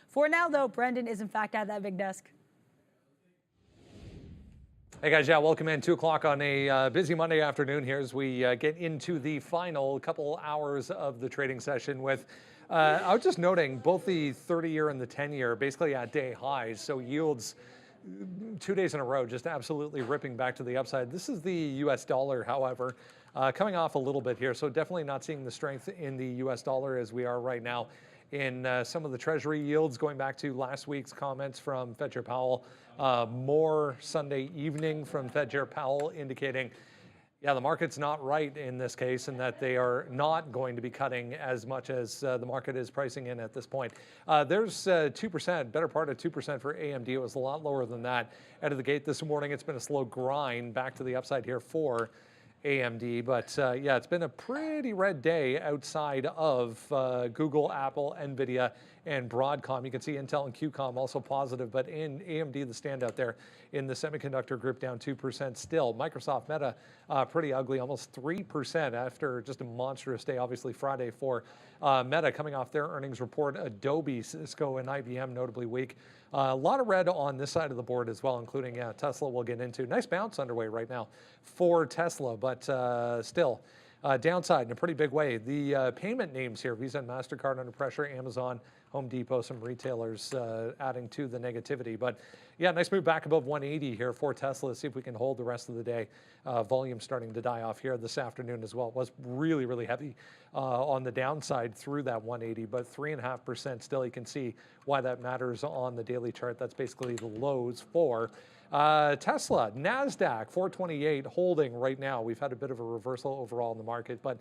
For now, though, Brendan is in fact at that big desk. Hey guys, yeah, welcome in. 2 o'clock on a busy Monday afternoon here as we get into the final couple hours of the trading session with, I was just noting, both the 30-year and the 10-year basically at day highs. So yields 2 days in a row just absolutely ripping back to the upside. This is the US dollar, however, coming off a little bit here. So definitely not seeing the strength in the US dollar as we are right now in some of the Treasury yields, going back to last week's comments from Fed Chair Powell. More Sunday evening from Fed Chair Powell indicating, yeah, the market's not right in this case and that they are not going to be cutting as much as the market is pricing in at this point. There's 2%, better part of 2% for AMD. It was a lot lower than that out of the gate this morning. It's been a slow grind back to the upside here for AMD, but yeah, it's been a pretty red day outside of Google, Apple, NVIDIA, and Broadcom. You can see Intel and QCOM also positive, but in AMD, the standout there in the semiconductor group down 2% still. Microsoft, Meta, pretty ugly, almost 3% after just a monstrous day, obviously Friday for Meta coming off their earnings report. Adobe, Cisco, and IBM notably weak. A lot of red on this side of the board as well, including Tesla we'll get into. Nice bounce underway right now for Tesla, but still downside in a pretty big way. The payment names here, Visa and MasterCard under pressure, Amazon, Home Depot, some retailers adding to the negativity. But yeah, nice move back above 180 here for Tesla. See if we can hold the rest of the day. Volume starting to die off here this afternoon as well. It was really, really heavy on the downside through that 180, but 3.5% still. You can see why that matters on the daily chart. That's basically the lows for Tesla. NASDAQ 428 holding right now. We've had a bit of a reversal overall in the market, but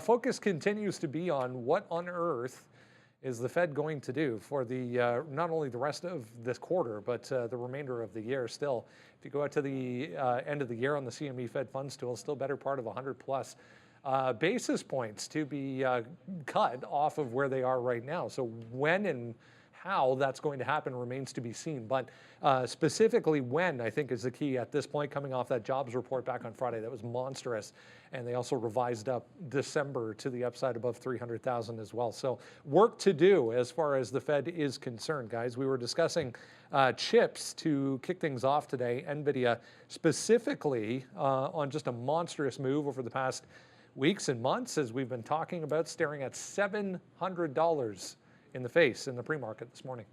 focus continues to be on what on earth is the Fed going to do for the not only the rest of this quarter, but the remainder of the year still. If you go out to the end of the year on the CME Fed Funds tool, still better part of 100 plus basis points to be cut off of where they are right now. So when and how that's going to happen remains to be seen. But specifically when, I think, is the key at this point, coming off that jobs report back on Friday. That was monstrous. And they also revised up December to the upside above 300,000 as well. So work to do as far as the Fed is concerned, guys. We were discussing chips to kick things off today. NVIDIA specifically on just a monstrous move over the past weeks and months, as we've been talking about, staring at $700 in the face in the pre-market this morning.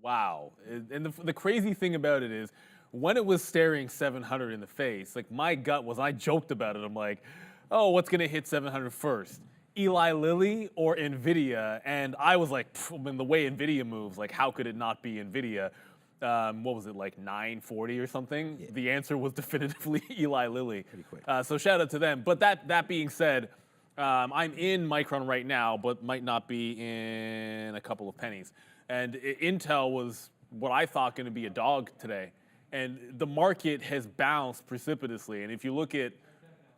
Wow. And the crazy thing about it is, when it was staring 700 in the face, like my gut was, I joked about it. I'm like, oh, what's going to hit 700 first? Eli Lilly or NVIDIA? And I was like, I mean, the way NVIDIA moves, like how could it not be NVIDIA? What was it, like 940 or something? Yeah. The answer was definitively Eli Lilly. Pretty quick. So shout out to them. But that being said, I'm in Micron right now, but might not be in a couple of pennies. And Intel was what I thought going to be a dog today. And the market has bounced precipitously. And if you look at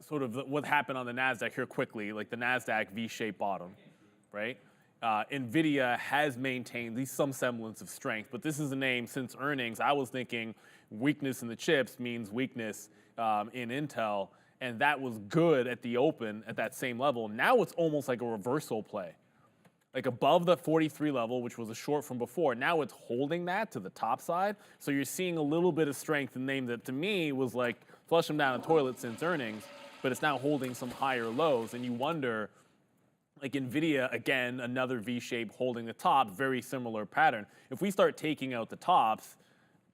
sort of what happened on the NASDAQ here quickly, like the NASDAQ V-shaped bottom, right? NVIDIA has maintained some semblance of strength, but this is a name since earnings. I was thinking weakness in the chips means weakness in Intel. And that was good at the open at that same level. Now it's almost like a reversal play. Like above the 43 level, which was a short from before, now it's holding that to the top side. So you're seeing a little bit of strength in the name that to me was like flush them down the toilet since earnings, but it's now holding some higher lows. And you wonder, like NVIDIA, again, another V-shape holding the top, very similar pattern. If we start taking out the tops,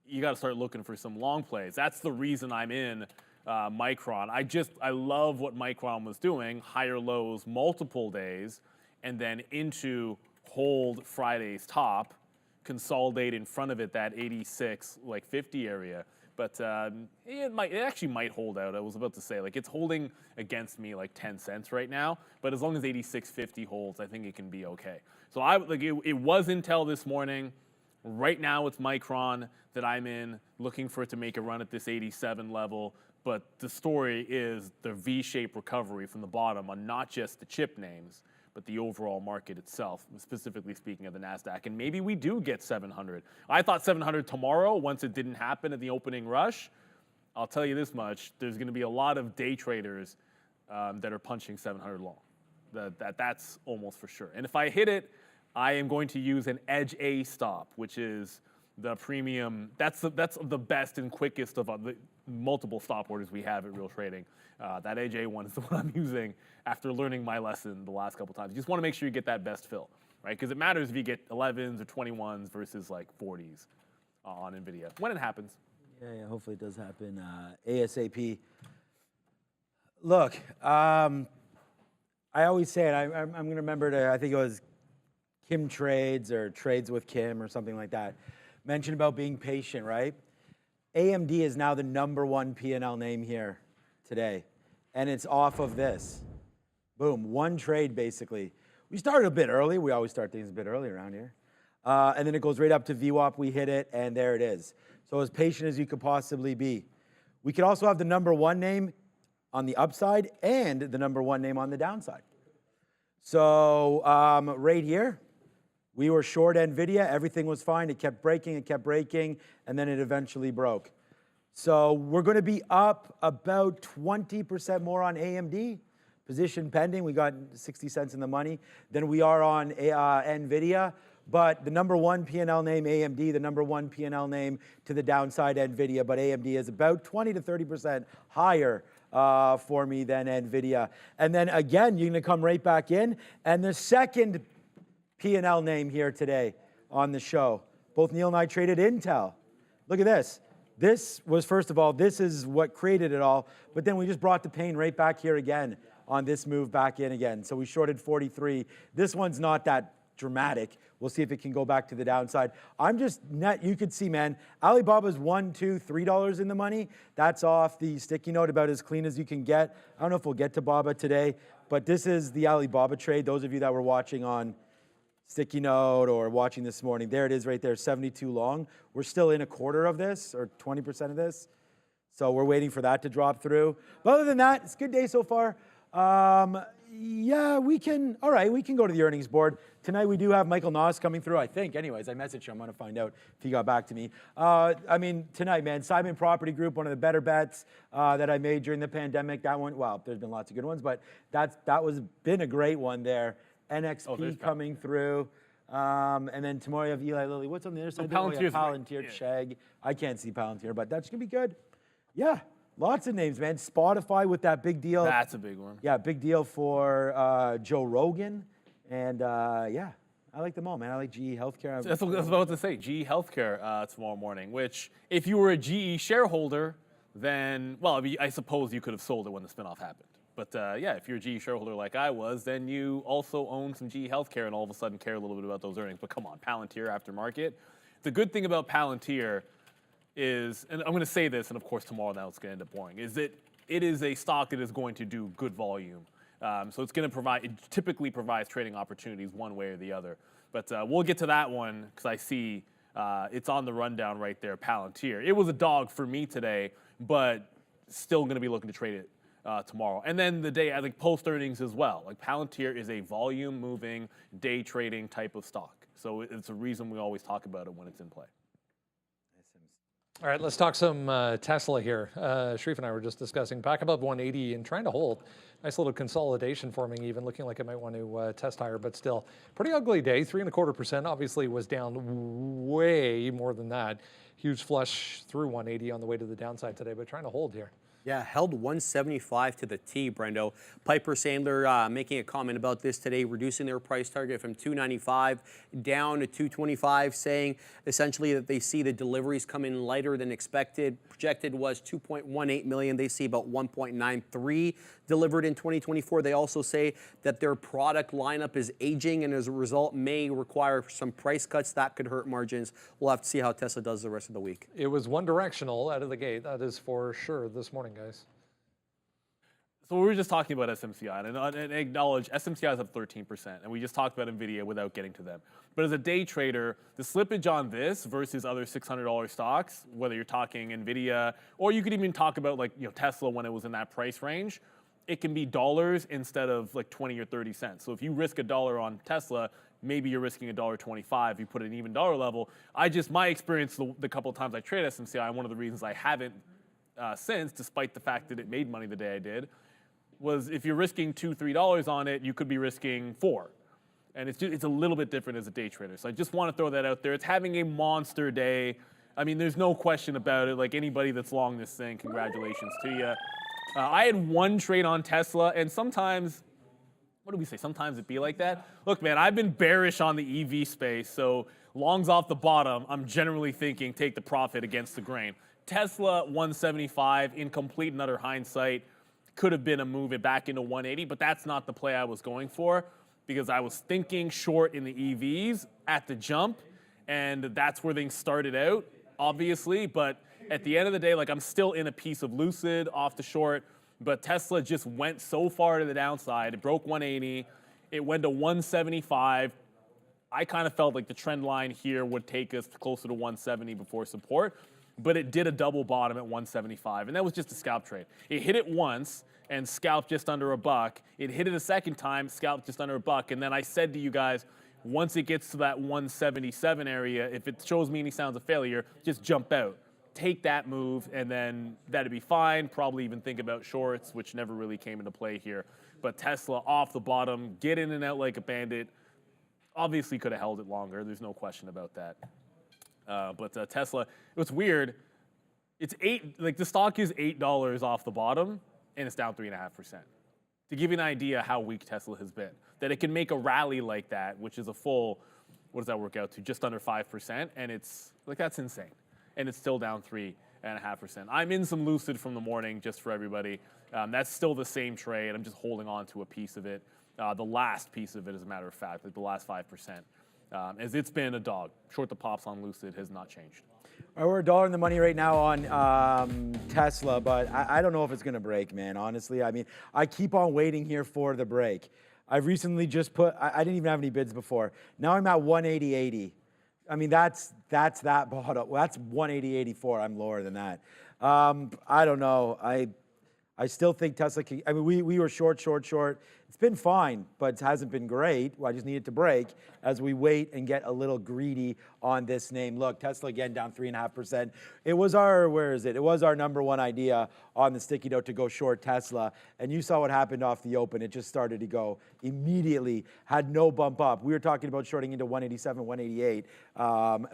you got to start looking for some long plays. That's the reason I'm in Micron. I love what Micron was doing, higher lows multiple days, and then into hold Friday's top, consolidate in front of it that 86 like 50 area. But it actually might hold out. I was about to say, like, it's holding against me like 10 cents right now. But as long as 86.50 holds, I think it can be okay. So it was Intel this morning. Right now it's Micron that I'm in, looking for it to make a run at this 87 level. But the story is the V-shaped recovery from the bottom on not just the chip names, but the overall market itself, specifically speaking of the NASDAQ. And maybe we do get 700. I thought 700 tomorrow, once it didn't happen at the opening rush. I'll tell you this much, there's going to be a lot of day traders that are punching 700 long. That's almost for sure. And if I hit it, I am going to use an Edge A stop, which is the premium. That's the best and quickest of the multiple stop orders we have at Real Trading. That Edge A one is the one I'm using after learning my lesson the last couple times. You just want to make sure you get that best fill, right? Because it matters if you get 11s or 21s versus like 40s on NVIDIA when it happens. Yeah, hopefully it does happen ASAP. Look, I always say it. I'm going to remember to, I think it was Kim Trades or Trades with Kim or something like that, mentioned about being patient, right? AMD is now the #1 P&L name here today, and it's off of this. Boom, one trade basically. We started a bit early. We always start things a bit early around here. And then it goes right up to VWAP. We hit it, and there it is. So as patient as you could possibly be. We could also have the #1 name on the upside and the #1 name on the downside. So right here, we were short NVIDIA. Everything was fine. It kept breaking, and then it eventually broke. So we're going to be up about 20% more on AMD, position pending. We got 60 cents in the money, than we are on NVIDIA. But the #1 P&L name, AMD, the #1 P&L name to the downside, NVIDIA. But AMD is about 20 to 30% higher for me than NVIDIA. And then again, you're going to come right back in. And the second P&L name here today on the show, both Neil and I traded Intel. Look at this. This was, first of all, this is what created it all. But then we just brought the pain right back here again on this move back in again. So we shorted 43. This one's not that dramatic. We'll see if it can go back to the downside. I'm just net, you could see, man, Alibaba's $1, $2, $3 in the money. That's off the sticky note, about as clean as you can get. I don't know if we'll get to Baba today, but this is the Alibaba trade. Those of you that were watching on sticky note or watching this morning, there it is right there, 72 long. We're still in a quarter of this, or 20% of this. So we're waiting for that to drop through. But other than that, it's a good day so far. Yeah, we can go to the earnings board. Tonight we do have Michael Noss coming through, I think. Anyways, I messaged him. I'm going to find out if he got back to me. I mean, tonight, man, Simon Property Group, one of the better bets that I made during the pandemic. That one, well, there's been lots of good ones, but that was been a great one there. NXP coming through. And then tomorrow you have Eli Lilly. What's on the other side? Palantir, Chegg. I can't see Palantir, but that's going to be good. Yeah. Lots of names, man. Spotify with that big deal. That's a big one. Yeah, big deal for Joe Rogan. And yeah, I like them all, man. I like GE Healthcare. That's what I was about to say. GE Healthcare tomorrow morning, which if you were a GE shareholder, then, well, I suppose you could have sold it when the spinoff happened. But yeah, if you're a GE shareholder like I was, then you also own some GE Healthcare and all of a sudden care a little bit about those earnings. But come on, Palantir aftermarket. The good thing about Palantir is, and I'm going to say this, and of course tomorrow now it's going to end up boring, is that it is a stock that is going to do good volume. So it's going to provide, it typically provides trading opportunities one way or the other. But we'll get to that one because I see it's on the rundown right there, Palantir. It was a dog for me today, but still going to be looking to trade it tomorrow. And then the day, I think post earnings as well. Like Palantir is a volume moving, day trading type of stock. So it's a reason we always talk about it when it's in play. All right, let's talk some Tesla here. Sharif and I were just discussing back above 180 and trying to hold. Nice little consolidation forming, even looking like it might want to test higher, but still pretty ugly day. 3.25% obviously was down way more than that. Huge flush through 180 on the way to the downside today, but trying to hold here. Yeah, held 175 to the T, Brendo. Piper Sandler making a comment about this today, reducing their price target from 295 down to 225, saying essentially that they see the deliveries come in lighter than expected. Projected was 2.18 million. They see about 1.93 delivered in 2024. They also say that their product lineup is aging and as a result may require some price cuts. That could hurt margins. We'll have to see how Tesla does the rest of the week. It was one directional out of the gate. That is for sure this morning, guys. So we were just talking about SMCI, and acknowledge SMCI is up 13%, and we just talked about NVIDIA without getting to them. But as a day trader, the slippage on this versus other $600 stocks, whether you're talking NVIDIA, or you could even talk about like Tesla when it was in that price range, it can be dollars instead of like 20 or 30 cents. So if you risk $1 on Tesla, maybe you're risking $1.25. You put an even dollar level. My experience the couple of times I trade SMCI, and one of the reasons I haven't since, despite the fact that it made money the day I did, was if you're risking $2, $3 on it, you could be risking $4. And it's a little bit different as a day trader. So I just want to throw that out there. It's having a monster day. I mean, there's no question about it. Like anybody that's long this thing, congratulations to you. I had one trade on Tesla, and sometimes, what do we say? Sometimes it be like that. Look, man, I've been bearish on the EV space, so longs off the bottom, I'm generally thinking take the profit against the grain. Tesla 175 in complete and utter hindsight could have been a move it back into 180, but that's not the play I was going for because I was thinking short in the EVs at the jump, and that's where things started out, obviously, but at the end of the day, like I'm still in a piece of Lucid off the short, but Tesla just went so far to the downside. It broke 180. It went to 175. I kind of felt like the trend line here would take us closer to 170 before support, but it did a double bottom at 175, and that was just a scalp trade. It hit it once and scalped just under $1. It hit it a second time, scalped just under $1, and then I said to you guys, once it gets to that 177 area, if it shows me any signs of failure, just jump out. Take that move, and then that'd be fine. Probably even think about shorts, which never really came into play here. But Tesla off the bottom, get in and out like a bandit. Obviously could have held it longer. There's no question about that. But Tesla, what's weird, it's the stock is $8 off the bottom, and it's down 3.5%. To give you an idea how weak Tesla has been, that it can make a rally like that, which is a full, what does that work out to? Just under 5%, and it's like that's insane. And it's still down 3.5%. I'm in some Lucid from the morning, just for everybody. That's still the same trade. I'm just holding on to a piece of it. The last piece of it, as a matter of fact, like the last 5%, as it's been a dog. Short the pops on Lucid has not changed. All right, we're $1 in the money right now on Tesla, but I don't know if it's going to break, man, honestly. I mean, I keep on waiting here for the break. I've recently just I didn't even have any bids before. Now I'm at 180.80. I mean, that's that bottom. Well, that's 180.84. I'm lower than that. I don't know. I still think Tesla can, I mean, we were short. It's been fine, but it hasn't been great. Well, I just need it to break as we wait and get a little greedy on this name. Look, Tesla again down 3.5%. It was our, where is it? It was our #1 idea on the sticky note to go short Tesla. And you saw what happened off the open. It just started to go immediately, had no bump up. We were talking about shorting into 187, 188,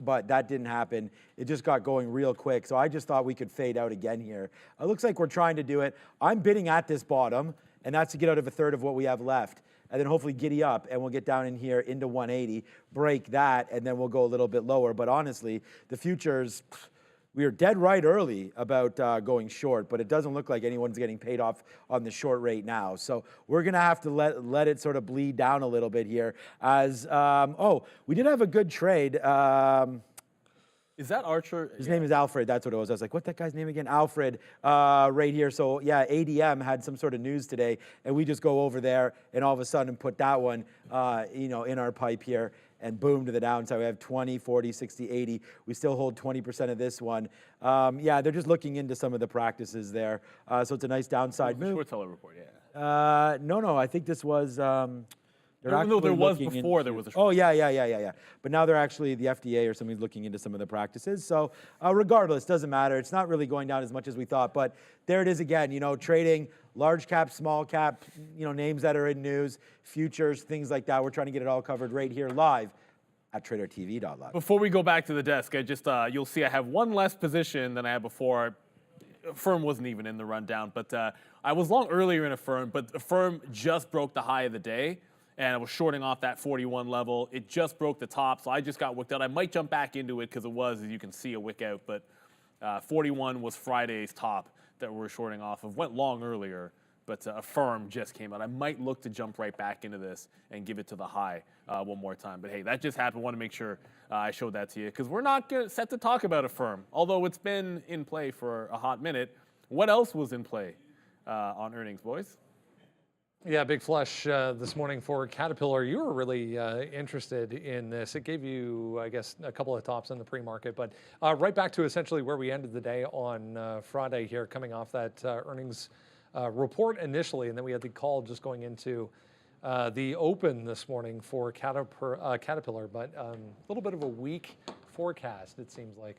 but that didn't happen. It just got going real quick. So I just thought we could fade out again here. It looks like we're trying to do it. I'm bidding at this bottom, and that's to get out of a third of what we have left. And then hopefully giddy up, and we'll get down in here into 180, break that, and then we'll go a little bit lower. But honestly, the futures, we are dead right early about going short, but it doesn't look like anyone's getting paid off on the short rate now. So we're going to have to let it sort of bleed down a little bit here. As we did have a good trade. Is that Archer? His name is Alfred. That's what it was. I was like, what's that guy's name again? Alfred, right here. So yeah, ADM had some sort of news today, and we just go over there and all of a sudden put that one, in our pipe here, and boom to the downside. We have 20, 40, 60, 80. We still hold 20% of this one. Yeah, they're just looking into some of the practices there. So it's a nice downside move. Short seller report, yeah. No. I think this was. No, there was before there was a short. Oh, yeah. But now they're actually, the FDA or somebody's looking into some of the practices. So regardless, doesn't matter. It's not really going down as much as we thought. But there it is again, trading large cap, small cap, names that are in news, futures, things like that. We're trying to get it all covered right here live at tradertv.live. Before we go back to the desk, I just, you'll see I have one less position than I had before. Affirm wasn't even in the rundown, but I was long earlier in Affirm, but Affirm just broke the high of the day. And I was shorting off that 41 level. It just broke the top, so I just got wicked out. I might jump back into it because it was, as you can see, a wick out. But 41 was Friday's top that we're shorting off of. Went long earlier, but Affirm just came out. I might look to jump right back into this and give it to the high one more time. But hey, that just happened. I want to make sure I showed that to you because we're not set to talk about Affirm, although it's been in play for a hot minute. What else was in play on earnings, boys? Yeah, big flush this morning for Caterpillar. You were really interested in this. It gave you, I guess, a couple of tops in the pre-market, but right back to essentially where we ended the day on Friday here, coming off that earnings report initially, and then we had the call just going into the open this morning for Caterpillar, but a little bit of a weak forecast, it seems like.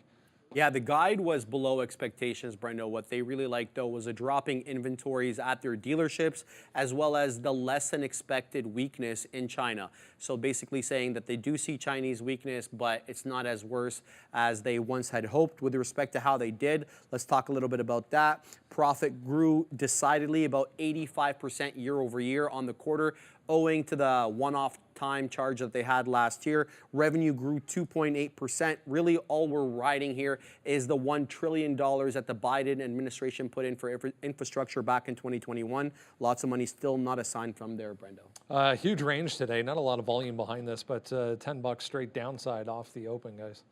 Yeah, the guide was below expectations, Brendo. What they really liked, though, was a dropping inventories at their dealerships, as well as the less than expected weakness in China. So basically saying that they do see Chinese weakness, but it's not as worse as they once had hoped. With respect to how they did, let's talk a little bit about that. Profit grew decidedly about 85% year over year on the quarter, owing to the one-off time charge that they had last year. Revenue grew 2.8%. Really, all we're riding here is the $1 trillion that the Biden administration put in for infrastructure back in 2021. Lots of money still not assigned from there, Brendo. Huge range today. Not a lot of volume behind this, but $10 straight downside off the open, guys.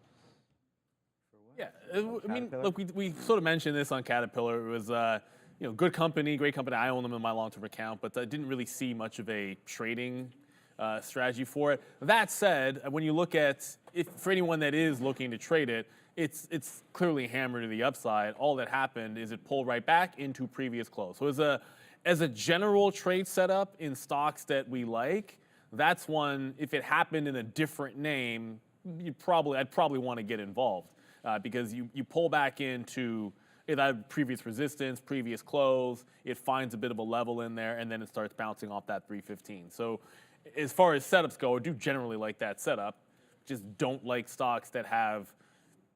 Yeah, I mean, look, we sort of mentioned this on Caterpillar. It was, you know, good company, great company. I own them in my long-term account, but I didn't really see much of a trading strategy for it. That said, when you look at, for anyone that is looking to trade it, it's clearly hammered to the upside. All that happened is it pulled right back into previous close. So as a general trade setup in stocks that we like, that's one, if it happened in a different name, I'd probably want to get involved. Because you pull back into it had previous resistance, previous close, it finds a bit of a level in there, and then it starts bouncing off that 315. So as far as setups go, I do generally like that setup. Just don't like stocks that have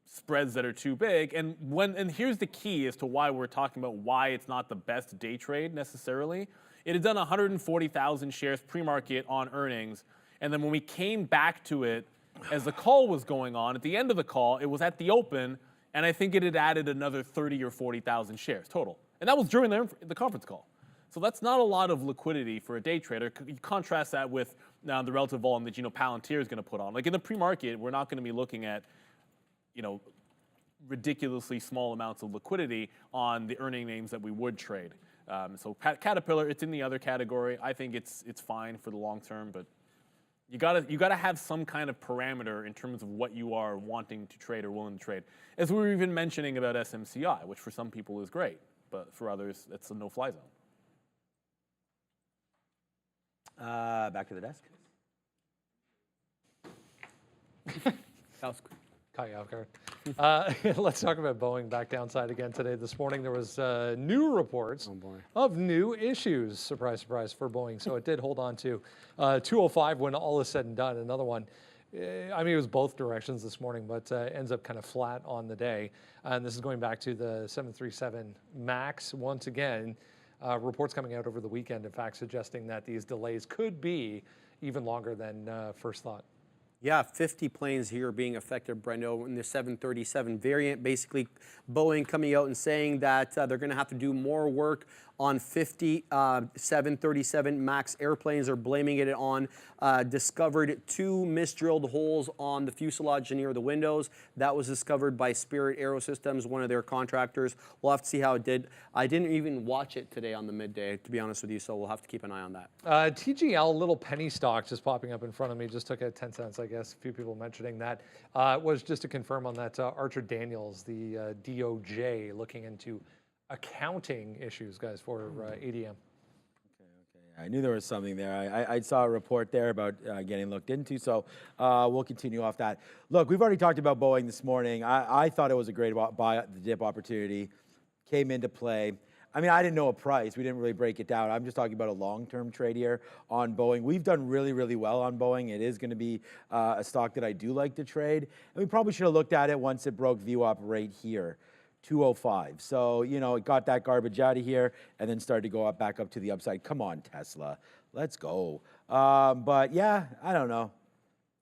spreads that are too big. And here's the key as to why we're talking about why it's not the best day trade necessarily. It had done 140,000 shares pre-market on earnings, and then when we came back to it, as the call was going on, at the end of the call, it was at the open, and I think it had added another 30 or 40,000 shares total. And that was during the conference call. So that's not a lot of liquidity for a day trader. You contrast that with the relative volume that, Palantir is going to put on. Like in the pre-market, we're not going to be looking at, ridiculously small amounts of liquidity on the earning names that we would trade. So Caterpillar, it's in the other category. I think it's fine for the long term, but you gotta have some kind of parameter in terms of what you are wanting to trade or willing to trade. As we were even mentioning about SMCI, which for some people is great, but for others, it's a no-fly zone. Back to the desk. That was good. Caught you off guard. Let's talk about Boeing back downside again today. This morning there was new reports of new issues. Surprise, surprise for Boeing. So it did hold on to 205 when all is said and done. Another one. I mean, it was both directions this morning, but ends up kind of flat on the day. And this is going back to the 737 MAX once again. Reports coming out over the weekend, in fact, suggesting that these delays could be even longer than first thought. Yeah, 50 planes here being affected, Brendo, in the 737 variant. Basically, Boeing coming out and saying that they're going to have to do more work on 50 737 MAX airplanes. They're blaming it on discovered 2 misdrilled holes on the fuselage near the windows. That was discovered by Spirit Aerosystems, one of their contractors. We'll have to see how it did. I didn't even watch it today on the midday, to be honest with you, so we'll have to keep an eye on that. TGL, little penny stock just popping up in front of me, just took it 10 cents, I guess. A few people mentioning that. Was just to confirm on that, Archer Daniels, the DOJ, looking into accounting issues, guys, for ADM. Okay. I knew there was something there. I saw a report there about getting looked into, so we'll continue off that. Look, we've already talked about Boeing this morning. I thought it was a great buy dip opportunity. Came into play. I mean, I didn't know a price. We didn't really break it down. I'm just talking about a long-term trade here on Boeing. We've done really, really well on Boeing. It is going to be a stock that I do like to trade. And we probably should have looked at it once it broke VWAP right here. 205. So, it got that garbage out of here and then started to go up back up to the upside. Come on, Tesla. Let's go. But yeah, I don't know.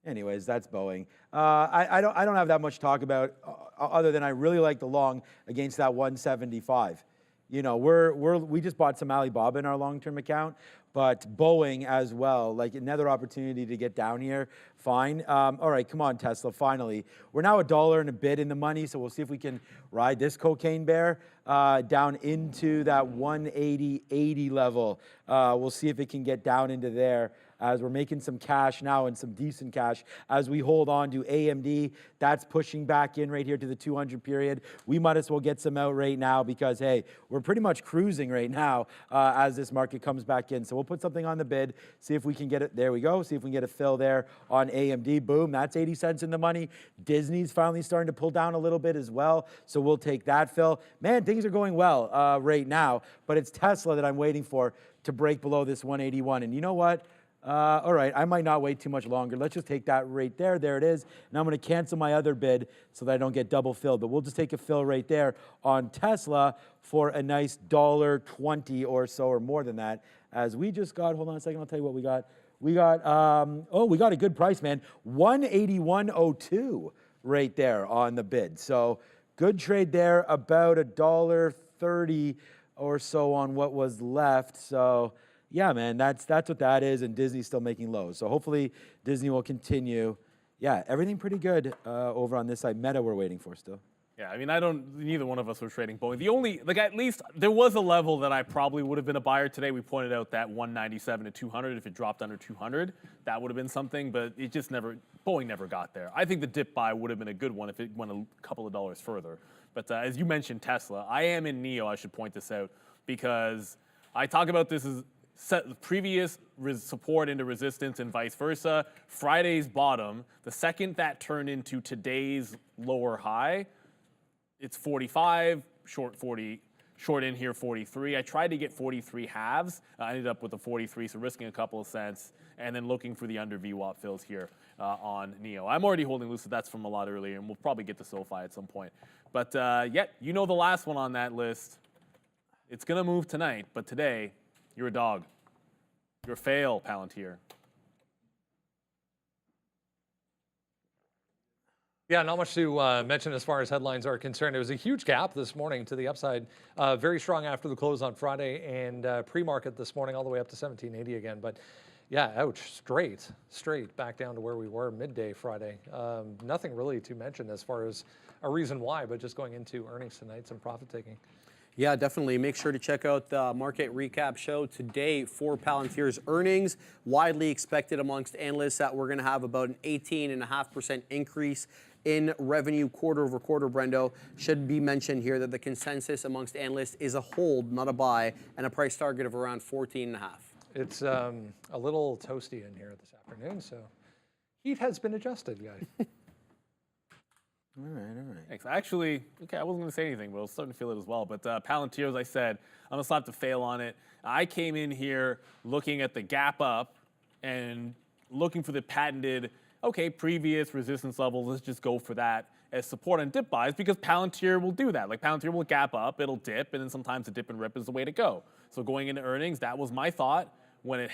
Anyways, that's Boeing. I don't have that much to talk about other than I really like the long against that 175. We just bought some Alibaba in our long-term account, but Boeing as well, like another opportunity to get down here, fine. All right, come on, Tesla, finally. We're now $1 and a bit in the money, so we'll see if we can ride this cocaine bear down into that 180.80 level. We'll see if it can get down into there. as we're making some cash now and some decent cash as we hold on to AMD. That's pushing back in right here to the 200 period. We might as well get some out right now because, hey, we're pretty much cruising right now as this market comes back in. So we'll put something on the bid, see if we can get it. There we go. See if we can get a fill there on AMD. Boom, that's 80 cents in the money. Disney's finally starting to pull down a little bit as well. So we'll take that fill. Man, things are going well right now, but it's Tesla that I'm waiting for to break below this 181. And you know what? All right, I might not wait too much longer. Let's just take that right there. There it is. Now I'm going to cancel my other bid so that I don't get double filled. But we'll just take a fill right there on Tesla for a nice $1.20 or so, or more than that. As we just got, hold on a second, I'll tell you what we got. We got, we got a good price, man. 181.02 right there on the bid. So good trade there, about $1.30 or so on what was left. So yeah, man, that's what that is, and Disney's still making lows. So hopefully Disney will continue. Yeah, everything pretty good over on this side. Meta we're waiting for still. Yeah, I mean, neither one of us were trading Boeing. The only, at least there was a level that I probably would have been a buyer today. We pointed out that 197 to 200. If it dropped under 200, that would have been something, but it just Boeing never got there. I think the dip buy would have been a good one if it went a couple of dollars further. But as you mentioned, Tesla, I am in NEO, I should point this out, because I talk about this as previous support into resistance and vice versa. Friday's bottom, the second that turned into today's lower high, it's 45, short 40, short in here 43. I tried to get 43 halves. I ended up with a 43, so risking a couple of cents, and then looking for the under VWAP fills here on NEO. I'm already holding loose, so that's from a lot earlier, and we'll probably get to SoFi at some point. But yet, you know the last one on that list. It's going to move tonight, but today, you're a dog. You're a fail, Palantir. Yeah, not much to mention as far as headlines are concerned. It was a huge gap this morning to the upside. Very strong after the close on Friday, and pre-market this morning all the way up to 1780 again. But yeah, ouch, straight back down to where we were midday Friday. Nothing really to mention as far as a reason why, but just going into earnings tonight, some profit taking. Yeah, definitely. Make sure to check out the market recap show today for Palantir's earnings. Widely expected amongst analysts that we're going to have about an 18.5% increase in revenue quarter over quarter, Brendo. Should be mentioned here that the consensus amongst analysts is a hold, not a buy, and a price target of around 14.5. It's a little toasty in here this afternoon, so heat has been adjusted, guys. All right. Thanks. Actually, okay, I wasn't going to say anything, but I was starting to feel it as well. But Palantir, as I said, I'm going to slap the fail on it. I came in here looking at the gap up and looking for the patented, okay, previous resistance levels, let's just go for that as support on dip buys, because Palantir will do that. Like, Palantir will gap up, it'll dip, and then sometimes the dip and rip is the way to go. So going into earnings, that was my thought. When it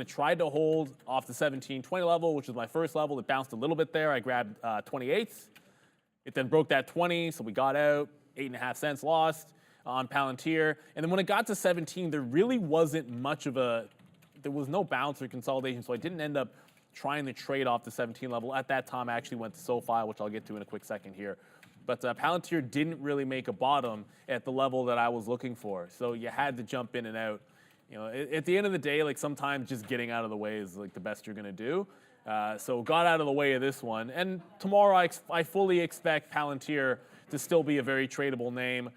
tried to hold off the 1720 level, which is my first level, it bounced a little bit there. I grabbed 28ths. It then broke that 20, so we got out, 8.5 cents lost on Palantir. And then when it got to 17, there really wasn't much of there was no bounce or consolidation, so I didn't end up trying to trade off the 17 level. At that time, I actually went to SoFi, which I'll get to in a quick second here. But Palantir didn't really make a bottom at the level that I was looking for, so you had to jump in and out. You know, at the end of the day, like, sometimes just getting out of the way is like the best you're gonna do. So got out of the way of this one. And tomorrow I fully expect Palantir to still be a very tradable name.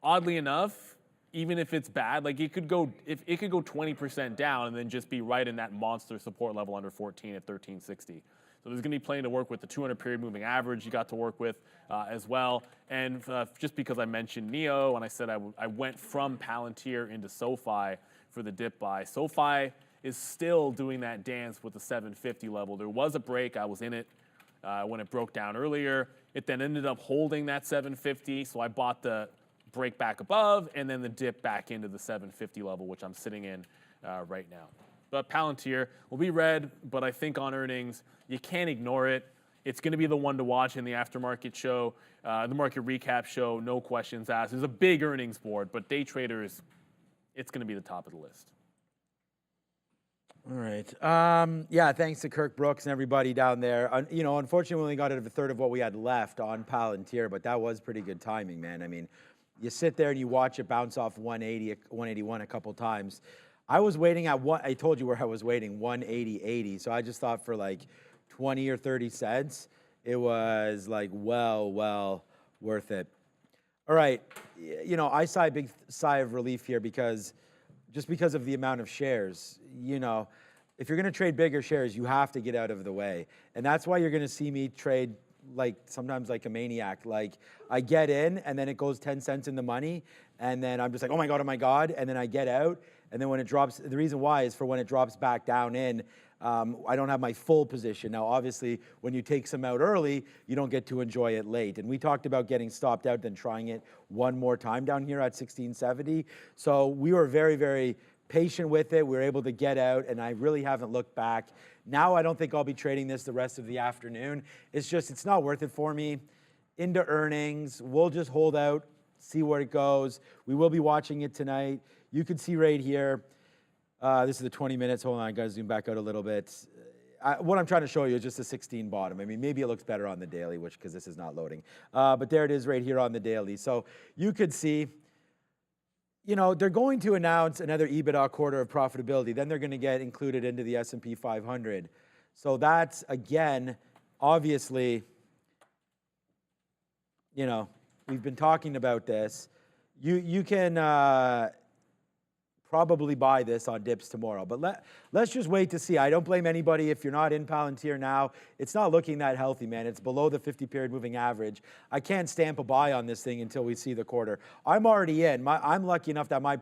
Oddly enough, even if it's bad, like, it could go 20% down and then just be right in that monster support level under 14 at 1360. So there's going to be plenty to work with. The 200 period moving average you got to work with as well. And just because I mentioned NEO and I said I went from Palantir into SoFi for the dip buy, SoFi is still doing that dance with the 750 level. There was a break. I was in it when it broke down earlier. It then ended up holding that 750, so I bought the break back above and then the dip back into the 750 level, which I'm sitting in right now. But Palantir will be red, but I think on earnings, you can't ignore it. It's going to be the one to watch in the aftermarket show, the market recap show, no questions asked. There's a big earnings board, but day traders, it's going to be the top of the list. All right. Yeah, thanks to Kirk Brooks and everybody down there. You know, unfortunately, we only got a third of what we had left on Palantir, but that was pretty good timing, man. I mean, you sit there and you watch it bounce off 180, 181 a couple times. I was waiting at one. I told you where I was waiting, 180.80. So I just thought for like 20 or 30 cents, it was like well worth it. All right, you know, I sigh a big sigh of relief here because of the amount of shares. You know, if you're going to trade bigger shares, you have to get out of the way, and that's why you're going to see me trade like sometimes like a maniac. Like I get in and then it goes 10 cents in the money, and then I'm just like, oh my god, and then I get out, and then when it drops, the reason why is for when it drops back down in. I don't have my full position. Now, obviously, when you take some out early, you don't get to enjoy it late. And we talked about getting stopped out, then trying it one more time down here at 1670. So we were very, very patient with it. We were able to get out, and I really haven't looked back. Now, I don't think I'll be trading this the rest of the afternoon. It's just, it's not worth it for me. Into earnings, we'll just hold out, see where it goes. We will be watching it tonight. You can see right here, this is the 20 minutes. Hold on, I got to zoom back out a little bit. What I'm trying to show you is just a 16 bottom. I mean, maybe it looks better on the daily, because this is not loading. But there it is right here on the daily. So you could see, you know, they're going to announce another EBITDA quarter of profitability. Then they're going to get included into the S&P 500. So that's, again, obviously, you know, we've been talking about this. You can probably buy this on dips tomorrow. But let's just wait to see. I don't blame anybody if you're not in Palantir now. It's not looking that healthy, man. It's below the 50-period moving average. I can't stamp a buy on this thing until we see the quarter. I'm already in. I'm lucky enough that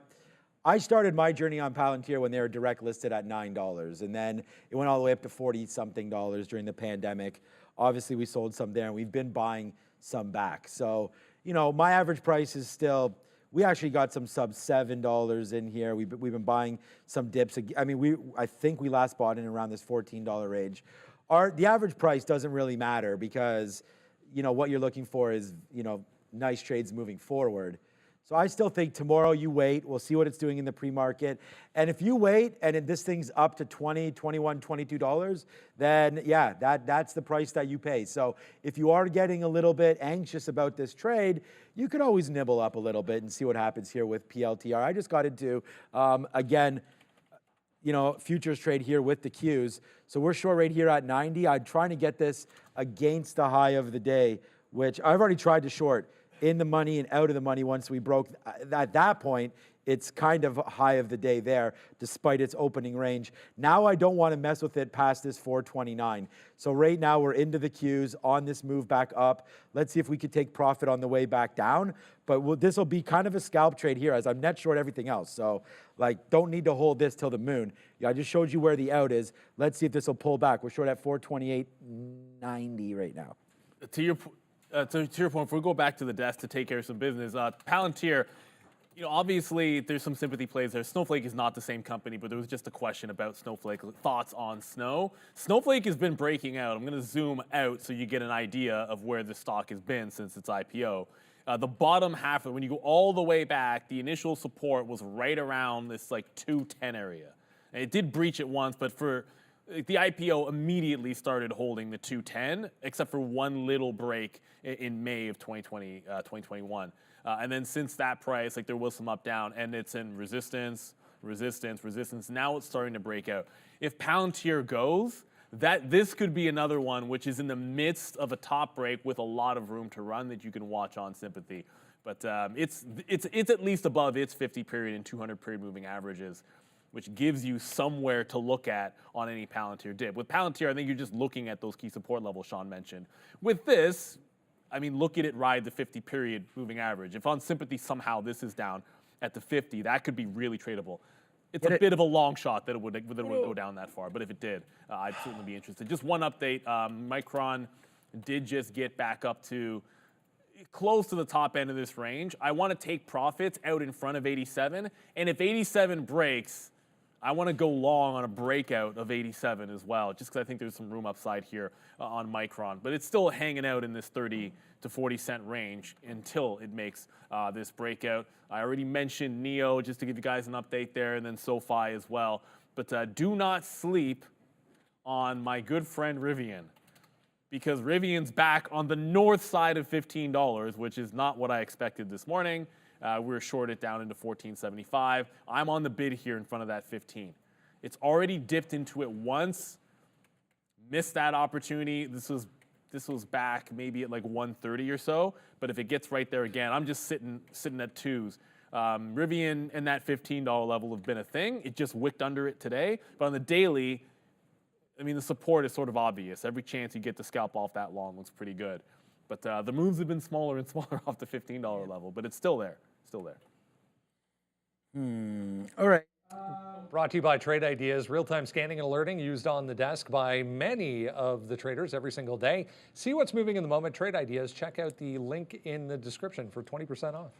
I started my journey on Palantir when they were direct listed at $9. And then it went all the way up to 40-something dollars during the pandemic. Obviously, we sold some there, and we've been buying some back. So, you know, my average price is still... We actually got some sub $7 in here. We've been buying some dips. I mean, I think we last bought in around this $14 range. The average price doesn't really matter because, you know, what you're looking for is, you know, nice trades moving forward. So I still think tomorrow you wait. We'll see what it's doing in the pre-market. And if you wait and this thing's up to $20, $21, $22, then yeah, that's the price that you pay. So if you are getting a little bit anxious about this trade, you could always nibble up a little bit and see what happens here with PLTR. I just got into, again, you know, futures trade here with the Qs. So we're short right here at 90. I'm trying to get this against the high of the day, which I've already tried to short in the money and out of the money once we broke. At that point, it's kind of high of the day there, despite its opening range. Now I don't want to mess with it past this 429. So right now we're into the Qs on this move back up. Let's see if we could take profit on the way back down. But this will be kind of a scalp trade here as I'm net short everything else. So like, don't need to hold this till the moon. Yeah, I just showed you where the out is. Let's see if this will pull back. We're short at 428.90 right now. To your point, if we go back to the desk to take care of some business, Palantir, you know, obviously there's some sympathy plays there. Snowflake is not the same company, but there was just a question about Snowflake, thoughts on Snow. Snowflake has been breaking out. I'm going to zoom out so you get an idea of where the stock has been since its IPO. The bottom half, when you go all the way back, the initial support was right around this like 210 area. And it did breach it once, but for the IPO immediately started holding the 210, except for one little break in May of 2021. And then since that price, like there was some up down, and it's in resistance. Now it's starting to break out. If Palantir goes, this could be another one which is in the midst of a top break with a lot of room to run that you can watch on Sympathy. But it's at least above its 50-period and 200-period moving averages, which gives you somewhere to look at on any Palantir dip. With Palantir, I think you're just looking at those key support levels Sean mentioned. With this, I mean, look at it ride the 50-period moving average. If on Sympathy somehow this is down at the 50, that could be really tradable. It's a bit of a long shot that it would go down that far, but if it did, I'd certainly be interested. Just one update, Micron did just get back up to close to the top end of this range. I want to take profits out in front of 87, and if 87 breaks, I want to go long on a breakout of 87 as well, just because I think there's some room upside here on Micron. But it's still hanging out in this 30 to 40 cent range until it makes this breakout. I already mentioned NEO, just to give you guys an update there, and then SoFi as well. But do not sleep on my good friend Rivian, because Rivian's back on the north side of $15, which is not what I expected this morning. We're shorted down into 14.75. I'm on the bid here in front of that 15. It's already dipped into it once. Missed that opportunity. This was back maybe at like 130 or so. But if it gets right there again, I'm just sitting at twos. Rivian and that $15 level have been a thing. It just wicked under it today. But on the daily, I mean, the support is sort of obvious. Every chance you get to scalp off that long looks pretty good. But the moves have been smaller and smaller off the $15 level, but it's still there. Still there. All right. Brought to you by Trade Ideas, real-time scanning and alerting used on the desk by many of the traders every single day. See what's moving in the moment. Trade Ideas. Check out the link in the description for 20% off.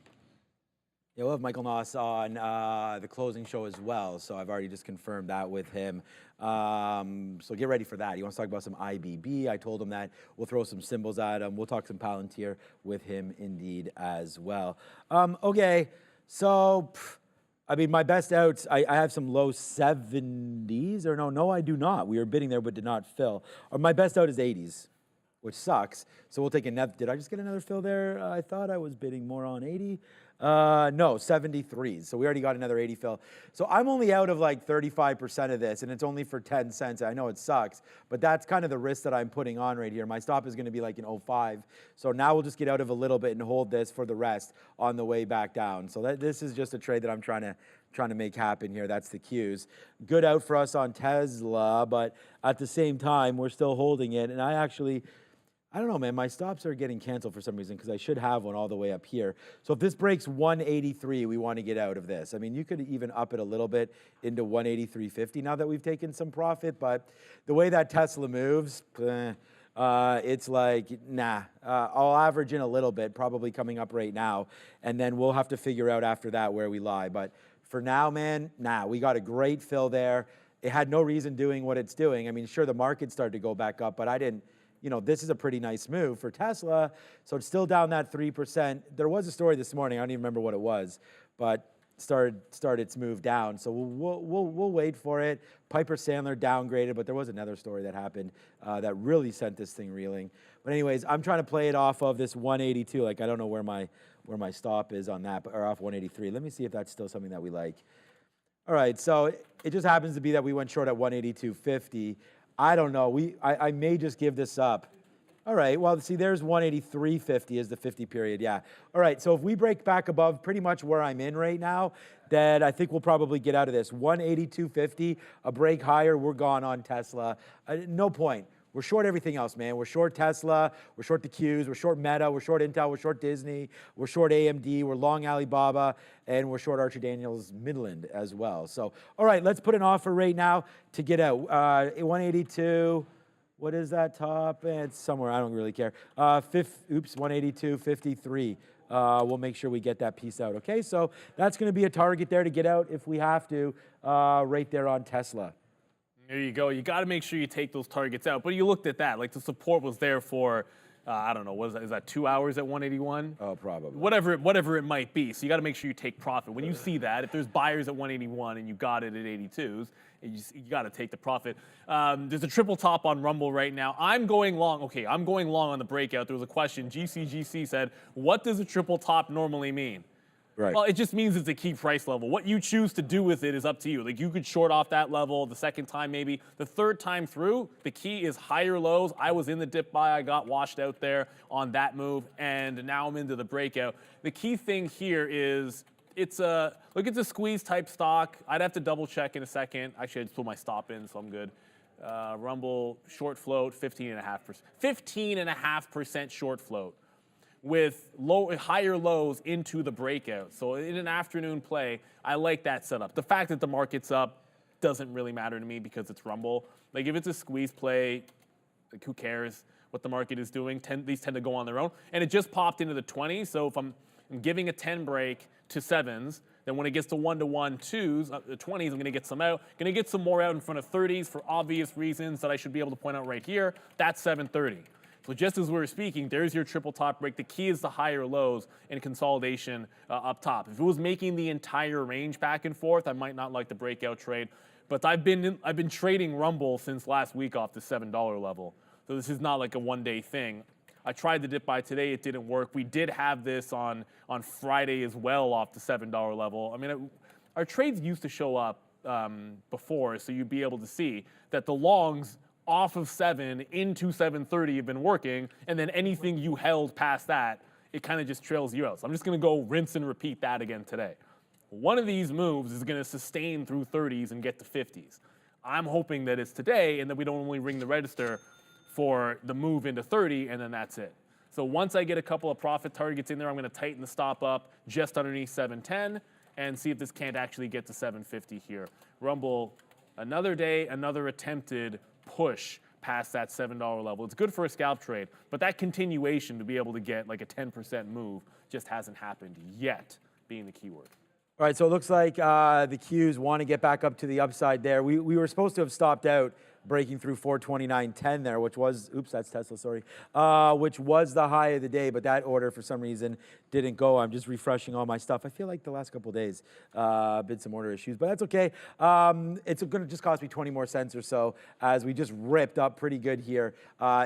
Yeah, we'll have Michael Noss on the closing show as well, so I've already just confirmed that with him. So get ready for that. He wants to talk about some IBB. I told him that. We'll throw some symbols at him. We'll talk some Palantir with him indeed as well. Okay, so I mean, my best outs, I have some low 70s, or no, I do not. We were bidding there but did not fill. Or my best out is 80s, which sucks. So we'll take another. Did I just get another fill there? I thought I was bidding more on 80. No, 73s. So we already got another 80 fill. So I'm only out of like 35% of this, and it's only for 10 cents. I know it sucks, but that's kind of the risk that I'm putting on right here. My stop is going to be like an 05. So now we'll just get out of a little bit and hold this for the rest on the way back down. So this is just a trade that I'm trying to make happen here. That's the cues. Good out for us on Tesla, but at the same time, we're still holding it. And I don't know, man. My stops are getting canceled for some reason because I should have one all the way up here. So if this breaks 183, we want to get out of this. I mean, you could even up it a little bit into 183.50 now that we've taken some profit. But the way that Tesla moves, it's like, nah. I'll average in a little bit, probably coming up right now. And then we'll have to figure out after that where we lie. But for now, man, nah. We got a great fill there. It had no reason doing what it's doing. I mean, sure, the market started to go back up, but I didn't. You know, this is a pretty nice move for Tesla. So it's still down that 3%. There was a story this morning, I don't even remember what it was, but started its move down. So we'll wait for it. Piper Sandler downgraded, but there was another story that happened that really sent this thing reeling. But anyways, I'm trying to play it off of this 182. Like, I don't know where my stop is on that, or off 183. Let me see if that's still something that we like. All right, so it just happens to be that we went short at 182.50. I don't know. I may just give this up. All right. Well, see, there's 183.50 is the 50 period. Yeah. All right. So if we break back above pretty much where I'm in right now, then I think we'll probably get out of this. 182.50, a break higher, we're gone on Tesla. No point. We're short everything else, man. We're short Tesla. We're short the Qs. We're short Meta. We're short Intel. We're short Disney. We're short AMD. We're long Alibaba. And we're short Archer Daniels Midland as well. So, all right, let's put an offer right now to get out. 182. What is that top? It's somewhere. I don't really care. 182.53. We'll make sure we get that piece out. Okay, so that's going to be a target there to get out if we have to, right there on Tesla. There you go. You got to make sure you take those targets out. But you looked at that. Like, the support was there for, I don't know, what is that? Is that 2 hours at 181? Oh, probably. Whatever it might be. So you got to make sure you take profit. When you see that, if there's buyers at 181 and you got it at 82s, you got to take the profit. There's a triple top on Rumble right now. I'm going long. Okay, I'm going long on the breakout. There was a question. GCGC said, what does a triple top normally mean? Right. Well, it just means it's a key price level. What you choose to do with it is up to you. Like, you could short off that level the second time maybe. The third time through, the key is higher lows. I was in the dip buy. I got washed out there on that move, and now I'm into the breakout. The key thing here is it's a squeeze type stock. I'd have to double check in a second. Actually, I just put my stop in, so I'm good. Rumble short float, 15.5%. 15.5% short float, with higher lows into the breakout. So in an afternoon play, I like that setup. The fact that the market's up doesn't really matter to me because it's Rumble. Like, if it's a squeeze play, like, who cares what the market is doing? These tend to go on their own. And it just popped into the 20s, so if I'm giving a 10 break to 7s, then when it gets to 1-to-1 2s, the 20s, I'm going to get some out. Going to get some more out in front of 30s for obvious reasons that I should be able to point out right here. That's 730. So just as we were speaking, there's your triple top break. The key is the higher lows and consolidation up top. If it was making the entire range back and forth, I might not like the breakout trade. But I've been trading Rumble since last week off the $7 level. So this is not like a one-day thing. I tried the dip buy today. It didn't work. We did have this on Friday as well off the $7 level. I mean, our trades used to show up before, so you'd be able to see that the longs off of 7 into 730 have been working, and then anything you held past that, it kind of just trails you out. So I'm just going to go rinse and repeat that again today. One of these moves is going to sustain through 30s and get to 50s. I'm hoping that it's today and that we don't only ring the register for the move into 30, and then that's it. So once I get a couple of profit targets in there, I'm going to tighten the stop up just underneath 710 and see if this can't actually get to 750 here. Rumble, another day, another attempted push past that $7 level. It's good for a scalp trade, but that continuation to be able to get like a 10% move just hasn't happened yet, being the keyword. All right, so it looks like the Qs want to get back up to the upside there. We were supposed to have stopped out breaking through 429.10 there, which was, oops, that's Tesla, sorry, which was the high of the day, but that order for some reason didn't go. I'm just refreshing all my stuff. I feel like the last couple of days been some order issues, but that's okay. It's going to just cost me 20 more cents or so as we just ripped up pretty good here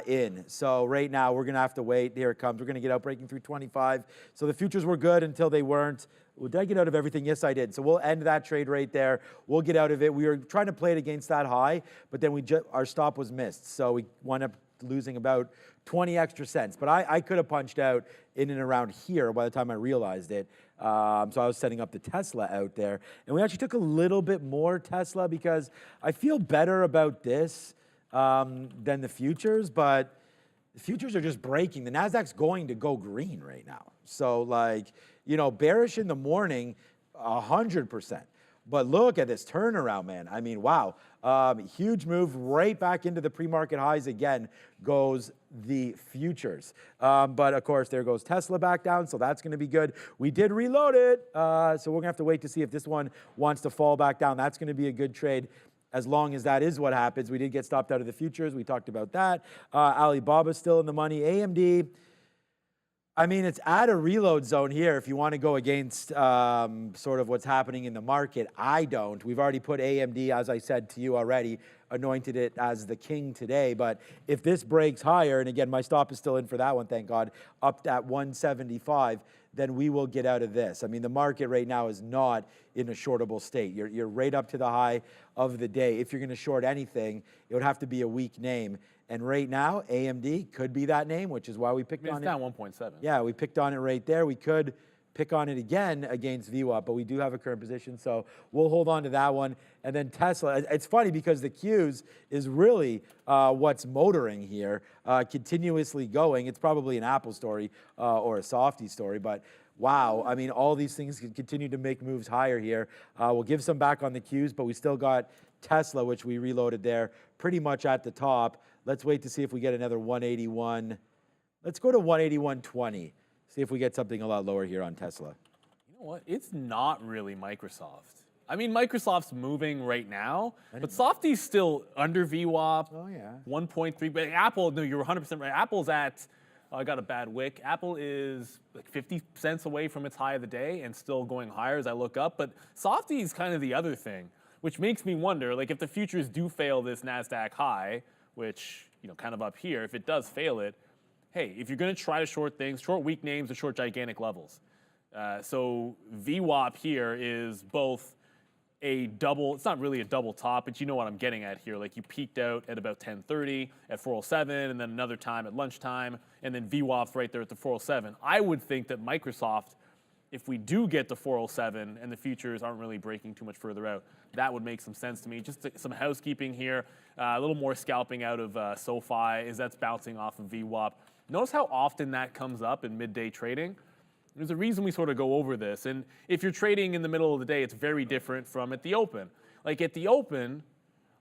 in. So right now we're going to have to wait. Here it comes. We're going to get out breaking through 25. So the futures were good until they weren't. Well, did I get out of everything? Yes, I did. So we'll end that trade right there. We'll get out of it. We were trying to play it against that high, but then our stop was missed. So we wound up losing about 20 extra cents. But I could have punched out in and around here by the time I realized it. So I was setting up the Tesla out there. And we actually took a little bit more Tesla because I feel better about this than the futures, but the futures are just breaking. The NASDAQ's going to go green right now. So like, you know, bearish in the morning, 100%. But look at this turnaround, man. I mean, wow. Huge move right back into the pre-market highs again goes the futures. But of course, there goes Tesla back down, so that's going to be good. We did reload it, so we're going to have to wait to see if this one wants to fall back down. That's going to be a good trade. As long as that is what happens. We did get stopped out of the futures. We talked about that. Alibaba's still in the money. AMD, I mean, it's at a reload zone here if you want to go against sort of what's happening in the market. I don't. We've already put AMD, as I said to you already, anointed it as the king today. But if this breaks higher, and again, my stop is still in for that one, thank God, up at 175, then we will get out of this. I mean, the market right now is not in a shortable state. You're right up to the high of the day. If you're going to short anything, it would have to be a weak name. And right now, AMD could be that name, which is why we picked on it. It's down 1.7. Yeah, we picked on it right there. We could pick on it again against VWAP, but we do have a current position, so we'll hold on to that one. And then Tesla, it's funny because the Qs is really what's motoring here, continuously going. It's probably an Apple story or a Softy story, but wow, I mean, all these things can continue to make moves higher here. We'll give some back on the Qs, but we still got Tesla, which we reloaded there, pretty much at the top. Let's wait to see if we get another 181. Let's go to 181.20. See if we get something a lot lower here on Tesla. You know what? It's not really Microsoft. I mean, Microsoft's moving right now, but Softy's still under VWAP. Oh, yeah. 1.3. But Apple, no, you're 100% right. Apple's at, I got a bad wick. Apple is like 50 cents away from its high of the day and still going higher as I look up. But Softy's kind of the other thing, which makes me wonder, like if the futures do fail this NASDAQ high, which, you know, kind of up here, if it does fail it, hey, if you're going to try to short things, short weak names or short gigantic levels. So VWAP here is both a double, it's not really a double top, but you know what I'm getting at here. Like you peaked out at about 10:30 at 407 and then another time at lunchtime, and then VWAP's right there at the 407. I would think that Microsoft, if we do get to 407 and the futures aren't really breaking too much further out, that would make some sense to me. Just some housekeeping here, a little more scalping out of SoFi as that's bouncing off of VWAP. Notice how often that comes up in midday trading. There's a reason we sort of go over this. And if you're trading in the middle of the day, it's very different from at the open. Like at the open,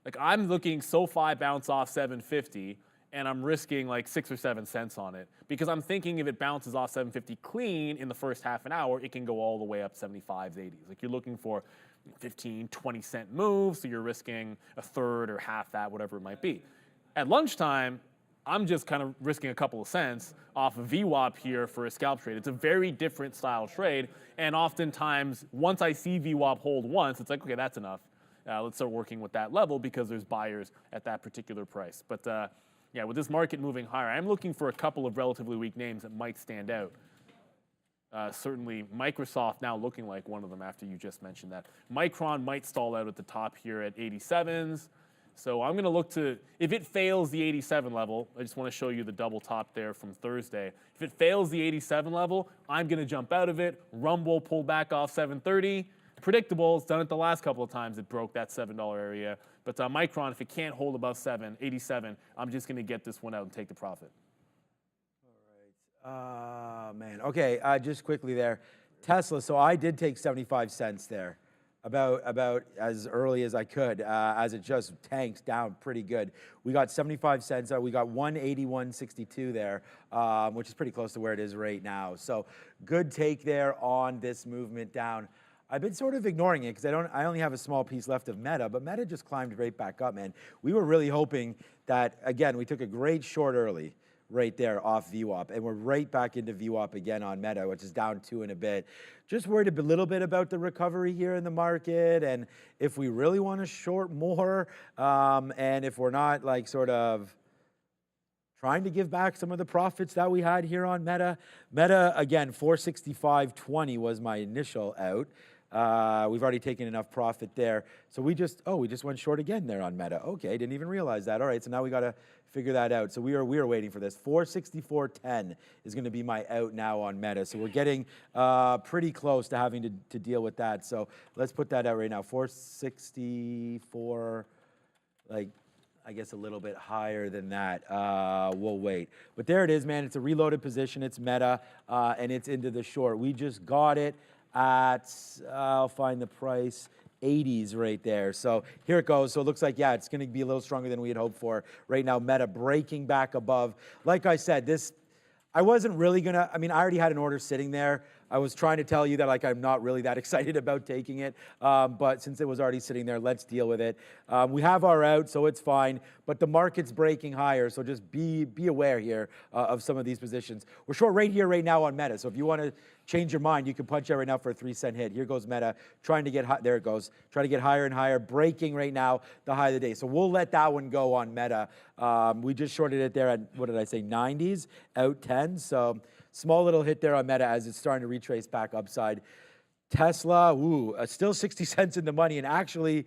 like I'm looking SoFi bounce off 750, and I'm risking like 6 or 7 cents on it because I'm thinking if it bounces off 750 clean in the first half an hour, it can go all the way up 75s, 80s. Like you're looking for 15, 20 cent moves, so you're risking a third or half that, whatever it might be. At lunchtime, I'm just kind of risking a couple of cents off of VWAP here for a scalp trade. It's a very different style trade, and oftentimes, once I see VWAP hold once, it's like, okay, that's enough. Let's start working with that level because there's buyers at that particular price. But yeah, with this market moving higher, I'm looking for a couple of relatively weak names that might stand out. Certainly, Microsoft now looking like one of them after you just mentioned that. Micron might stall out at the top here at 87s. So I'm going to look to, if it fails the 87 level, I just want to show you the double top there from Thursday. If it fails the 87 level, I'm going to jump out of it. Rumble pulled back off 730. Predictable, it's done it the last couple of times. It broke that $7 area. But Micron, if it can't hold above 87, I'm just going to get this one out and take the profit. Man. Okay, just quickly there. Tesla, so I did take 75 cents there, about as early as I could, as it just tanks down pretty good. We got 75 cents, we got 181.62 there, which is pretty close to where it is right now. So good take there on this movement down. I've been sort of ignoring it because I only have a small piece left of Meta, but Meta just climbed right back up, man. We were really hoping that, again, we took a great short early right there off VWAP, and we're right back into VWAP again on Meta, which is down 2 and a bit. Just worried a little bit about the recovery here in the market, and if we really want to short more, and if we're not like sort of trying to give back some of the profits that we had here on Meta. Meta, again, 465.20 was my initial out. We've already taken enough profit there. So we just went short again there on Meta. Okay, didn't even realize that. All right, so now we got to figure that out. So we are waiting for this. 464.10 is going to be my out now on Meta. So we're getting pretty close to having to deal with that. So let's put that out right now. 464, like, I guess a little bit higher than that. We'll wait. But there it is, man. It's a reloaded position. It's Meta, and it's into the short. We just got it at, I'll find the price, 80s right there. So here it goes. So it looks like, yeah, it's going to be a little stronger than we had hoped for. Right now, Meta breaking back above. Like I said, I wasn't really going to, I mean, I already had an order sitting there. I was trying to tell you that, like, I'm not really that excited about taking it, but since it was already sitting there, let's deal with it. We have our out, so it's fine, but the market's breaking higher, so just be aware here of some of these positions. We're short right here, right now on Meta, so if you want to change your mind, you can punch out right now for a 3-cent hit. Here goes Meta, trying to get high, there it goes, trying to get higher and higher, breaking right now the high of the day. So we'll let that one go on Meta. We just shorted it there at, what did I say, 90s, out 10, so small little hit there on Meta as it's starting to retrace back upside. Tesla, still 60 cents in the money and actually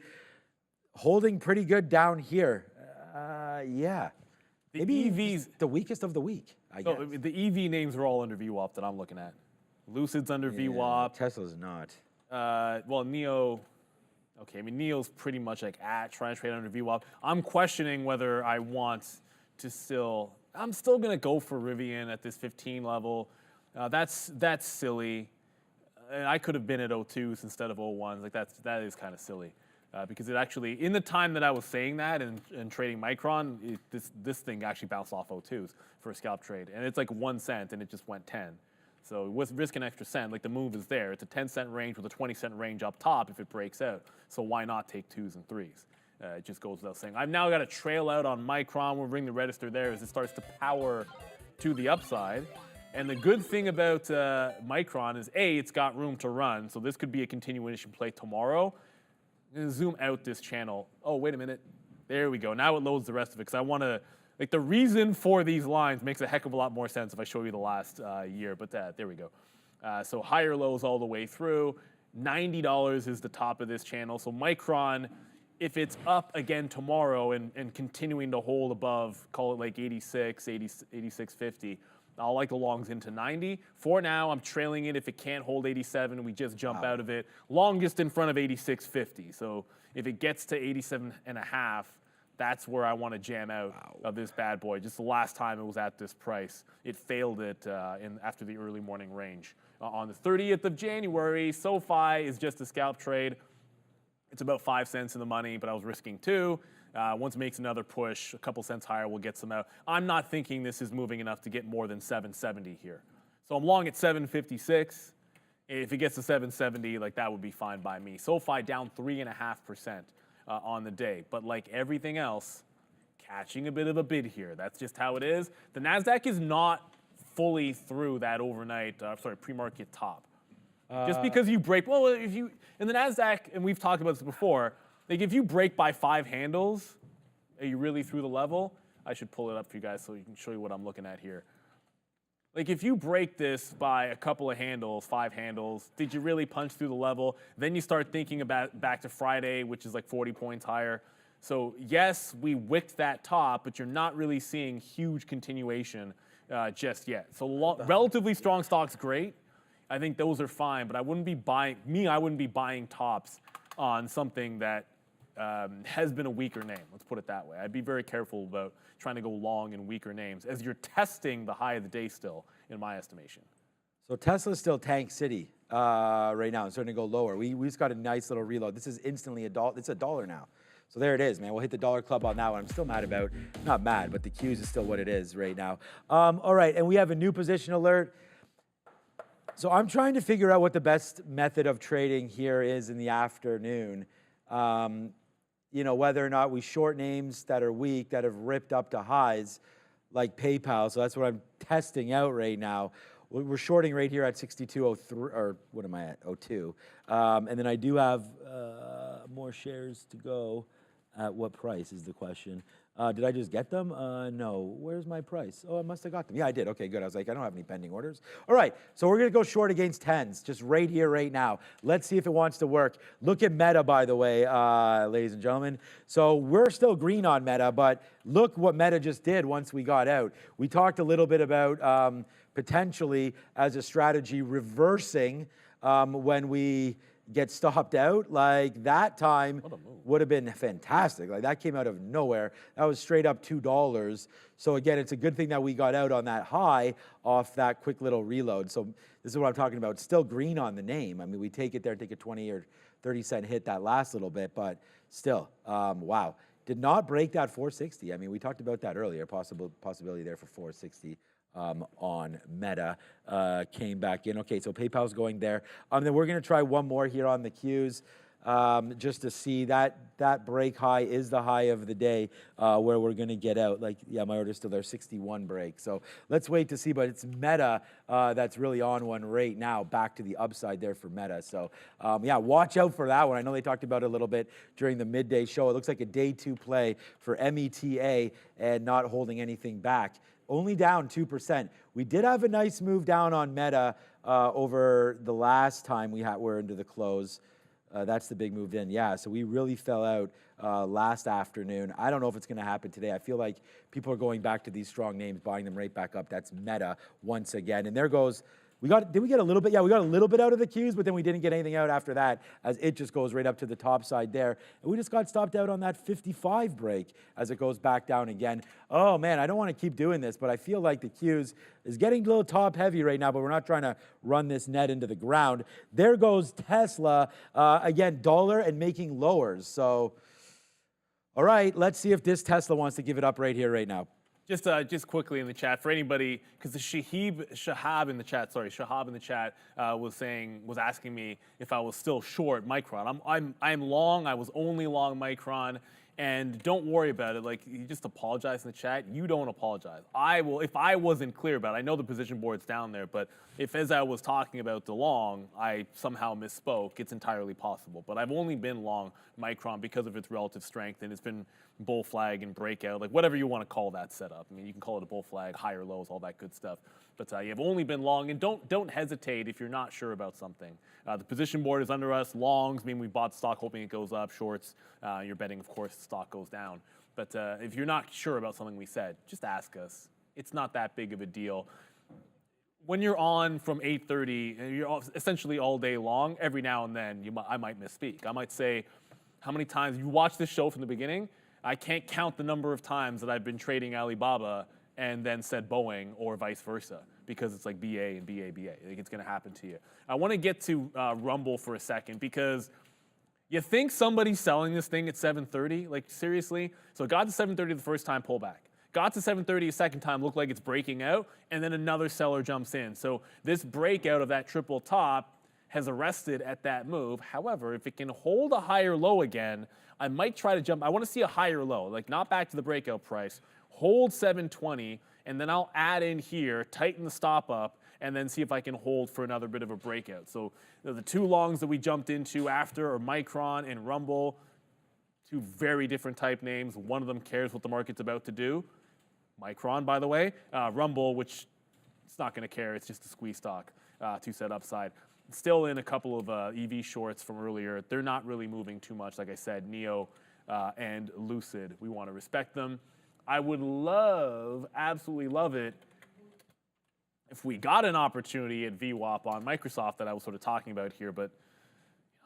holding pretty good down here. Yeah. Maybe EVs, the weakest of the week, I guess. The EV names are all under VWAP that I'm looking at. Lucid's under VWAP. Tesla's not. Well, NIO, okay, I mean, NIO's pretty much like trying to trade under VWAP. I'm questioning whether I want to still, I'm still going to go for Rivian at this 15 level. That's silly. And I could have been at 02s instead of 01s. Like that is kind of silly. Because it actually, in the time that I was saying that and trading Micron, this thing actually bounced off 02s for a scalp trade. And it's like 1 cent and it just went 10. So with risk an extra cent, like the move is there. It's a 10-cent range with a 20-cent range up top if it breaks out. So why not take 2s and 3s? It just goes without saying. I've now got a trail out on Micron. We'll bring the register there as it starts to power to the upside. And the good thing about Micron is, A, it's got room to run. So this could be a continuation play tomorrow. I'm going to zoom out this channel. Oh, wait a minute. There we go. Now it loads the rest of it because I want to, like, the reason for these lines makes a heck of a lot more sense if I show you the last year. But there we go. So higher lows all the way through. $90 is the top of this channel. So Micron, if it's up again tomorrow and continuing to hold above, call it like 86, 86.50, I'll like the longs into 90. For now, I'm trailing it. If it can't hold 87, we just jump out of it. Longest in front of 86.50. So if it gets to 87.5, that's where I want to jam out of this bad boy. Just the last time it was at this price, it failed it after the early morning range. On the 30th of January, SoFi is just a scalp trade. It's about 5 cents in the money, but I was risking 2. Once it makes another push, a couple cents higher, we'll get some out. I'm not thinking this is moving enough to get more than 770 here. So I'm long at 756. If it gets to 770, like that would be fine by me. SoFi down 3.5% on the day. But like everything else, catching a bit of a bid here. That's just how it is. The NASDAQ is not fully through that overnight, pre-market top. Just because you break, well, if you, in the NASDAQ, and we've talked about this before, like if you break by 5 handles, are you really through the level? I should pull it up for you guys so you can show you what I'm looking at here. Like if you break this by a couple of handles, 5 handles, did you really punch through the level? Then you start thinking about back to Friday, which is like 40 points higher. So yes, we wicked that top, but you're not really seeing huge continuation just yet. So relatively strong stocks, great. I think those are fine, but I wouldn't be buying tops on something that has been a weaker name. Let's put it that way. I'd be very careful about trying to go long in weaker names as you're testing the high of the day still, in my estimation. So Tesla's still tank city right now. It's starting to go lower. We just got a nice little reload. This is instantly $1. It's $1 now. So there it is, man. We'll hit the dollar club on that one. I'm still mad about, not mad, but the Qs is still what it is right now. All right, and we have a new position alert. So I'm trying to figure out what the best method of trading here is in the afternoon. You know, whether or not we short names that are weak, that have ripped up to highs, like PayPal. So that's what I'm testing out right now. We're shorting right here at 62.03, or what am I at? 02. And then I do have more shares to go. At what price is the question? Did I just get them? No. Where's my price? Oh, I must have got them. Yeah, I did. Okay, good. I was like, I don't have any pending orders. All right, so we're going to go short against 10s, just right here, right now. Let's see if it wants to work. Look at Meta, by the way, ladies and gentlemen. So we're still green on Meta, but look what Meta just did once we got out. We talked a little bit about potentially as a strategy reversing when we get stopped out. Like that time would have been fantastic. Like that came out of nowhere. That was straight up $2. So again, it's a good thing that we got out on that high off that quick little reload. So this is what I'm talking about. Still green on the name. I mean, we take it there, take a 20 or 30 cent hit that last little bit, but still, wow. Did not break that 460. I mean, we talked about that earlier, possibility there for 460. On Meta, came back in. Okay, so PayPal's going there. Then we're going to try one more here on the Qs, just to see that break high is the high of the day where we're going to get out. Like, yeah, my order's still there, 61 break. So let's wait to see, but it's Meta that's really on one right now, back to the upside there for Meta. So yeah, watch out for that one. I know they talked about it a little bit during the midday show. It looks like a day 2 play for META and not holding anything back. Only down 2%. We did have a nice move down on Meta over the last time we're into the close. That's the big move in. Yeah, so we really fell out last afternoon. I don't know if it's going to happen today. I feel like people are going back to these strong names, buying them right back up. That's Meta once again. And there goes, did we get a little bit? Yeah, we got a little bit out of the Qs, but then we didn't get anything out after that as it just goes right up to the top side there. And we just got stopped out on that 55 break as it goes back down again. Oh man, I don't want to keep doing this, but I feel like the Qs is getting a little top heavy right now, but we're not trying to run this net into the ground. There goes Tesla, again, dollar and making lowers. So, all right, let's see if this Tesla wants to give it up right here, right now. Just quickly in the chat for anybody, because the Shahab in the chat was asking me if I was still short Micron. I'm long. I was only long Micron, and don't worry about it. Like, you just apologize in the chat. You don't apologize. I will if I wasn't clear about it. I know the position board's down there, but if as I was talking about the long, I somehow misspoke, it's entirely possible. But I've only been long Micron because of its relative strength, and it's been bull flag and breakout, like whatever you want to call that setup. I mean, you can call it a bull flag, higher lows, all that good stuff. But you've only been long, and don't hesitate if you're not sure about something. The position board is under us. Longs mean we bought stock hoping it goes up. Shorts, you're betting, of course, the stock goes down. But if you're not sure about something we said, just ask us. It's not that big of a deal. When you're on from 8:30, and you're essentially all day long, every now and then I might misspeak. I might say, how many times you watch this show from the beginning? I can't count the number of times that I've been trading Alibaba and then said Boeing or vice versa, because it's like BA and BA, BA. Like, it's going to happen to you. I want to get to Rumble for a second, because you think somebody's selling this thing at 7:30? Like, seriously? So it got to 7:30 the first time, pull back. Got to 7:30 a second time, looked like it's breaking out, and then another seller jumps in. So this breakout of that triple top has arrested at that move. However, if it can hold a higher low again, I might try to jump. I want to see a higher low, like not back to the breakout price. Hold 720, and then I'll add in here, tighten the stop up, and then see if I can hold for another bit of a breakout. So the two longs that we jumped into after are Micron and Rumble, two very different type names. One of them cares what the market's about to do. Micron, by the way. Rumble, which it's not going to care. It's just a squeeze stock to set upside. Still in a couple of EV shorts from earlier. They're not really moving too much. Like I said, Neo and Lucid, we want to respect them. I would love, absolutely love it, if we got an opportunity at VWAP on Microsoft that I was sort of talking about here, but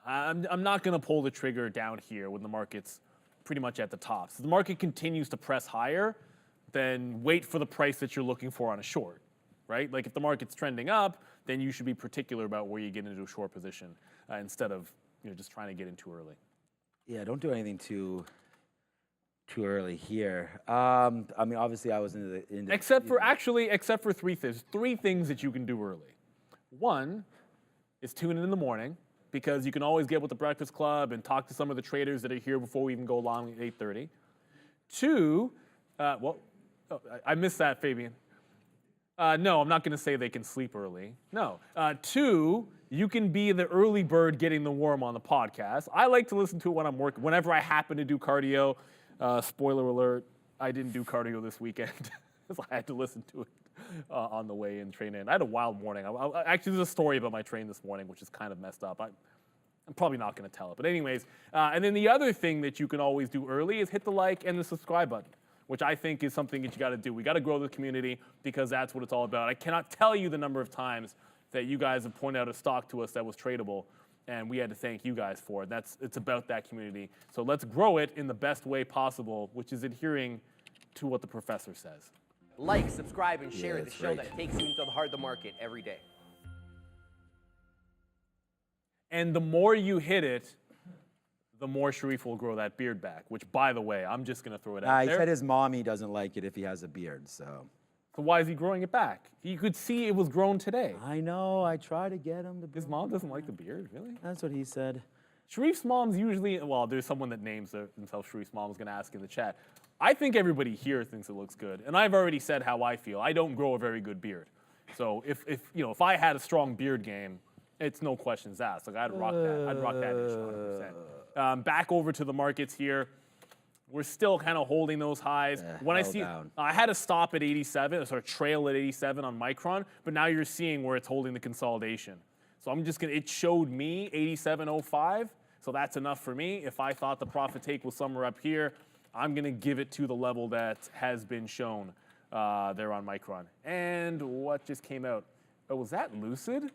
I'm not going to pull the trigger down here when the market's pretty much at the top. So the market continues to press higher, then wait for the price that you're looking for on a short, right? Like if the market's trending up, then you should be particular about where you get into a short position instead of just trying to get in too early. Yeah, don't do anything too early here. I mean, obviously, I was into Except for three things. Three things that you can do early. One is tune in the morning, because you can always get with the Breakfast Club and talk to some of the traders that are here before we even go long at 8:30. Two, I missed that, Fabian. No, I'm not going to say they can sleep early. No. Two, you can be the early bird getting the worm on the podcast. I like to listen to it when I'm working, whenever I happen to do cardio. Spoiler alert, I didn't do cardio this weekend, so I had to listen to it on the way in, train in. I had a wild morning. Actually, there's a story about my train this morning, which is kind of messed up. I'm probably not going to tell it. But anyways, and then the other thing that you can always do early is hit the like and the subscribe button, which I think is something that you got to do. We got to grow the community because that's what it's all about. I cannot tell you the number of times that you guys have pointed out a stock to us that was tradable, and we had to thank you guys for it. It's about that community. So let's grow it in the best way possible, which is adhering to what the professor says. Like, subscribe, and share the show right. that takes you into the heart of the market every day. And the more you hit it, the more Sharif will grow that beard back, which, by the way, I'm just going to throw it out he there. said his mommy doesn't like it if he has a beard, so. So why is he growing it back? You could see it was grown today. I know, I try to get him to. His mom doesn't like the beard, really? That's what he said. Sharif's mom's usually, well, there's someone that names themselves Sharif's mom. I was going to ask in the chat. I think everybody here thinks it looks good, and I've already said how I feel. I don't grow a very good beard. So if I had a strong beard game, it's no questions asked. Like I'd rock that. I'd rock that ish 100%. Back over to the markets here. We're still kind of holding those highs. When I see, I had a stop at 87, a sort of trail at 87 on Micron, but now you're seeing where it's holding the consolidation. So I'm just gonna, it showed me 87.05, so that's enough for me. If I thought the profit take was somewhere up here, I'm gonna give it to the level that has been shown there on Micron. And what just came out? Oh, was that Lucid?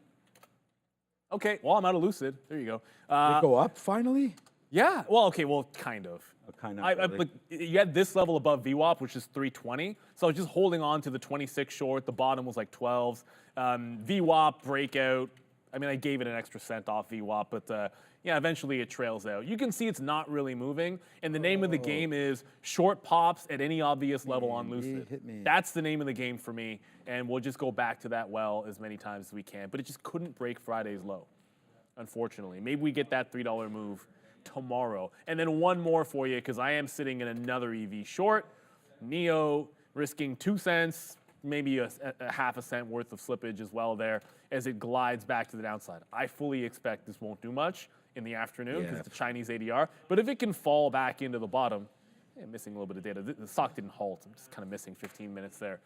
Okay, well, I'm out of Lucid. There you go. Did it go up finally? Yeah, well, okay, well, kind of. Kind of. But you had this level above VWAP, which is 320. So I was just holding on to the 26 short. The bottom was like 12s. VWAP breakout. I mean, I gave it an extra cent off VWAP, but yeah, eventually it trails out. You can see it's not really moving, and the name of the game is short pops at any obvious level on Lucid. That's the name of the game for me, and we'll just go back to that well as many times as we can. But it just couldn't break Friday's low, unfortunately. Maybe we get that $3 move tomorrow. And then one more for you, because I am sitting in another EV short. Neo risking 2 cents, maybe a half a cent worth of slippage as well there as it glides back to the downside. I fully expect this won't do much in the afternoon because it's a Chinese ADR. But if it can fall back into the bottom, missing a little bit of data. The stock didn't halt. I'm just kind of missing 15 minutes there.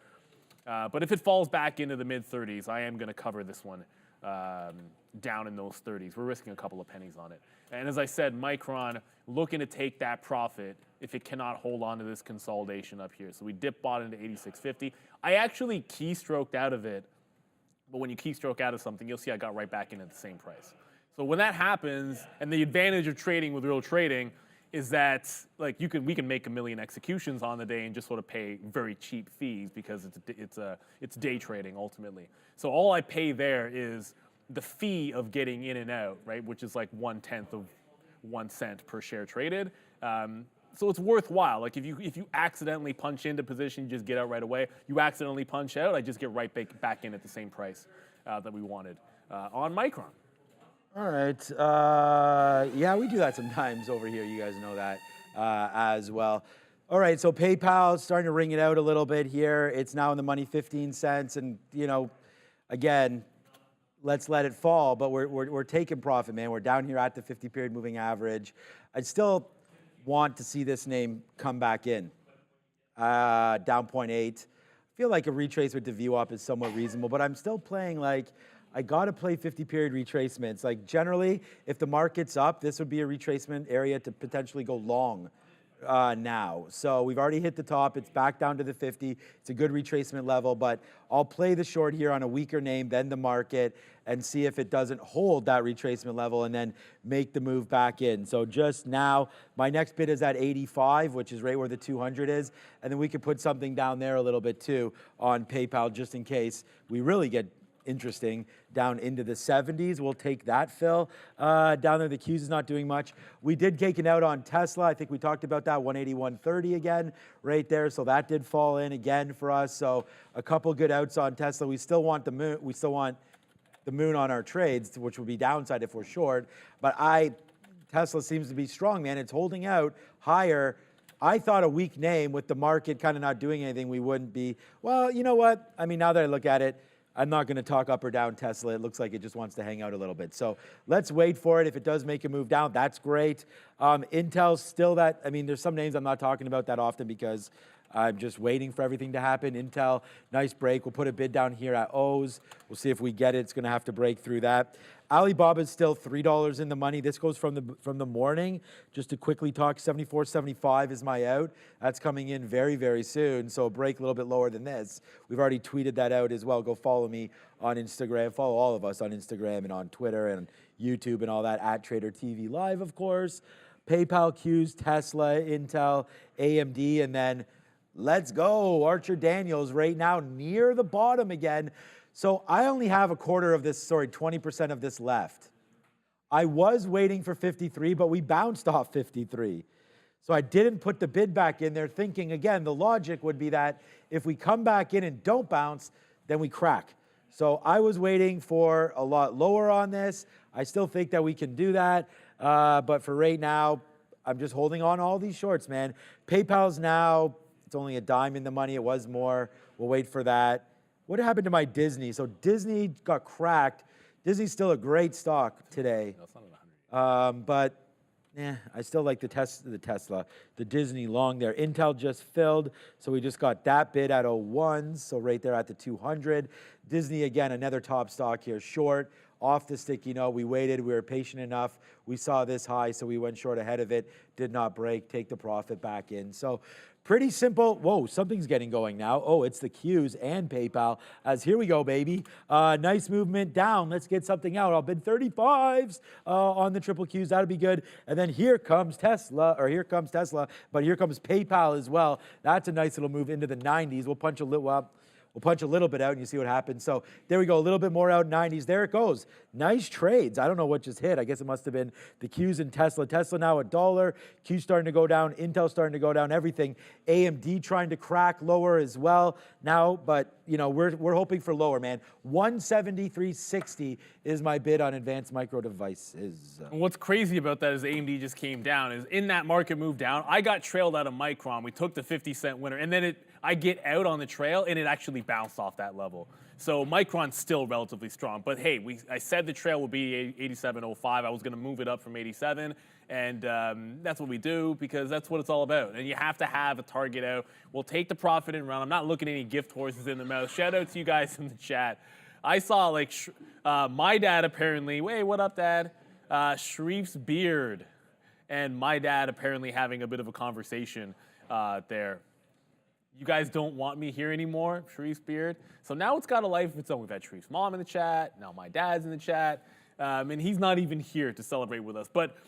But if it falls back into the mid-30s, I am going to cover this one down in those 30s. We're risking a couple of pennies on it. And as I said, Micron looking to take that profit if it cannot hold on to this consolidation up here. So we dip bottom into 86.50. I actually keystroked out of it, but when you keystroke out of something, you'll see I got right back in at the same price. So when that happens, and the advantage of trading with real trading is that like we can make 1 million executions on the day and just sort of pay very cheap fees because it's day trading ultimately. So all I pay there is the fee of getting in and out, right, which is like 1/10 of 1 cent per share traded. So it's worthwhile. Like if you accidentally punch into position, you just get out right away. You accidentally punch out, I just get right back in at the same price that we wanted on Micron. All right. Yeah, we do that sometimes over here. You guys know that as well. All right, so PayPal starting to ring it out a little bit here. It's now in the money 15 cents. And, again, let's let it fall. But we're taking profit, man. We're down here at the 50-period moving average. I still want to see this name come back in. down 0.8. I feel like a retracement to VWAP is somewhat reasonable, but I'm still playing like, I gotta play 50-period retracements. Like generally, if the market's up, this would be a retracement area to potentially go long now. So we've already hit the top, it's back down to the 50. It's a good retracement level, but I'll play the short here on a weaker name than the market and see if it doesn't hold that retracement level and then make the move back in. So just now, my next bid is at 85, which is right where the 200 is. And then we could put something down there a little bit too on PayPal just in case we really get interesting down into the 70s. We'll take that fill. Down there, the Qs is not doing much. We did take an out on Tesla. I think we talked about that, 181.30 again, right there. So that did fall in again for us. So a couple good outs on Tesla. We still want the moon. We still want the moon on our trades, which would be downside if we're short. But Tesla seems to be strong, man. It's holding out higher. I thought a weak name with the market kind of not doing anything, we wouldn't be. Well, you know what? I mean, now that I look at it, I'm not going to talk up or down Tesla. It looks like it just wants to hang out a little bit. So let's wait for it. If it does make a move down, that's great. Intel's still that. I mean, there's some names I'm not talking about that often because I'm just waiting for everything to happen. Intel, nice break. We'll put a bid down here at O's. We'll see if we get it. It's going to have to break through that. Alibaba is still $3 in the money. This goes from the morning. Just to quickly talk, 74.75 is my out. That's coming in very, very soon. So a break a little bit lower than this. We've already tweeted that out as well. Go follow me on Instagram. Follow all of us on Instagram and on Twitter and YouTube and all that at Tradertv.live, of course. PayPal, Qs, Tesla, Intel, AMD, and then let's go. Archer Daniels right now near the bottom again. So I only have 20% of this left. I was waiting for 53, but we bounced off 53. So I didn't put the bid back in there thinking, again, the logic would be that if we come back in and don't bounce, then we crack. So I was waiting for a lot lower on this. I still think that we can do that. But for right now, I'm just holding on all these shorts, man. PayPal's now, it's only a dime in the money. It was more. We'll wait for that. What happened to my Disney? So Disney got cracked. Disney's still a great stock today. No, it's not at 100. But I still like the Tesla. The Disney long there. Intel just filled, so we just got that bid at 01, so right there at the 200. Disney, again, another top stock here, short. Off the sticky note, we waited, we were patient enough. We saw this high, so we went short ahead of it. Did not break, take the profit back in. So pretty simple. Whoa, something's getting going now. Oh, it's the Qs and PayPal. As here we go, baby. Nice movement down. Let's get something out. I'll bid 35s on the triple Qs. That'll be good. And then here comes Tesla, but here comes PayPal as well. That's a nice little move into the 90s. We'll punch a little up. We'll punch a little bit out and you see what happens. So there we go, a little bit more out, 90s. There it goes. Nice trades. I don't know what just hit. I guess it must have been the Qs and Tesla. Tesla now $1. Qs starting to go down. Intel starting to go down. Everything. AMD trying to crack lower as well now. But, you know, we're hoping for lower, man. 173.60 is my bid on Advanced Micro Devices. And what's crazy about that is AMD just came down. Is in that market move down, I got trailed out of Micron. We took the 50-cent winner. And then I get out on the trail, and it actually bounced off that level. So Micron's still relatively strong. But hey, I said the trail would be 87.05. I was going to move it up from 87, and that's what we do because that's what it's all about. And you have to have a target out. We'll take the profit and run. I'm not looking at any gift horses in the mouth. Shout out to you guys in the chat. I saw like my dad apparently. Wait, what up, Dad? Sharif's beard, and my dad apparently having a bit of a conversation there. You guys don't want me here anymore, Sharif's beard. So now it's got a life of its own. We've had Sharif's mom in the chat. Now my dad's in the chat. And he's not even here to celebrate with us. But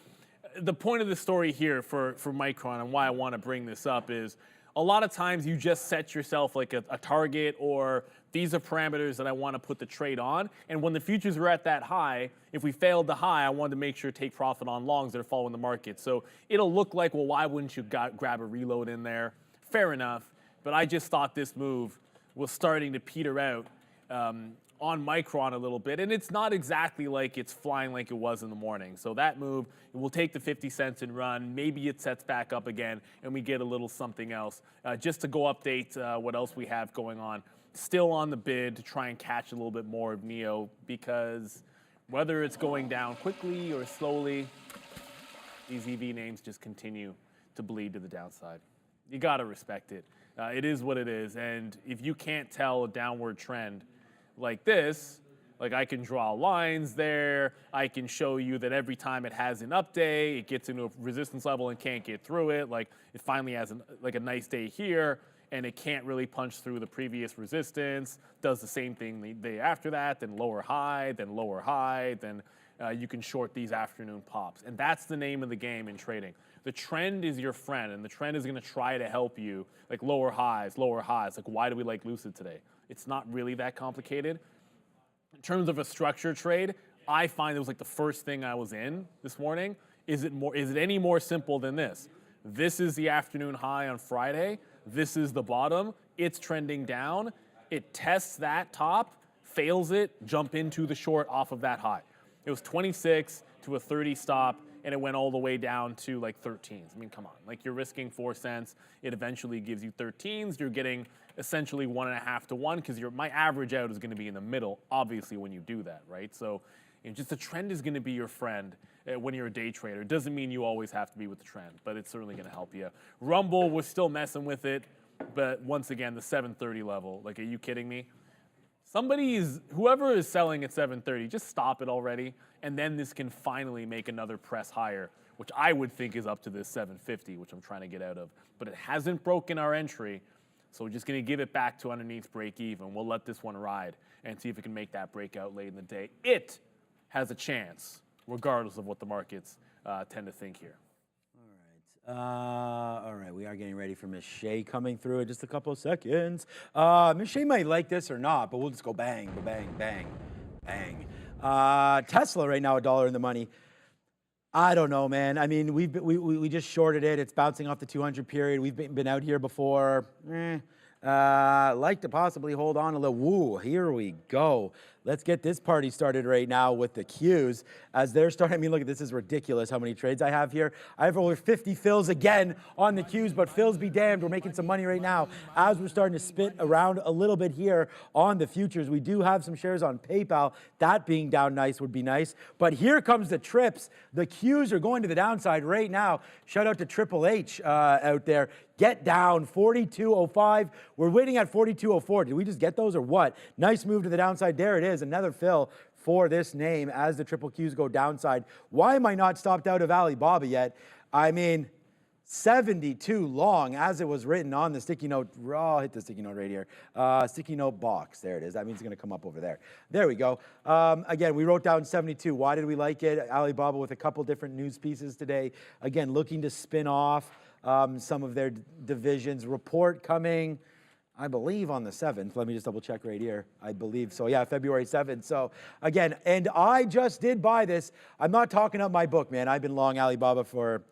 the point of the story here for Micron and why I want to bring this up is a lot of times you just set yourself like a target or these are parameters that I want to put the trade on. And when the futures were at that high, if we failed the high, I wanted to make sure to take profit on longs that are following the market. So it'll look like, well, why wouldn't you grab a reload in there? Fair enough. But I just thought this move was starting to peter out on Micron a little bit. And it's not exactly like it's flying like it was in the morning. So that move, we'll take the 50 cents and run. Maybe it sets back up again and we get a little something else. Just to go update what else we have going on. Still on the bid to try and catch a little bit more of NEO because whether it's going down quickly or slowly, these EV names just continue to bleed to the downside. You got to respect it. It is what it is. And if you can't tell a downward trend like this, like I can draw lines there, I can show you that every time it has an up day, it gets into a resistance level and can't get through it. Like it finally has like a nice day here, and it can't really punch through the previous resistance, does the same thing the day after that, then lower high, then you can short these afternoon pops. And that's the name of the game in trading. The trend is your friend, and the trend is gonna try to help you, like lower highs. Like why do we like Lucid today? It's not really that complicated. In terms of a structure trade, I find it was like the first thing I was in this morning. Is it any more simple than this? This is the afternoon high on Friday. This is the bottom. It's trending down. It tests that top, fails it, jump into the short off of that high. It was 26 to a 30 stop, and it went all the way down to like 13s. I mean, come on. Like you're risking 4 cents. It eventually gives you 13s. You're getting essentially 1.5 to 1 because my average out is going to be in the middle, obviously, when you do that, right? So just the trend is going to be your friend when you're a day trader. It doesn't mean you always have to be with the trend, but it's certainly going to help you. Rumble, we're still messing with it, but once again, the 730 level. Like, are you kidding me? Whoever is selling at 730, just stop it already, and then this can finally make another press higher, which I would think is up to this 750, which I'm trying to get out of. But it hasn't broken our entry, so we're just going to give it back to underneath break even. We'll let this one ride and see if it can make that breakout late in the day. It has a chance, regardless of what the markets tend to think here. All right, we are getting ready for Miss Shea coming through in just a couple of seconds. Miss Shea might like this or not, but we'll just go bang, bang, bang, bang. Tesla right now, $1 in the money. I don't know, man. I mean, we just shorted it. It's bouncing off the 200 period. We've been out here before. Like to possibly hold on a little. Woo, here we go. Let's get this party started right now with the Qs as they're starting. I mean, look, this is ridiculous how many trades I have here. I have over 50 fills again on the Qs, but fills be damned. We're making some money right now as we're starting to spit around a little bit here on the futures. We do have some shares on PayPal. That being down nice would be nice. But here comes the trips. The Qs are going to the downside right now. Shout out to Triple H out there. Get down, 42.05. We're waiting at 42.04. Did we just get those or what? Nice move to the downside. There it is, another fill for this name as the triple Qs go downside. Why am I not stopped out of Alibaba yet? I mean, 72 long as it was written on the sticky note. I'll hit the sticky note right here. Sticky note box. There it is. That means it's going to come up over there. There we go. Again, we wrote down 72. Why did we like it? Alibaba with a couple different news pieces today. Again, looking to spin off some of their divisions. Report coming, I believe, on the 7th. Let me just double check right here. I believe so. Yeah, February 7th. So again, and I just did buy this. I'm not talking up my book, man. I've been long Alibaba for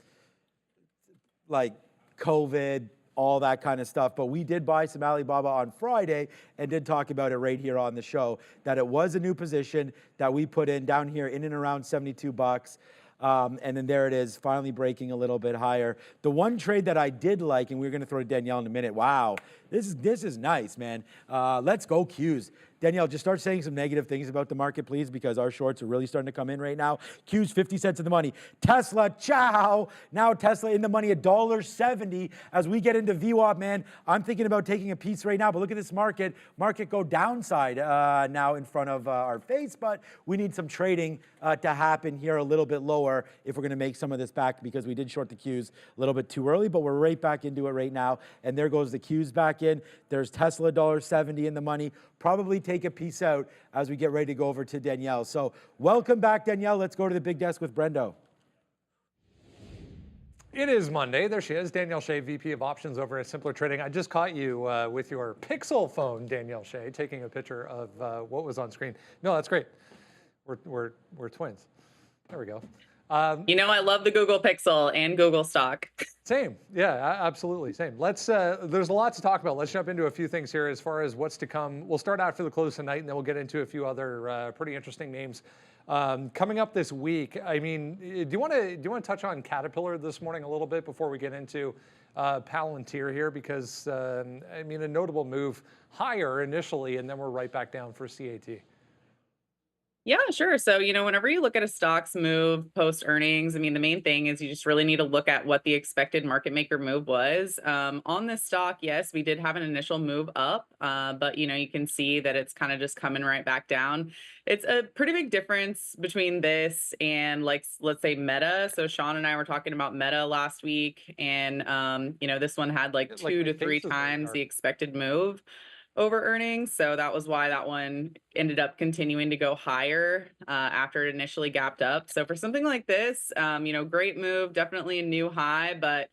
like COVID, all that kind of stuff. But we did buy some Alibaba on Friday and did talk about it right here on the show, that it was a new position that we put in down here in and around 72 bucks. And then there it is, finally breaking a little bit higher. The one trade that I did like, and we're going to throw to Danielle in a minute. Wow, this is nice, man. Let's go Qs. Danielle, just start saying some negative things about the market, please, because our shorts are really starting to come in right now. Qs, 50 cents in the money. Tesla, ciao. Now Tesla in the money, $1.70. As we get into VWAP, man, I'm thinking about taking a piece right now, but look at this market. Market go downside now in front of our face, but we need some trading to happen here a little bit lower if we're going to make some of this back, because we did short the Qs a little bit too early, but we're right back into it right now. And there goes the Qs back in. There's Tesla, $1.70 in the money. Probably take a piece out as we get ready to go over to Danielle. So welcome back, Danielle. Let's go to the big desk with Brendo. It is Monday. There she is, Danielle Shea, VP of Options over at Simpler Trading. I just caught you with your Pixel phone, Danielle Shea, taking a picture of what was on screen. No, that's great. We're twins. There we go. You know, I love the Google Pixel and Google stock. Same. Yeah, absolutely. Same. Let's, there's a lot to talk about. Let's jump into a few things here as far as what's to come. We'll start after the close tonight, and then we'll get into a few other pretty interesting names coming up this week. I mean, do you want to touch on Caterpillar this morning a little bit before we get into Palantir here? Because, I mean, a notable move higher initially, and then we're right back down for CAT. Yeah, sure. So, whenever you look at a stock's move post earnings, I mean, the main thing is you just really need to look at what the expected market maker move was. On this stock, yes, we did have an initial move up, but you can see that it's kind of just coming right back down. It's a pretty big difference between this and, like, let's say Meta. So Sean and I were talking about Meta last week, and this one had like Like two my to three face is very times dark. the expected move over earnings. So that was why that one ended up continuing to go higher after it initially gapped up. So for something like this, great move, definitely a new high. But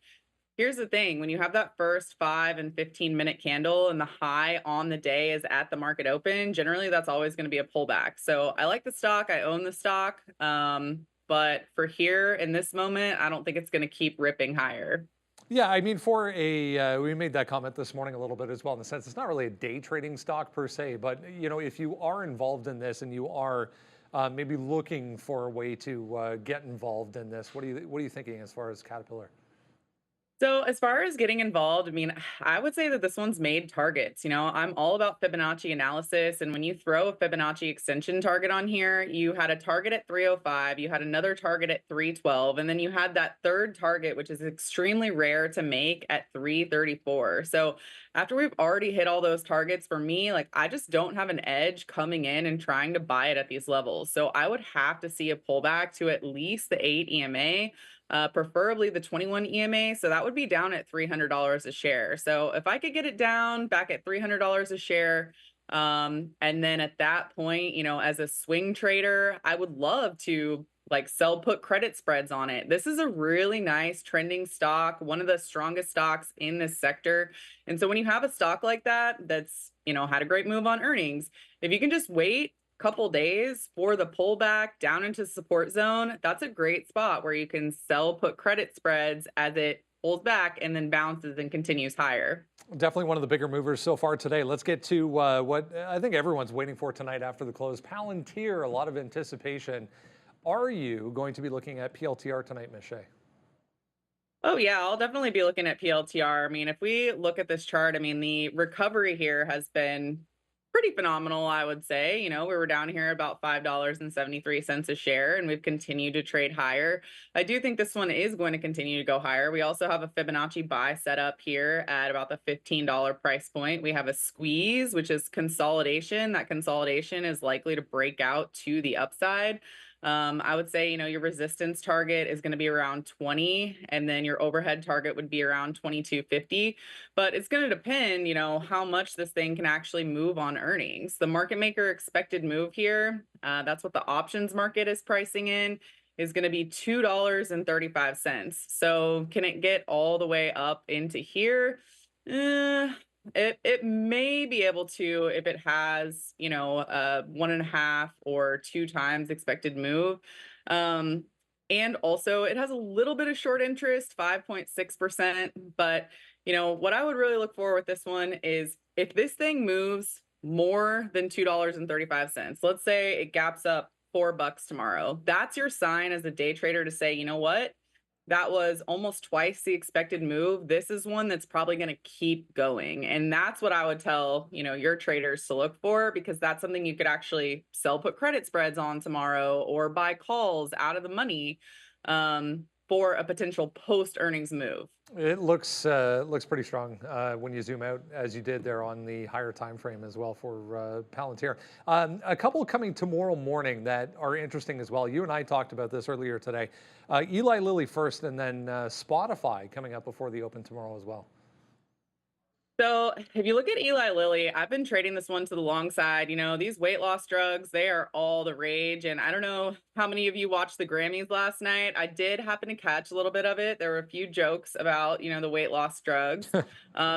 here's the thing, when you have that first 5 and 15-minute candle and the high on the day is at the market open, generally that's always going to be a pullback. So I like the stock. I own the stock. But for here in this moment, I don't think it's going to keep ripping higher. Yeah, I mean, for we made that comment this morning a little bit as well, in the sense it's not really a day trading stock per se, but if you are involved in this and you are maybe looking for a way to get involved in this, what are you thinking as far as Caterpillar? So as far as getting involved, I mean, I would say that this one's made targets. I'm all about Fibonacci analysis. And when you throw a Fibonacci extension target on here, you had a target at 305, you had another target at 312, and then you had that third target, which is extremely rare to make, at 334. So after we've already hit all those targets, for me, like, I just don't have an edge coming in and trying to buy it at these levels. So I would have to see a pullback to at least the 8 EMA. Preferably the 21 EMA. So that would be down at $300 a share. So if I could get it down back at $300 a share, and then at that point, as a swing trader, I would love to like sell put credit spreads on it. This is a really nice trending stock, one of the strongest stocks in this sector. And so when you have a stock like that, that's, had a great move on earnings, if you can just wait couple days for the pullback down into support zone, that's a great spot where you can sell put credit spreads as it pulls back and then bounces and continues higher. Definitely one of the bigger movers so far today. Let's get to what I think everyone's waiting for tonight after the close. Palantir, a lot of anticipation. Are you going to be looking at PLTR tonight, Ms. Shea? Oh, yeah, I'll definitely be looking at PLTR. I mean, if we look at this chart, I mean, the recovery here has been pretty phenomenal, I would say. We were down here about $5.73 a share, and we've continued to trade higher. I do think this one is going to continue to go higher. We also have a Fibonacci buy set up here at about the $15 price point. We have a squeeze, which is consolidation. That consolidation is likely to break out to the upside. I would say, your resistance target is going to be around 20, and then your overhead target would be around 22.50. But it's going to depend, how much this thing can actually move on earnings. The market maker expected move here, that's what the options market is pricing in, is going to be $2.35. So can it get all the way up into here? It may be able to if it has, 1.5 or 2 times expected move. And also it has a little bit of short interest, 5.6%. But, what I would really look for with this one is if this thing moves more than $2.35, let's say it gaps up $4 tomorrow, that's your sign as a day trader to say, you know what? That was almost twice the expected move. This is one that's probably going to keep going. And that's what I would tell, your traders to look for, because that's something you could actually sell put credit spreads on tomorrow or buy calls out of the money for a potential post earnings move. It looks pretty strong when you zoom out, as you did there on the higher time frame as well for Palantir. A couple coming tomorrow morning that are interesting as well. You and I talked about this earlier today. Eli Lilly first, and then Spotify coming up before the open tomorrow as well. So if you look at Eli Lilly, I've been trading this one to the long side. These weight loss drugs, they are all the rage. And I don't know how many of you watched the Grammys last night. I did happen to catch a little bit of it. There were a few jokes about, the weight loss drugs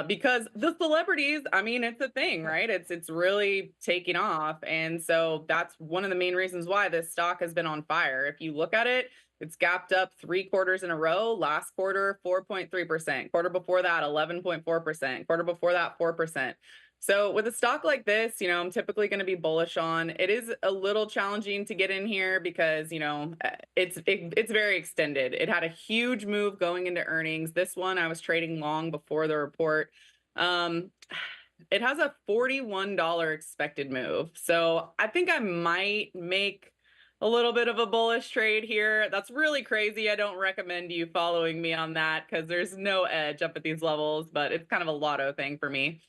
because the celebrities, I mean, it's a thing, right? It's really taking off. And so that's one of the main reasons why this stock has been on fire. If you look at it, it's gapped up 3 quarters in a row. Last quarter, 4.3%. Quarter before that, 11.4%. Quarter before that, 4%. So with a stock like this, I'm typically going to be bullish on. It is a little challenging to get in here because, it's very extended. It had a huge move going into earnings. This one I was trading long before the report. it has a $41 expected move. So I think I might make a little bit of a bullish trade here. That's really crazy. I don't recommend you following me on that because there's no edge up at these levels, but it's kind of a lotto thing for me.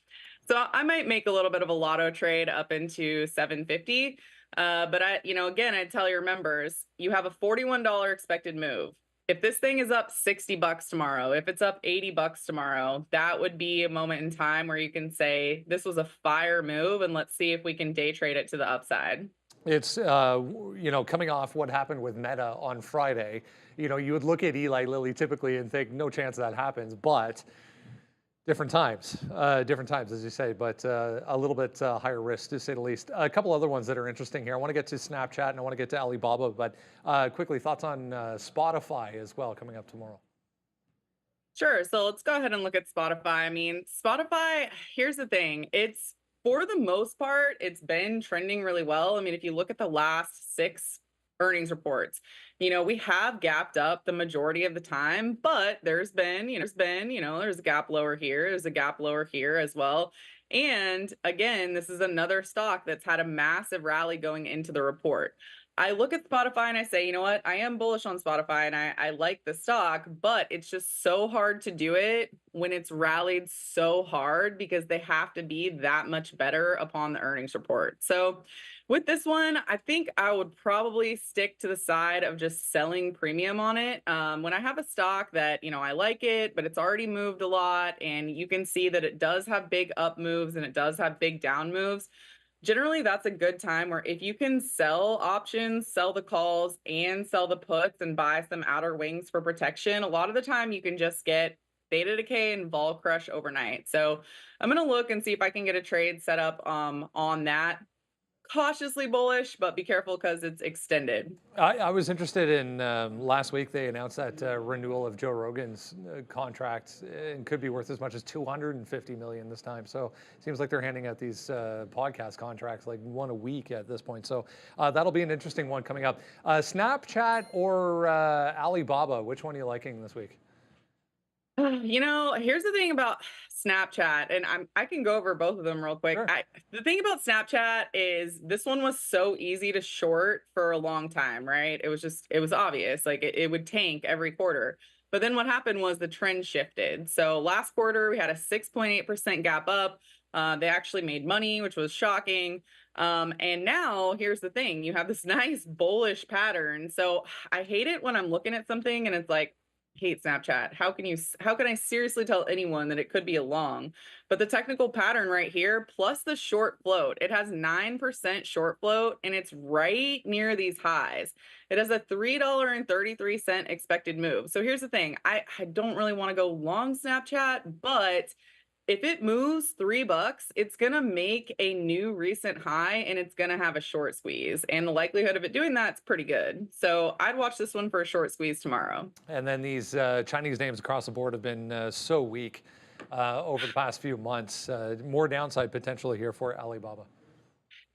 So I might make a little bit of a lotto trade up into 750. But again, I tell your members, you have a $41 expected move. If this thing is up $60 tomorrow, if it's up $80 tomorrow, that would be a moment in time where you can say, this was a fire move, and let's see if we can day trade it to the upside. It's, coming off what happened with Meta on Friday, you would look at Eli Lilly typically and think, no chance that happens, but different times, as you say, but a little bit higher risk, to say the least. A couple other ones that are interesting here. I want to get to Snapchat and I want to get to Alibaba, but quickly, thoughts on Spotify as well coming up tomorrow. Sure. So let's go ahead and look at Spotify. I mean, Spotify, here's the thing. It's, for the most part, it's been trending really well. I mean, if you look at the last 6 earnings reports, we have gapped up the majority of the time, but there's a gap lower here. There's a gap lower here as well. And again, this is another stock that's had a massive rally going into the report. I look at Spotify and I say, you know what? I am bullish on Spotify and I like the stock, but it's just so hard to do it when it's rallied so hard because they have to be that much better upon the earnings report. So with this one, I think I would probably stick to the side of just selling premium on it. When I have a stock that, I like it, but it's already moved a lot and you can see that it does have big up moves and it does have big down moves. Generally, that's a good time where if you can sell options, sell the calls, and sell the puts and buy some outer wings for protection, a lot of the time you can just get theta decay and vol crush overnight. So I'm going to look and see if I can get a trade set up on that. Cautiously bullish, but be careful because it's extended. I was interested in last week they announced that renewal of Joe Rogan's contract and could be worth as much as $250 million this time. So it seems like they're handing out these podcast contracts like one a week at this point. So that'll be an interesting one coming up. Snapchat or Alibaba, which one are you liking this week? Here's the thing about Snapchat, and I can go over both of them real quick. Sure. The thing about Snapchat is this one was so easy to short for a long time, right? It was obvious, like it would tank every quarter. But then what happened was the trend shifted. So last quarter, we had a 6.8% gap up. They actually made money, which was shocking. And now here's the thing, you have this nice bullish pattern. So I hate it when I'm looking at something and it's like, hate Snapchat. How can I seriously tell anyone that it could be a long? But the technical pattern right here, plus the short float, it has 9% short float and it's right near these highs. It has a $3.33 expected move. So here's the thing. I don't really want to go long Snapchat, but if it moves $3, it's going to make a new recent high and it's going to have a short squeeze. And the likelihood of it doing that's pretty good. So I'd watch this one for a short squeeze tomorrow. And then these Chinese names across the board have been so weak over the past few months. More downside potential here for Alibaba.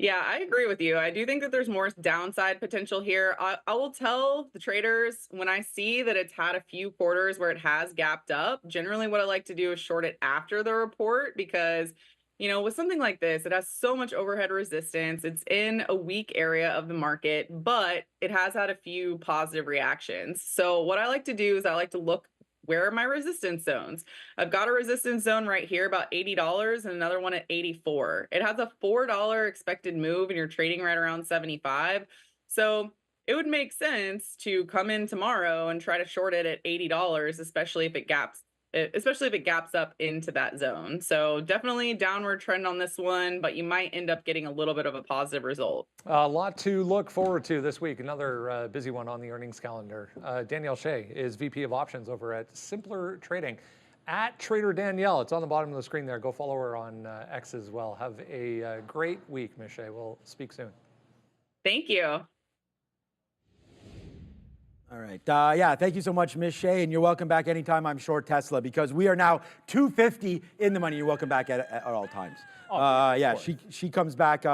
Yeah, I agree with you. I do think that there's more downside potential here. I will tell the traders when I see that it's had a few quarters where it has gapped up, generally what I like to do is short it after the report because, with something like this, it has so much overhead resistance. It's in a weak area of the market, but it has had a few positive reactions. So what I like to do is I like to look, where are my resistance zones? I've got a resistance zone right here about $80 and another one at $84. It has a $4 expected move and you're trading right around 75. So it would make sense to come in tomorrow and try to short it at $80, especially if it gaps up into that zone. So definitely downward trend on this one, but you might end up getting a little bit of a positive result. A lot to look forward to this week. Another busy one on the earnings calendar. Danielle Shea is VP of Options over at Simpler Trading. At Trader Danielle, it's on the bottom of the screen there. Go follow her on X as well. Have a great week, Ms. Shea. We'll speak soon. Thank you. All right. Yeah, thank you so much, Ms. Shea, and you're welcome back anytime I'm short Tesla because we are now 250 in the money. You're welcome back at all times. Yeah, she comes back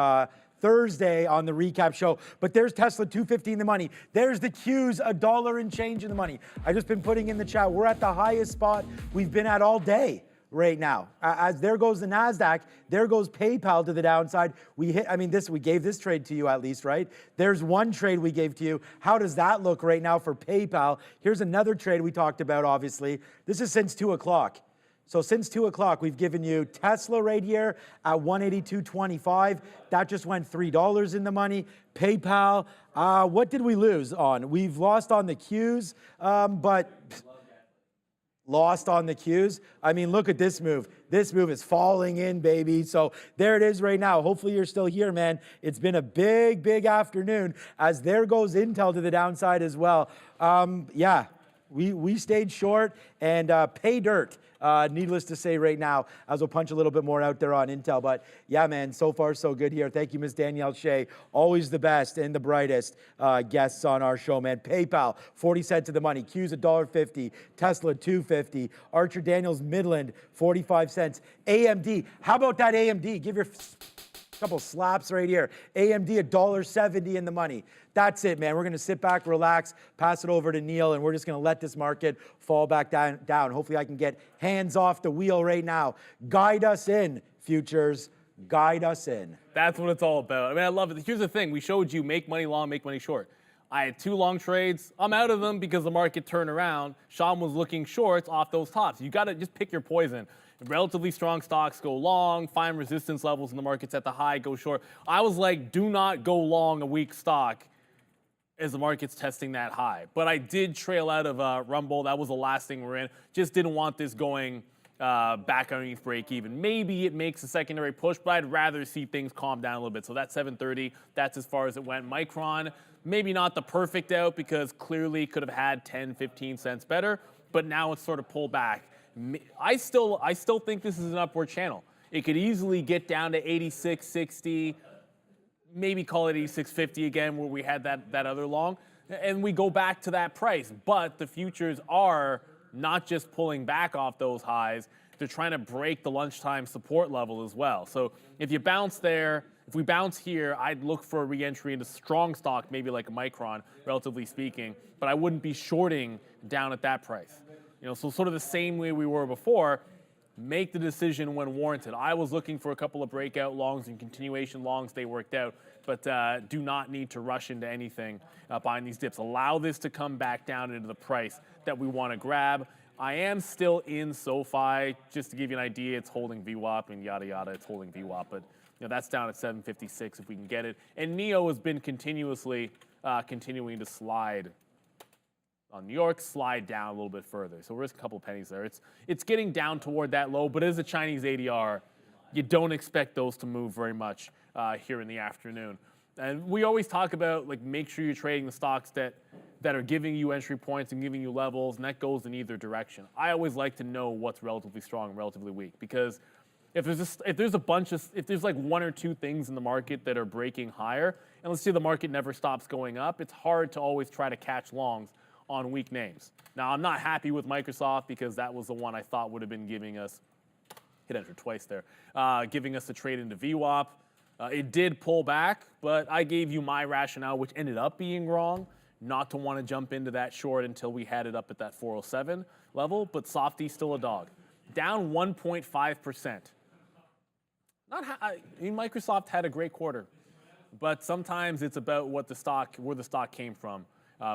Thursday on the recap show, but there's Tesla 250 in the money. There's the Qs, $1 and change in the money. I've just been putting in the chat. We're at the highest spot we've been at all day right now. As there goes the NASDAQ, there goes PayPal to the downside. We gave this trade to you at least, right? There's one trade we gave to you. How does that look right now for PayPal? Here's another trade we talked about, obviously. This is since 2 o'clock. So since 2 o'clock, we've given you Tesla right here at 182.25. That just went $3 in the money. PayPal, what did we lose on? We've lost on the Qs, but lost on the Qs. I mean, look at this move. This move is falling in, baby. So there it is right now. Hopefully you're still here, man. It's been a big, big afternoon as there goes Intel to the downside as well. Yeah, we stayed short and pay dirt. Needless to say right now, as we'll punch a little bit more out there on Intel. But yeah, man, so far so good here. Thank you, Ms. Danielle Shea. Always the best and the brightest guests on our show, man. PayPal, 40 cents to the money. Q's $1.50. Tesla, $2.50. Archer Daniels Midland, 45 cents. AMD, how about that AMD? Give your couple slaps right here. AMD, $1.70 in the money. That's it, man. We're going to sit back, relax, pass it over to Neil, and we're just going to let this market fall back down. Hopefully I can get hands off the wheel right now. Guide us in, futures. Guide us in. That's what it's all about. I mean, I love it. Here's the thing. We showed you make money long, make money short. I had 2 long trades. I'm out of them because the market turned around. Sean was looking shorts off those tops. You got to just pick your poison. Relatively strong stocks go long, find resistance levels in the markets at the high, go short. I was like, do not go long a weak stock as the market's testing that high. But I did trail out of Rumble. That was the last thing we're in. Just didn't want this going back underneath break even. Maybe it makes a secondary push, but I'd rather see things calm down a little bit. So that's 730. That's as far as it went. Micron, maybe not the perfect out because clearly could have had 10, 15 cents better, but now it's sort of pulled back. I still think this is an upward channel. It could easily get down to 86.60, maybe call it 86.50 again where we had that other long, and we go back to that price. But the futures are not just pulling back off those highs, they're trying to break the lunchtime support level as well. So if you bounce there, if we bounce here, I'd look for a re-entry into strong stock, maybe like a Micron, relatively speaking, but I wouldn't be shorting down at that price. You know, so sort of the same way we were before, make the decision when warranted. I was looking for a couple of breakout longs and continuation longs. They worked out, but do not need to rush into anything buying these dips. Allow this to come back down into the price that we want to grab. I am still in SoFi. Just to give you an idea, it's holding VWAP and yada yada. It's holding VWAP, but you know that's down at 756 if we can get it. And NEO has been continuously continuing to slide on New York, slide down a little bit further. So risk a couple pennies there. It's getting down toward that low, but as a Chinese ADR, you don't expect those to move very much here in the afternoon. And we always talk about, like, make sure you're trading the stocks that are giving you entry points and giving you levels, and that goes in either direction. I always like to know what's relatively strong and relatively weak, because if there's like 1 or 2 things in the market that are breaking higher, and let's say the market never stops going up, it's hard to always try to catch longs on weak names. Now, I'm not happy with Microsoft because that was the one I thought would have been giving us, hit enter twice there, giving us a trade into VWAP. It did pull back, but I gave you my rationale, which ended up being wrong, not to want to jump into that short until we had it up at that 407 level, but Softy's still a dog. Down 1.5%. I mean, Microsoft had a great quarter, but sometimes it's about where the stock came from.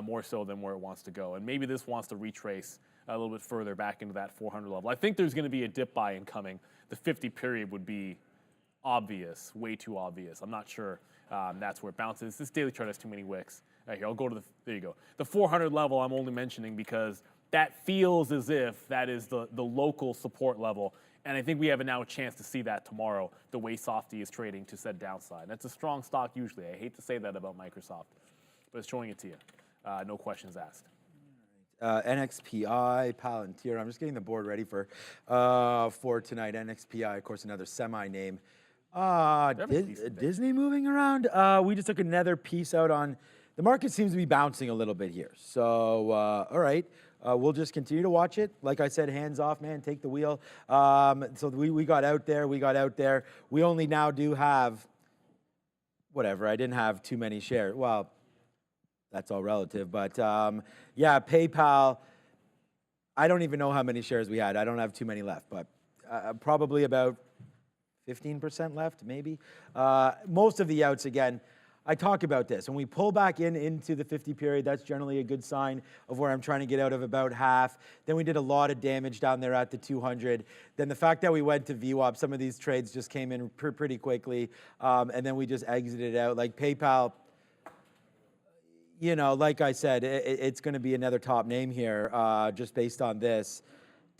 More so than where it wants to go. And maybe this wants to retrace a little bit further back into that 400 level. I think there's going to be a dip buy incoming. The 50 period would be obvious, way too obvious. I'm not sure that's where it bounces. This daily chart has too many wicks. Right here, I'll go to there you go. The 400 level I'm only mentioning because that feels as if that is the local support level. And I think we have now a chance to see that tomorrow, the way Softy is trading to said downside. That's a strong stock usually. I hate to say that about Microsoft, but it's showing it to you. No questions asked. NXPI, Palantir. I'm just getting the board ready for tonight. NXPI, of course, another semi-name. Disney moving around. We just took another piece out on. The market seems to be bouncing a little bit here. So, all right. We'll just continue to watch it. Like I said, hands off, man. Take the wheel. So we got out there. We only now do have, whatever. I didn't have too many shares. Well, that's all relative. But, yeah, PayPal, I don't even know how many shares we had. I don't have too many left. But probably about 15% left, maybe. Most of the outs, again, I talk about this. When we pull back into the 50 period, that's generally a good sign of where I'm trying to get out of about half. Then we did a lot of damage down there at the 200. Then the fact that we went to VWAP, some of these trades just came in pretty quickly, and then we just exited out. Like PayPal, you know, like I said, it's going to be another top name here just based on this.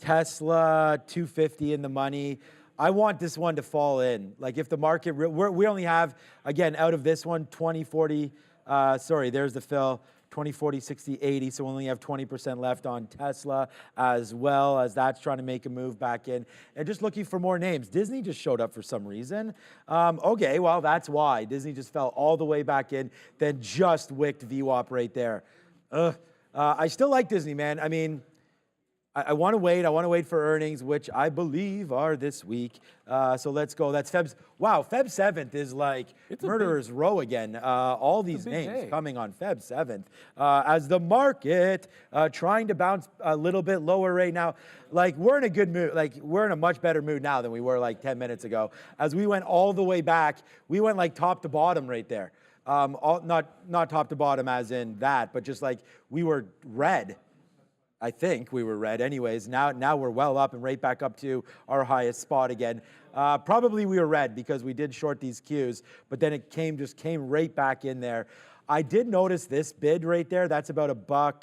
Tesla, 250 in the money. I want this one to fall in. Like if the market, we only have, again, out of this one, 20, 40, sorry, there's the fill, 20, 40, 60, 80. So we only have 20% left on Tesla as well as that's trying to make a move back in. And just looking for more names. Disney just showed up for some reason. Okay, well, that's why. Disney just fell all the way back in, then just wicked VWAP right there. I still like Disney, man. I mean, I want to wait. I want to wait for earnings, which I believe are this week. So let's go. That's Feb. Wow, Feb 7th is like Murderer's Row again. All these names coming on Feb 7th. As the market trying to bounce a little bit lower right now. Like we're in a good mood. Like we're in a much better mood now than we were like 10 minutes ago. As we went all the way back, we went like top to bottom right there. Not top to bottom as in that, but just like we were red. I think we were red anyways. Now we're well up and right back up to our highest spot again. Probably we were red because we did short these Qs, but then it just came right back in there. I did notice this bid right there. That's about $1,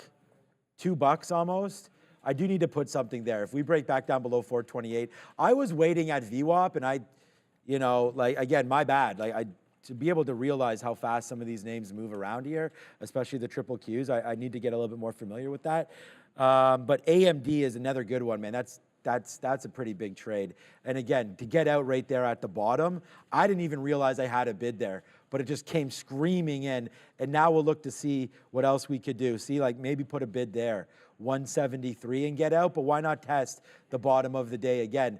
$2 almost. I do need to put something there. If we break back down below 428, I was waiting at VWAP and I, you know, like again, my bad. Like to be able to realize how fast some of these names move around here, especially the triple Qs, I need to get a little bit more familiar with that. But AMD is another good one, man. That's a pretty big trade. And again, to get out right there at the bottom, I didn't even realize I had a bid there, but it just came screaming in. And now we'll look to see what else we could do. See, like maybe put a bid there, 173 and get out, but why not test the bottom of the day again?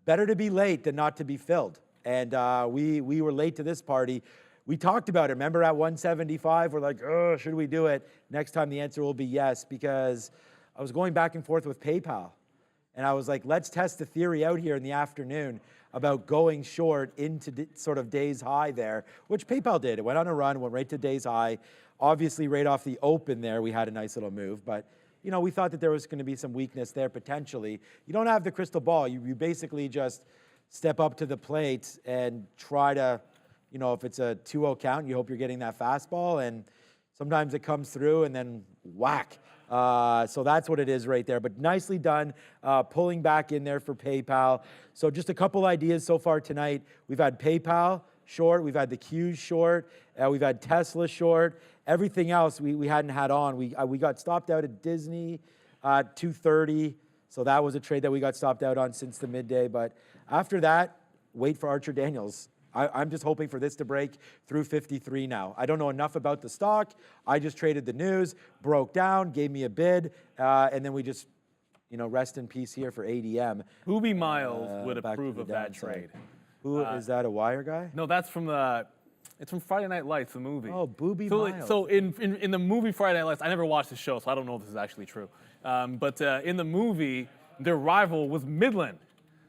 Better to be late than not to be filled. And we were late to this party. We talked about it. Remember at 175, we're like, oh, should we do it? Next time the answer will be yes, because I was going back and forth with PayPal. And I was like, let's test the theory out here in the afternoon about going short into sort of day's high there, which PayPal did. It went on a run, went right to day's high. Obviously, right off the open there, we had a nice little move. But, you know, we thought that there was going to be some weakness there potentially. You don't have the crystal ball. You basically just step up to the plate and try to, you know, if it's a 2-0 count, you hope you're getting that fastball. And sometimes it comes through and then whack. So that's what it is right there. But nicely done, pulling back in there for PayPal. So just a couple ideas so far tonight. We've had PayPal short. We've had the Qs short. We've had Tesla short. Everything else we hadn't had on. We got stopped out at Disney at 230. So that was a trade that we got stopped out on since the midday. But after that, wait for Archer Daniels. I'm just hoping for this to break through 53 now. I don't know enough about the stock. I just traded the news, broke down, gave me a bid, and then we just, you know, rest in peace here for ADM. Booby Miles would approve of that trade. Who is that? A wire guy? No, that's from it's from Friday Night Lights, the movie. Oh, Booby Miles. So in the movie Friday Night Lights, I never watched the show, so I don't know if this is actually true. But in the movie, their rival was Midland.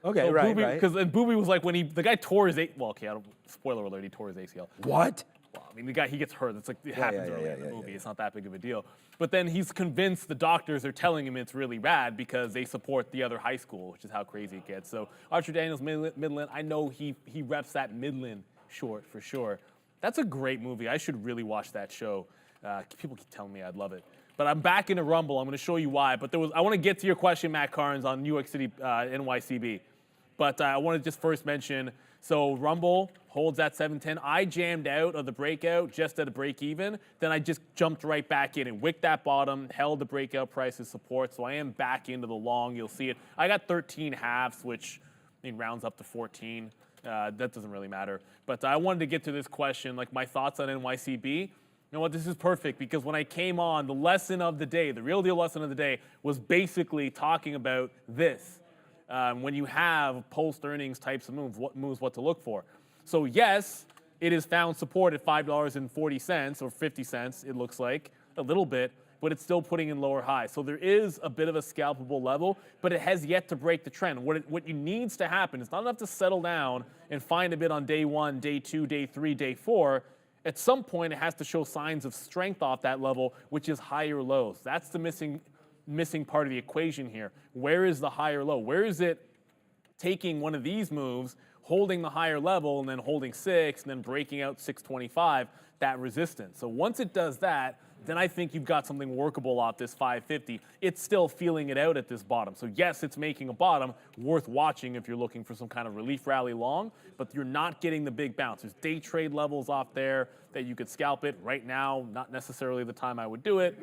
Okay, so right, Booby, right. Because Booby was like when the guy tore his well, okay, spoiler alert, he tore his ACL. What? Well, I mean, the guy, he gets hurt. It's like it happens early in the movie. Yeah. It's not that big of a deal. But then he's convinced the doctors are telling him it's really rad because they support the other high school, which is how crazy it gets. So Archer Daniels, Midland, I know he reps that Midland short for sure. That's a great movie. I should really watch that show. People keep telling me I'd love it. But I'm back into Rumble. I'm going to show you why. But I want to get to your question, Matt Carnes, on New York City NYCB. But I want to just first mention, so Rumble holds at 710. I jammed out of the breakout just at a break even. Then I just jumped right back in and wicked that bottom, held the breakout price as support. So I am back into the long. You'll see it. I got 13 halves, which rounds up to 14. That doesn't really matter. But I wanted to get to this question, like my thoughts on NYCB. You know what? This is perfect because when I came on, the lesson of the day, the real deal lesson of the day, was basically talking about this. When you have post-earnings types of moves, what to look for. So yes, it has found support at $5.40 or 50 cents, it looks like, a little bit. but it's still putting in lower highs. So there is a bit of a scalpable level, but it has yet to break the trend. What needs to happen, it's not enough to settle down and find a bit on day 1, day 2, day 3, day 4. At some point, it has to show signs of strength off that level, which is higher lows. That's the missing part of the equation here. Where is the higher low? Where is it taking one of these moves, holding the higher level, and then holding 6, and then breaking out 625, that resistance? So once it does that, then I think you've got something workable off this 550. It's still feeling it out at this bottom. So yes, it's making a bottom, worth watching if you're looking for some kind of relief rally long, but you're not getting the big bounce. There's day trade levels off there that you could scalp it. Right now, not necessarily the time I would do it.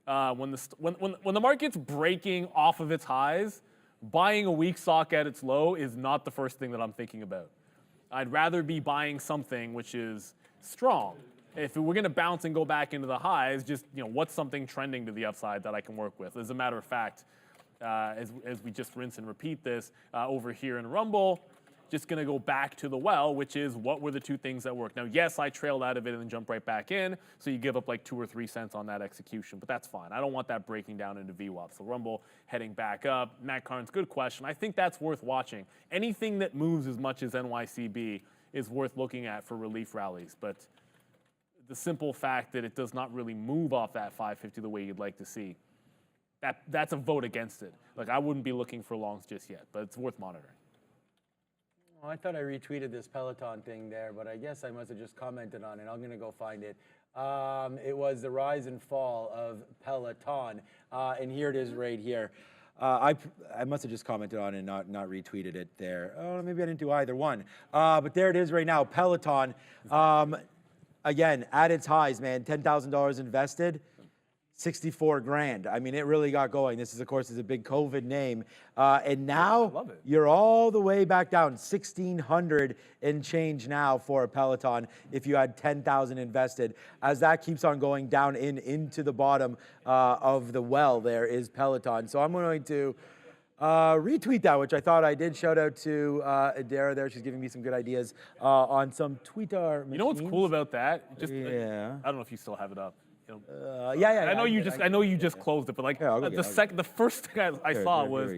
When the market's breaking off of its highs, buying a weak stock at its low is not the first thing that I'm thinking about. I'd rather be buying something which is strong. If we're going to bounce and go back into the highs, just what's something trending to the upside that I can work with? As a matter of fact, as we just rinse and repeat this over here in Rumble, just going to go back to the well, which is what were the 2 things that worked. Now, yes, I trailed out of it and then jumped right back in, so you give up like 2 or 3 cents on that execution, but that's fine. I don't want that breaking down into VWAP. So Rumble heading back up. Matt Carnes, good question. I think that's worth watching. Anything that moves as much as NYCB is worth looking at for relief rallies, but the simple fact that it does not really move off that 550 the way you'd like to see, that's a vote against it. Like, I wouldn't be looking for longs just yet, but it's worth monitoring. Oh, I thought I retweeted this Peloton thing there, but I guess I must have just commented on it. I'm going to go find it. It was the rise and fall of Peloton, and here it is right here. I must have just commented on it and not retweeted it there. Oh, maybe I didn't do either one. But there it is right now, Peloton. Again, at its highs, man, $10,000 invested, 64 grand. I mean, it really got going. This is, of course, a big COVID name. And now you're all the way back down, 1,600 and change now for a Peloton if you had 10,000 invested. As that keeps on going down into the bottom of the well, there is Peloton. So I'm going to retweet that, which I thought I did. Shout out to Adara there. She's giving me some good ideas on some Twitter machines. You know what's cool about that? Just, yeah. I don't know if you still have it up. Yeah. I know you just closed it, but like the first thing I saw was,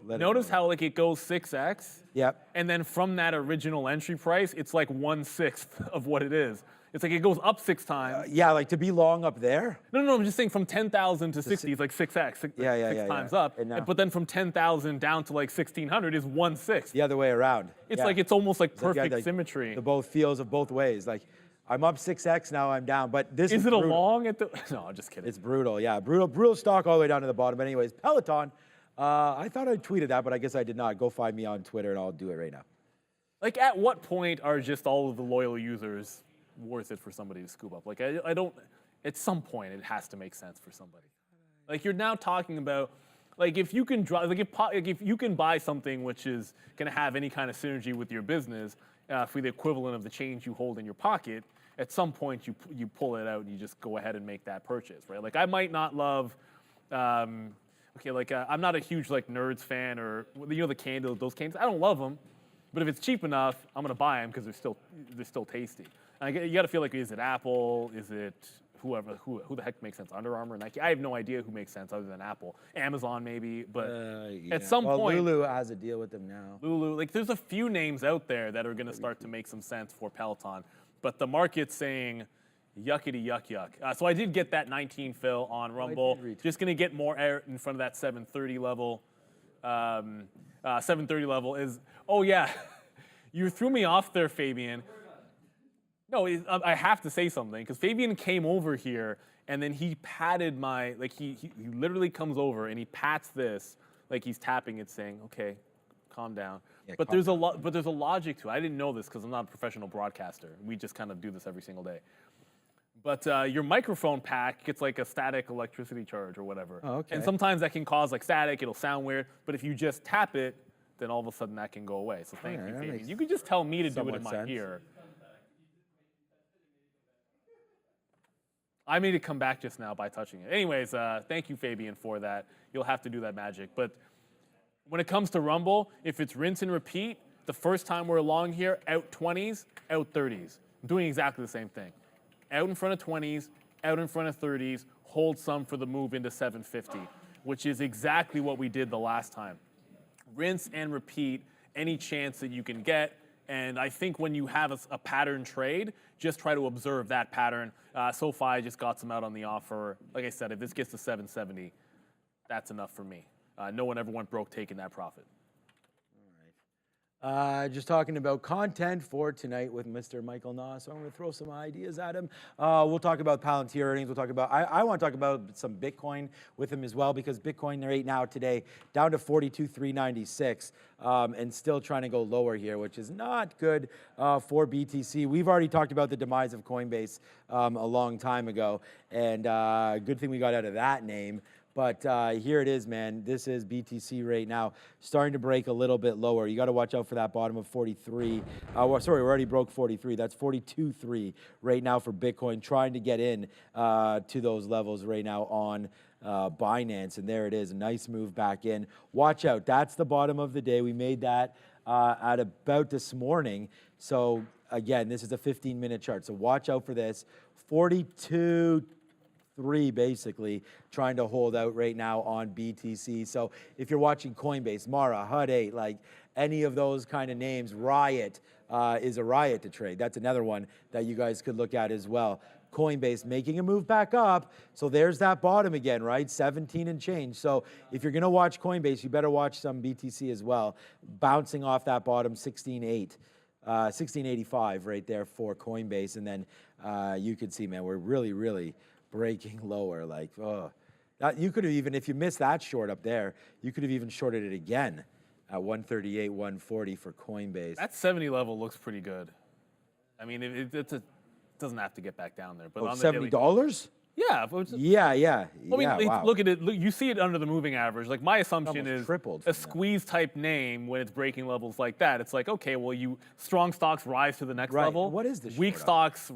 notice how like it goes 6x. Yep. And then from that original entry price, it's like 1/6 of what it is. It's like it goes up 6 times. Yeah, like to be long up there. No, I'm just saying from 10,000 to 60 is like 6x. Six times up. But then from 10,000 down to like 1,600 is 1/6. The other way around. It's like it's almost like perfect symmetry. The both feels of both ways. Like I'm up 6x, now I'm down. But this is it brutal. a long at the? No, I'm just kidding. It's brutal. Yeah, brutal stock all the way down to the bottom. But anyways, Peloton. I thought I tweeted that, but I guess I did not. Go find me on Twitter, and I'll do it right now. Like, at what point are just all of the loyal users worth it for somebody to scoop up? Like, I don't. At some point, it has to make sense for somebody. Like, you're now talking about, like, if you can drive, like, if you can buy something which is going to have any kind of synergy with your business for the equivalent of the change you hold in your pocket, at some point you pull it out and you just go ahead and make that purchase, right? Like, I might not love. I'm not a huge like Nerds fan, or the candles, those candles. I don't love them, but if it's cheap enough, I'm gonna buy them because they're still tasty. And you got to feel like, is it Apple? Is it who the heck makes sense? Under Armour, Nike? I have no idea who makes sense other than Apple. Amazon maybe, but at some point, Lulu has a deal with them now. Lulu, like there's a few names out there that are gonna start to make some sense for Peloton, but the market's saying, yuckity yuck. So I did get that 19 fill on Rumble. Just going to get more air in front of that 730 level. 730 level is, oh yeah, you threw me off there, Fabian. No, I have to say something, because Fabian came over here and then he patted my, like he literally comes over and he pats this, like he's tapping it saying, okay, calm down. Yeah, but there's a logic to it. I didn't know this because I'm not a professional broadcaster. We just kind of do this every single day. But your microphone pack gets like a static electricity charge or whatever. Oh, okay. And sometimes that can cause like static, it'll sound weird. But if you just tap it, then all of a sudden that can go away. So thank you, Fabian. You could just tell me to do it in my ear. I made it come back just now by touching it. Anyways, thank you, Fabian, for that. You'll have to do that magic. But when it comes to Rumble, if it's rinse and repeat, the first time we're along here, out 20s, out 30s. I'm doing exactly the same thing. Out in front of 20s, out in front of 30s, hold some for the move into 750, which is exactly what we did the last time. Rinse and repeat any chance that you can get. And I think when you have a pattern trade, just try to observe that pattern. SoFi just got some out on the offer. Like I said, if this gets to 770, that's enough for me. No one ever went broke taking that profit. Just talking about content for tonight with Mr. Michael Noss. So I'm going to throw some ideas at him. We'll talk about Palantir earnings. We'll talk about, I want to talk about some Bitcoin with him as well, because Bitcoin right now today down to 42,396 and still trying to go lower here, which is not good for BTC. We've already talked about the demise of Coinbase a long time ago, and good thing we got out of that name. But here it is, man. This is BTC right now, starting to break a little bit lower. You got to watch out for that bottom of 43. Sorry, we already broke 43. That's 42.3 right now for Bitcoin, trying to get in to those levels right now on Binance. And there it is, a nice move back in. Watch out. That's the bottom of the day. We made that at about this morning. So again, this is a 15-minute chart. So watch out for this. 42.3 basically trying to hold out right now on BTC. So if you're watching Coinbase, Mara, Hut 8, like any of those kind of names, Riot is a riot to trade. That's another one that you guys could look at as well. Coinbase making a move back up. So there's that bottom again, right? 17 and change. So if you're going to watch Coinbase, you better watch some BTC as well. Bouncing off that bottom, 16.8. 1685 right there for Coinbase. And then you could see, man, we're really breaking lower. Like, oh, you could have even, if you missed that short up there, you could have even shorted it again at 138, 140 for Coinbase. That 70 level looks pretty good. I mean, it doesn't have to get back down there. But on the $70? Yeah. Yeah. I mean, wow. look at it. You see it under the moving average. Like, my assumption is tripled a squeeze type name when it's breaking levels like that. It's like, okay, well, strong stocks rise to the next level. What is this? Weak stocks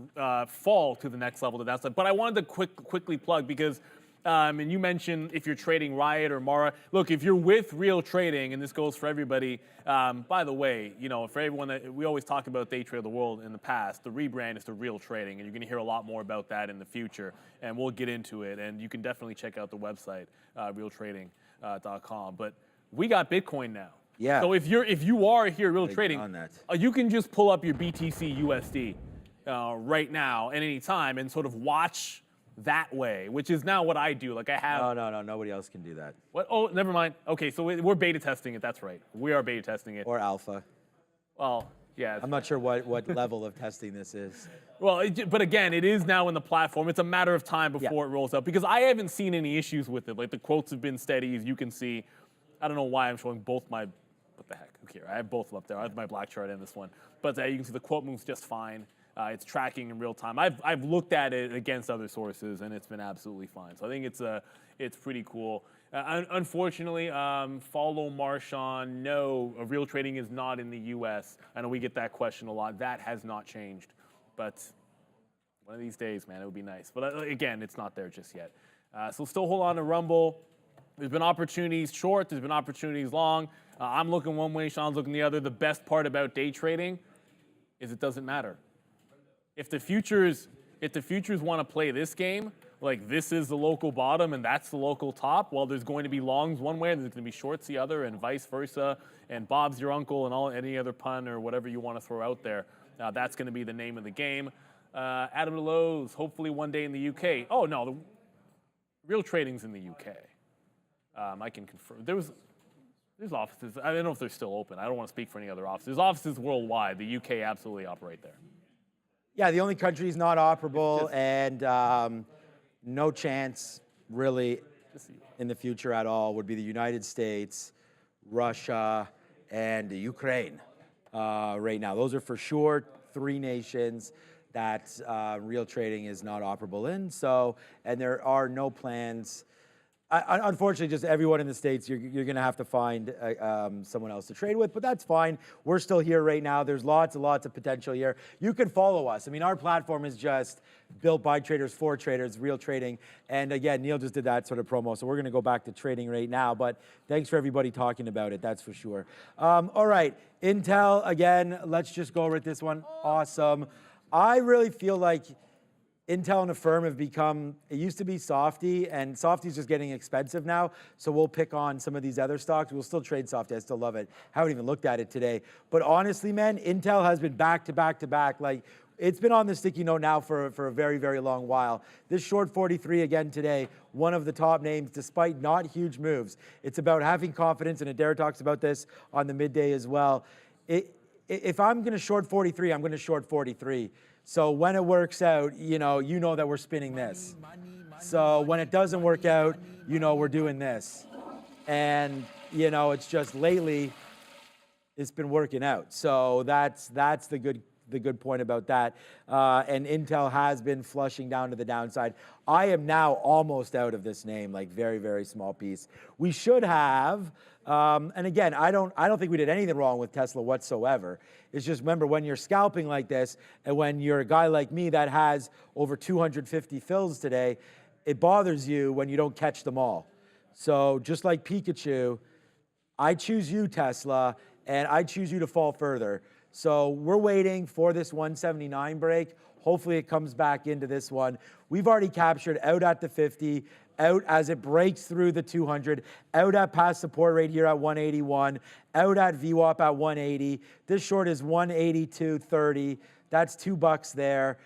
fall to the next level. But I wanted to quickly plug, because and you mentioned if you're trading Riot or Mara. Look, if you're with Real Trading, and this goes for everybody, by the way, you know, for everyone that we always talk about Day Trade of the World in the past, the rebrand is to Real Trading, and you're going to hear a lot more about that in the future, and we'll get into it. And you can definitely check out the website, realtrading.com. But we got Bitcoin now. Yeah. So if you are here Real Trading, on that. You can just pull up your BTC USD right now at any time and sort of watch that way, which is now what I do. Like, I have... No, nobody else can do that. What? Oh, never mind. Okay, so we're beta testing it. That's right. We are beta testing it. Or alpha. Well, yeah. I'm not sure what level of testing this is. Well, but again, it is now in the platform. It's a matter of time before it rolls out, because I haven't seen any issues with it. Like, the quotes have been steady, as you can see. I don't know why I'm showing both my... What the heck? Okay, I have both up there. I have my black chart in this one. But you can see the quote moves just fine. It's tracking in real time. I've looked at it against other sources, and it's been absolutely fine. So I think it's pretty cool. Unfortunately, follow Marshawn. No, Real Trading is not in the U.S. I know we get that question a lot. That has not changed. But one of these days, man, it would be nice. But again, it's not there just yet. So still hold on to Rumble. There's been opportunities short. There's been opportunities long. I'm looking one way. Sean's looking the other. The best part about day trading is it doesn't matter. If the futures want to play this game, like this is the local bottom and that's the local top, well, there's going to be longs one way and there's going to be shorts the other, and vice versa, and Bob's your uncle, and any other pun or whatever you want to throw out there. That's going to be the name of the game. Adam DeLoes, hopefully one day in the UK. Oh, no, the Real Trading's in the UK. I can confirm. There's offices. I don't know if they're still open. I don't want to speak for any other offices. There's offices worldwide. The UK absolutely operate there. Yeah, the only countries not operable, and no chance really in the future at all would be the United States, Russia, and Ukraine right now. Those are for sure 3 nations that Real Trading is not operable in. So, and there are no plans. Unfortunately, just everyone in the States, you're going to have to find someone else to trade with, but that's fine. We're still here right now. There's lots and lots of potential here. You can follow us. I mean, our platform is just built by traders for traders, Real Trading. And again, Neil just did that sort of promo, so we're going to go back to trading right now. But thanks for everybody talking about it, that's for sure. All right, Intel, again, let's just go with this one. Awesome. I really feel like Intel and Affirm have become, it used to be Softy, and Softy's just getting expensive now, so we'll pick on some of these other stocks. We'll still trade Softy, I still love it. Haven't even looked at it today. But honestly, man, Intel has been back to back to back. Like, it's been on the sticky note now for a very, very long while. This short 43 again today, one of the top names, despite not huge moves. It's about having confidence, and Adair talks about this on the midday as well. If I'm gonna short 43, I'm gonna short 43. So when it works out, you know that we're spinning this. So when it doesn't work out, we're doing this. And, it's just lately, it's been working out. So that's the good point about that. And Intel has been flushing down to the downside. I am now almost out of this name, like very, very small piece. We should have, and again, I don't think we did anything wrong with Tesla whatsoever. It's just, remember, when you're scalping like this, and when you're a guy like me that has over 250 fills today, it bothers you when you don't catch them all. So just like Pikachu, I choose you, Tesla, and I choose you to fall further. So we're waiting for this 179 break. Hopefully it comes back into this one. We've already captured out at the 50, out as it breaks through the 200, out at past support right here at 181, out at VWAP at 180. This short is 182.30. That's $2 there.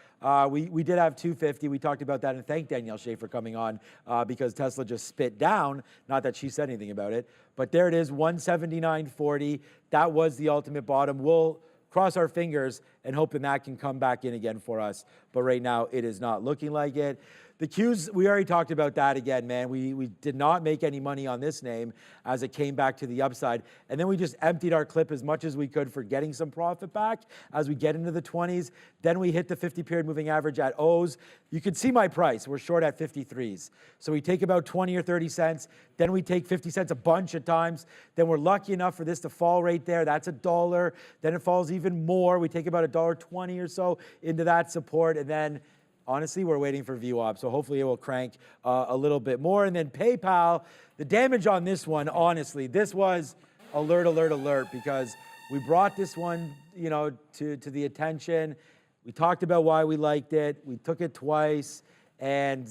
We did have 250. We talked about that, and thank Danielle Shea for coming on because Tesla just spit down. Not that she said anything about it, but there it is, 179.40. That was the ultimate bottom. We'll cross our fingers and hoping that can come back in again for us. But right now, it is not looking like it. The Qs, we already talked about that again, man. We did not make any money on this name as it came back to the upside. And then we just emptied our clip as much as we could for getting some profit back as we get into the 20s. Then we hit the 50-period moving average at O's. You can see my price. We're short at 53s. So we take about 20 or 30 cents. Then we take 50 cents a bunch of times. Then we're lucky enough for this to fall right there. That's $1. Then it falls even more. We take about $1.20 or so into that support. And then honestly, we're waiting for VWAP, so hopefully it will crank a little bit more. And then PayPal, the damage on this one, honestly, this was alert, alert, alert, because we brought this one, to the attention. We talked about why we liked it. We took it twice, and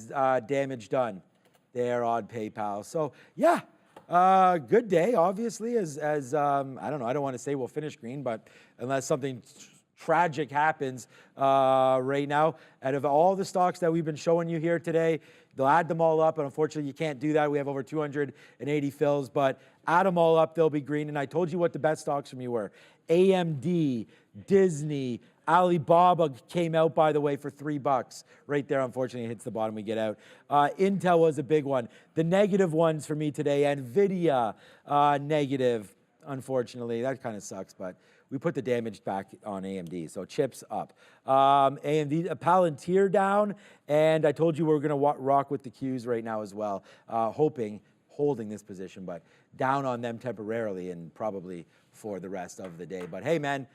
damage done there on PayPal. So yeah, good day, obviously, as I don't know, I don't want to say we'll finish green, but unless something tragic happens right now. Out of all the stocks that we've been showing you here today, they'll add them all up, and unfortunately you can't do that. We have over 280 fills, but add them all up, they'll be green. And I told you what the best stocks for me were. AMD, Disney, Alibaba came out, by the way, for $3 right there. Unfortunately, it hits the bottom, we get out. Intel was a big one. The negative ones for me today, NVIDIA, negative, unfortunately. That kind of sucks, but we put the damage back on AMD, so chips up. AMD, Palantir down, and I told you we were going to rock with the Qs right now as well, holding this position, but down on them temporarily and probably for the rest of the day. But hey, man,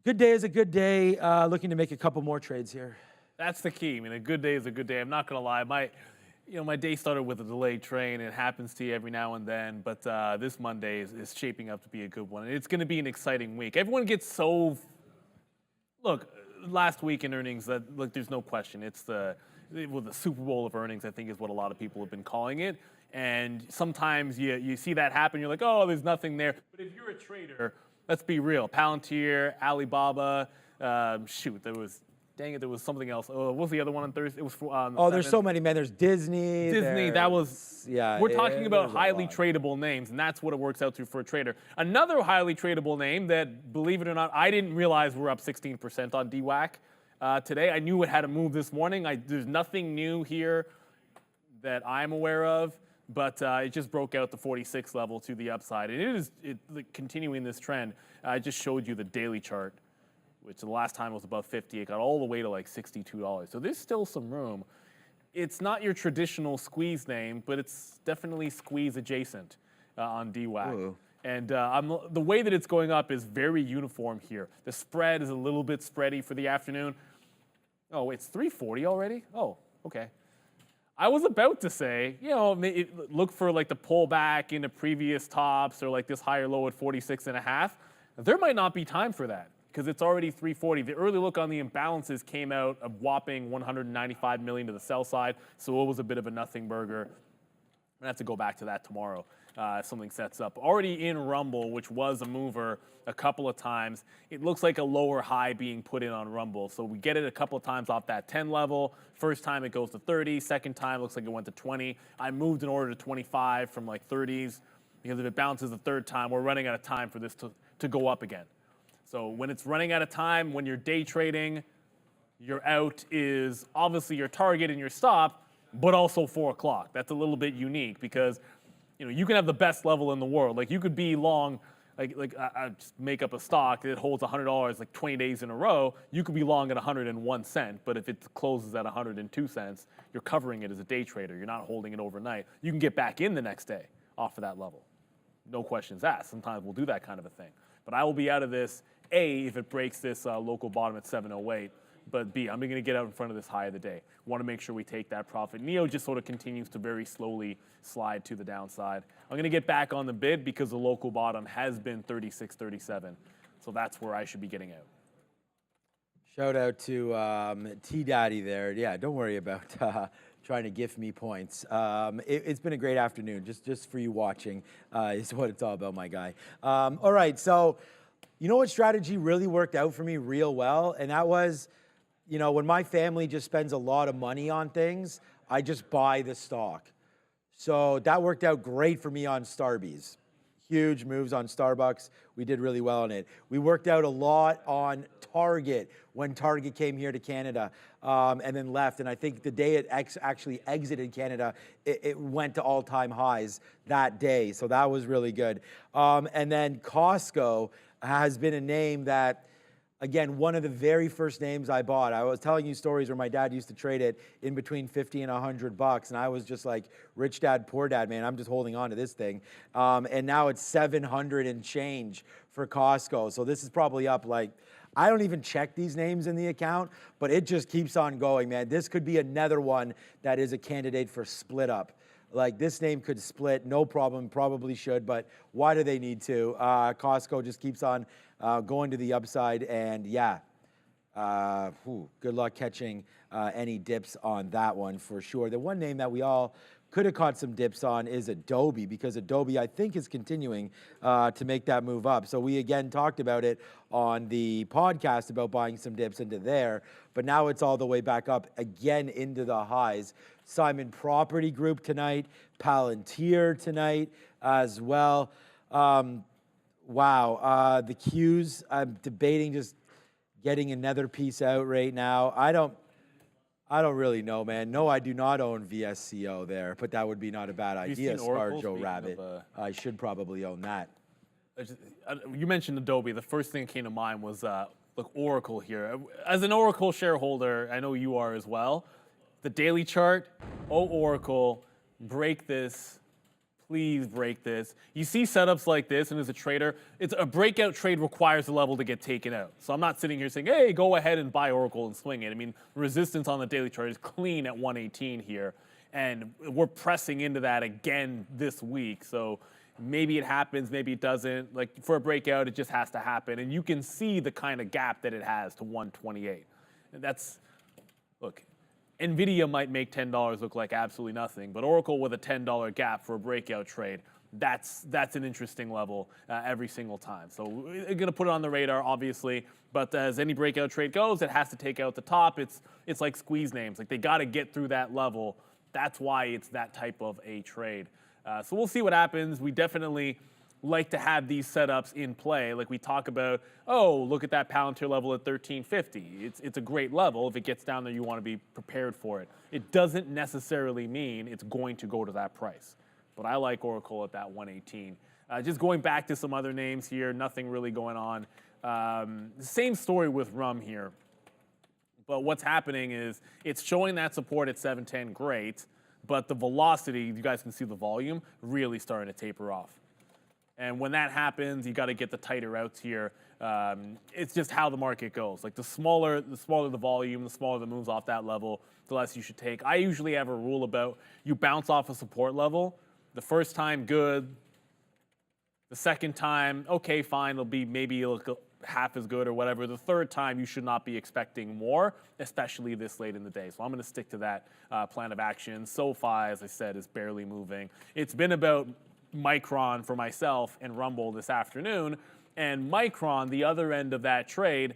good day is a good day. Looking to make a couple more trades here. That's the key. I mean, a good day is a good day. I'm not going to lie. My day started with a delayed train. It happens to you every now and then, but this Monday is shaping up to be a good one. It's going to be an exciting week. Everyone gets so... Look, last week in earnings, there's no question. It's the Super Bowl of earnings, I think, is what a lot of people have been calling it. And sometimes you see that happen, you're like, oh, there's nothing there. But if you're a trader, let's be real. Palantir, Alibaba, there was something else. Oh, what was the other one on Thursday? It was there's so many, man. There's Disney. We're talking about highly tradable names, and that's what it works out to for a trader. Another highly tradable name that, believe it or not, I didn't realize we're up 16% on DWAC today. I knew it had a move this morning. There's nothing new here that I'm aware of, but it just broke out the 46 level to the upside. And it is continuing this trend. I just showed you the daily chart, which the last time was above 50. It got all the way to like $62. So there's still some room. It's not your traditional squeeze name, but it's definitely squeeze adjacent on DWAC. Ooh. And the way that it's going up is very uniform here. The spread is a little bit spready for the afternoon. Oh, it's 340 already? Oh, okay. I was about to say, look for like the pullback into previous tops or like this higher low at 46.5. There might not be time for that. because it's already 340. The early look on the imbalances came out a whopping 195 million to the sell side, so it was a bit of a nothing burger. I'm gonna have to go back to that tomorrow if something sets up. Already in Rumble, which was a mover a couple of times, it looks like a lower high being put in on Rumble. So we get it a couple of times off that 10 level. First time it goes to 30. Second time looks like it went to 20. I moved an order to 25 from like 30s because if it bounces the third time, we're running out of time for this to go up again. So when it's running out of time, when you're day trading, your out is obviously your target and your stop, but also 4 o'clock. That's a little bit unique because you can have the best level in the world. Like you could be long, I just make up a stock that holds $100 like 20 days in a row. You could be long at 101 cents, but if it closes at 102 cents, you're covering it as a day trader. You're not holding it overnight. You can get back in the next day off of that level. No questions asked. Sometimes we'll do that kind of a thing. But I will be out of this, A, if it breaks this local bottom at 708. But B, I'm going to get out in front of this high of the day. Want to make sure we take that profit. NEO just sort of continues to very slowly slide to the downside. I'm going to get back on the bid because the local bottom has been 36.37. So that's where I should be getting out. Shout out to T-Daddy there. Yeah, don't worry about trying to gift me points. It's been a great afternoon, just for you watching is what it's all about, my guy. All right, so you know what strategy really worked out for me real well? And that was, when my family just spends a lot of money on things, I just buy the stock. So that worked out great for me on Starbucks. Huge moves on Starbucks. We did really well on it. We worked out a lot on Target when Target came here to Canada and then left. And I think the day it actually exited Canada, it went to all-time highs that day. So that was really good. And then Costco has been a name that, again, one of the very first names I bought. I was telling you stories where my dad used to trade it in between 50 and $100, and I was just like, rich dad, poor dad, man, I'm just holding on to this thing. And now it's 700 and change for Costco. So this is probably up like, I don't even check these names in the account, but it just keeps on going, man. This could be another one that is a candidate for split up. Like this name could split, no problem, probably should, but why do they need to? Costco just keeps on going to the upside, and yeah, good luck catching any dips on that one for sure. The one name that we all could have caught some dips on is Adobe, because Adobe, I think, is continuing to make that move up. So we again talked about it on the podcast about buying some dips into there, but now it's all the way back up again into the highs. Simon Property Group tonight, Palantir tonight as well. Wow, the Qs, I'm debating just getting another piece out right now. I don't really know, man. No, I do not own VSCO there, but that would be not a bad idea, Scarjo Rabbit. I should probably own that. You mentioned Adobe. The first thing that came to mind was look, Oracle here. As an Oracle shareholder, I know you are as well. The daily chart, Oracle, break this. Please break this. You see setups like this, and as a trader, it's a breakout trade requires the level to get taken out. So I'm not sitting here saying, hey, go ahead and buy Oracle and swing it. I mean, resistance on the daily chart is clean at 118 here, and we're pressing into that again this week. So maybe it happens, maybe it doesn't. Like for a breakout, it just has to happen, and you can see the kind of gap that it has to 128. And that's, look, NVIDIA might make $10 look like absolutely nothing, but Oracle with a $10 gap for a breakout trade, that's an interesting level every single time. So we're going to put it on the radar, obviously, but as any breakout trade goes, it has to take out the top. It's like squeeze names. Like they got to get through that level. That's why it's that type of a trade. So we'll see what happens. We definitely like to have these setups in play. Like we talk about, oh, look at that Palantir level at 1350. It's a great level. If it gets down there, you want to be prepared for it. It doesn't necessarily mean it's going to go to that price. But I like Oracle at that 118. Just going back to some other names here, nothing really going on. Same story with Rum here. But what's happening is it's showing that support at 710, great, but the velocity, you guys can see the volume, really starting to taper off. And when that happens, you got to get the tighter outs here. It's just how the market goes. Like the smaller the volume, the smaller the moves off that level, the less you should take. I usually have a rule about you bounce off a support level. The first time, good. The second time, okay, fine. It'll be maybe it'll half as good or whatever, the third time you should not be expecting more, especially this late in the day. So I'm going to stick to that plan of action. SoFi, as I said, is barely moving. It's been about Micron for myself and Rumble this afternoon. And Micron, the other end of that trade,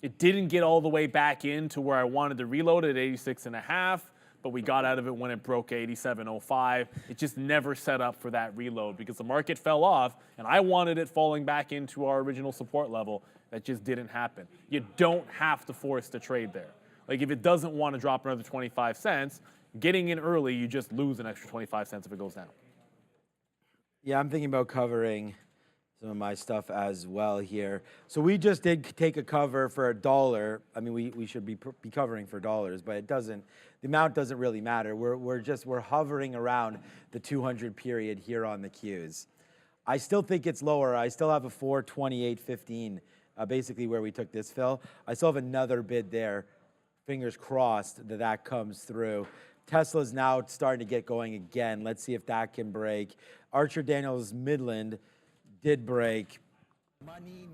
it didn't get all the way back into where I wanted to reload at 86.5, but we got out of it when it broke 87.05. It just never set up for that reload because the market fell off, and I wanted it falling back into our original support level. That just didn't happen. You don't have to force the trade there. Like, if it doesn't want to drop another 25 cents, getting in early, you just lose an extra 25 cents if it goes down. Yeah, I'm thinking about covering some of my stuff as well here. So we just did take a cover for $1. I mean, we should be covering for dollars, but it doesn't. The amount doesn't really matter. We're hovering around the 200 period here on the Qs. I still think it's lower. I still have a 428.15, basically where we took this fill. I still have another bid there. Fingers crossed that that comes through. Tesla's now starting to get going again. Let's see if that can break. Archer Daniels Midland did break. Money.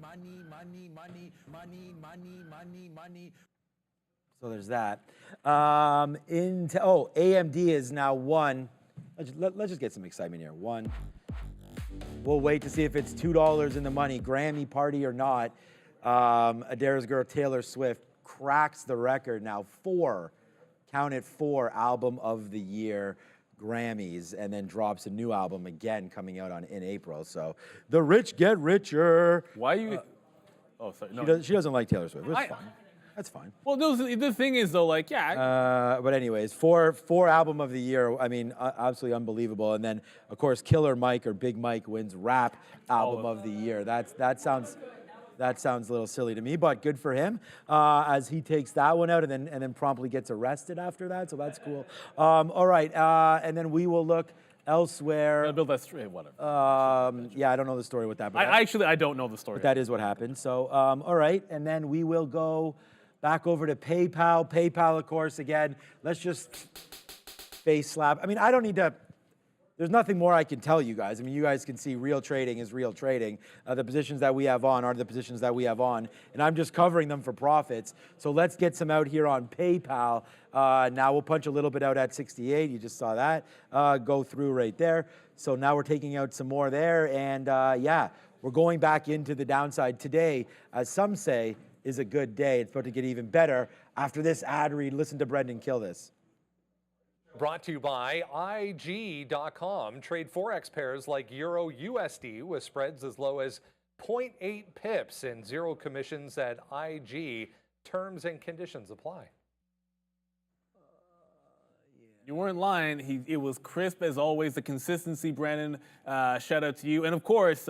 So there's that. AMD is now 1. Let's just get some excitement here. 1. We'll wait to see if it's $2 in the money, Grammy party or not. Adair's girl Taylor Swift cracks the record now. 4, count it, 4 album of the year Grammys, and then drops a new album again coming out in April. So the rich get richer. Why are you? Oh, sorry. No. She doesn't like Taylor Swift. It's fine. That's fine. Well, the thing is, though, like, yeah. But anyways, 4 album of the year. I mean, absolutely unbelievable. And then, of course, Killer Mike or Big Mike wins rap album of the year. That sounds a little silly to me, but good for him as he takes that one out and then promptly gets arrested after that. So that's cool. All right, and then we will look elsewhere. Build that straight, whatever. Yeah, I don't know the story with that. But I don't know the story. But that is what happened. So, all right, and then we will go back over to PayPal. PayPal, of course, again. Let's just face slap. I mean, I don't need to. There's nothing more I can tell you guys. I mean, you guys can see real trading is real trading. The positions that we have on are the positions that we have on, and I'm just covering them for profits. So let's get some out here on PayPal. Now we'll punch a little bit out at 68. You just saw that go through right there. So now we're taking out some more there, and yeah, we're going back into the downside today, as some say, is a good day. It's about to get even better after this ad read. Listen to Brendan kill this. Brought to you by IG.com. Trade Forex pairs like Euro USD with spreads as low as 0.8 pips and 0 commissions at IG. Terms and conditions apply. You weren't lying. It was crisp as always. The consistency, Brandon. Shout out to you. And of course,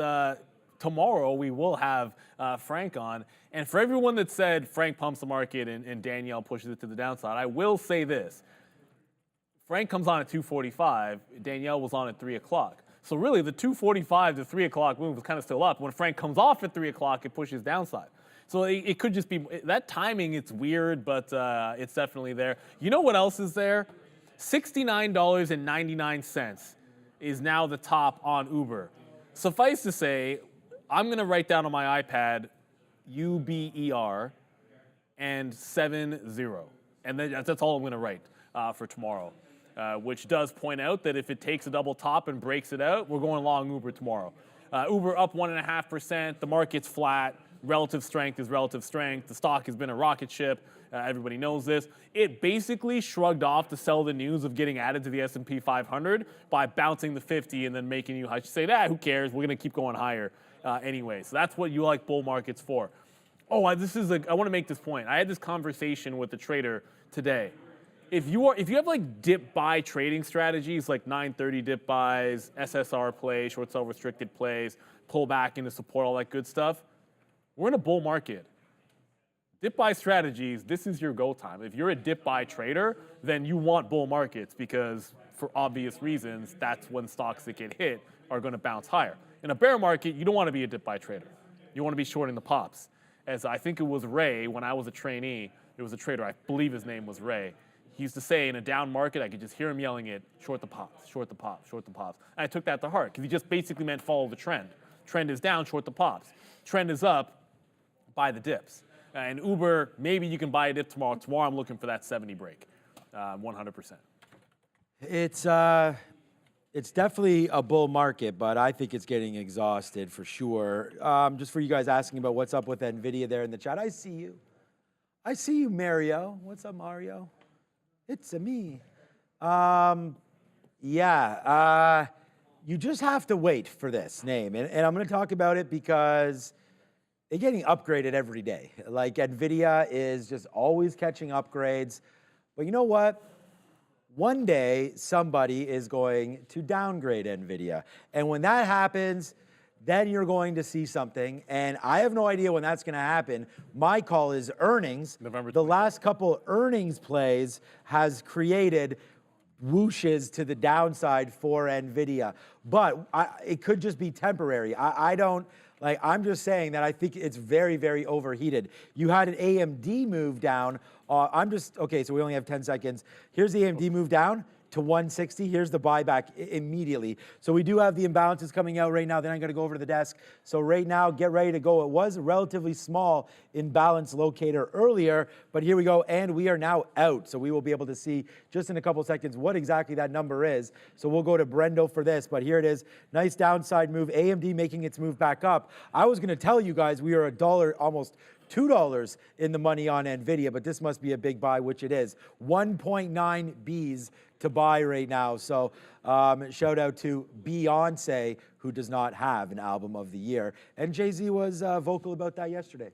tomorrow we will have Frank on. And for everyone that said Frank pumps the market and Danielle pushes it to the downside, I will say this. Frank comes on at 2:45. Danielle was on at 3 o'clock. So really, the 2:45 to 3 o'clock move is kind of still up. When Frank comes off at 3 o'clock, it pushes downside. So it could just be that timing. It's weird, but it's definitely there. You know what else is there? $69.99 is now the top on Uber. Suffice to say, I'm going to write down on my iPad UBER and 70. And that's all I'm going to write for tomorrow, which does point out that if it takes a double top and breaks it out, we're going long Uber tomorrow. Uber up 1.5%. The market's flat. Relative strength is relative strength. The stock has been a rocket ship. Everybody knows this. It basically shrugged off to sell the news of getting added to the S&P 500 by bouncing the 50 and then making you say, who cares? We're going to keep going higher anyway. So that's what you like bull markets for. Oh, I want to make this point. I had this conversation with a trader today. If you have like dip buy trading strategies like 930 dip buys, SSR plays, short sell restricted plays, pull back into support, all that good stuff, we're in a bull market. Dip buy strategies, this is your go time. If you're a dip buy trader, then you want bull markets because for obvious reasons, that's when stocks that get hit are going to bounce higher. In a bear market, you don't want to be a dip buy trader. You want to be shorting the pops. As I think it was Ray, when I was a trainee, it was a trader, I believe his name was Ray. He used to say in a down market, I could just hear him yelling it, short the pops, short the pops, short the pops. And I took that to heart because he just basically meant follow the trend. Trend is down, short the pops. Trend is up, buy the dips. And Uber, maybe you can buy a dip tomorrow. Tomorrow I'm looking for that 70 break, 100%. It's definitely a bull market, but I think it's getting exhausted for sure. Just for you guys asking about what's up with NVIDIA there in the chat. I see you. I see you, Mario. What's up, Mario? It's me. You just have to wait for this name. And I'm going to talk about it because they're getting upgraded every day. Like NVIDIA is just always catching upgrades. But you know what? One day, somebody is going to downgrade NVIDIA. And when that happens, then you're going to see something. And I have no idea when that's going to happen. My call is earnings. November 20th. The last couple earnings plays has created whooshes to the downside for NVIDIA. But it could just be temporary. I'm just saying that I think it's very, very overheated. You had an AMD move down. Okay, so we only have 10 seconds. Here's the AMD move down to 160. Here's the buyback immediately. So we do have the imbalances coming out right now. Then I'm going to go over to the desk. So right now, get ready to go. It was a relatively small imbalance locator earlier, but here we go. And we are now out. So we will be able to see just in a couple seconds what exactly that number is. So we'll go to Brendo for this, but here it is. Nice downside move. AMD making its move back up. I was going to tell you guys we are $1, almost $2 in the money on NVIDIA, but this must be a big buy, which it is. 1.9 Bs to buy right now. So shout out to Beyonce, who does not have an album of the year. And Jay-Z was vocal about that yesterday.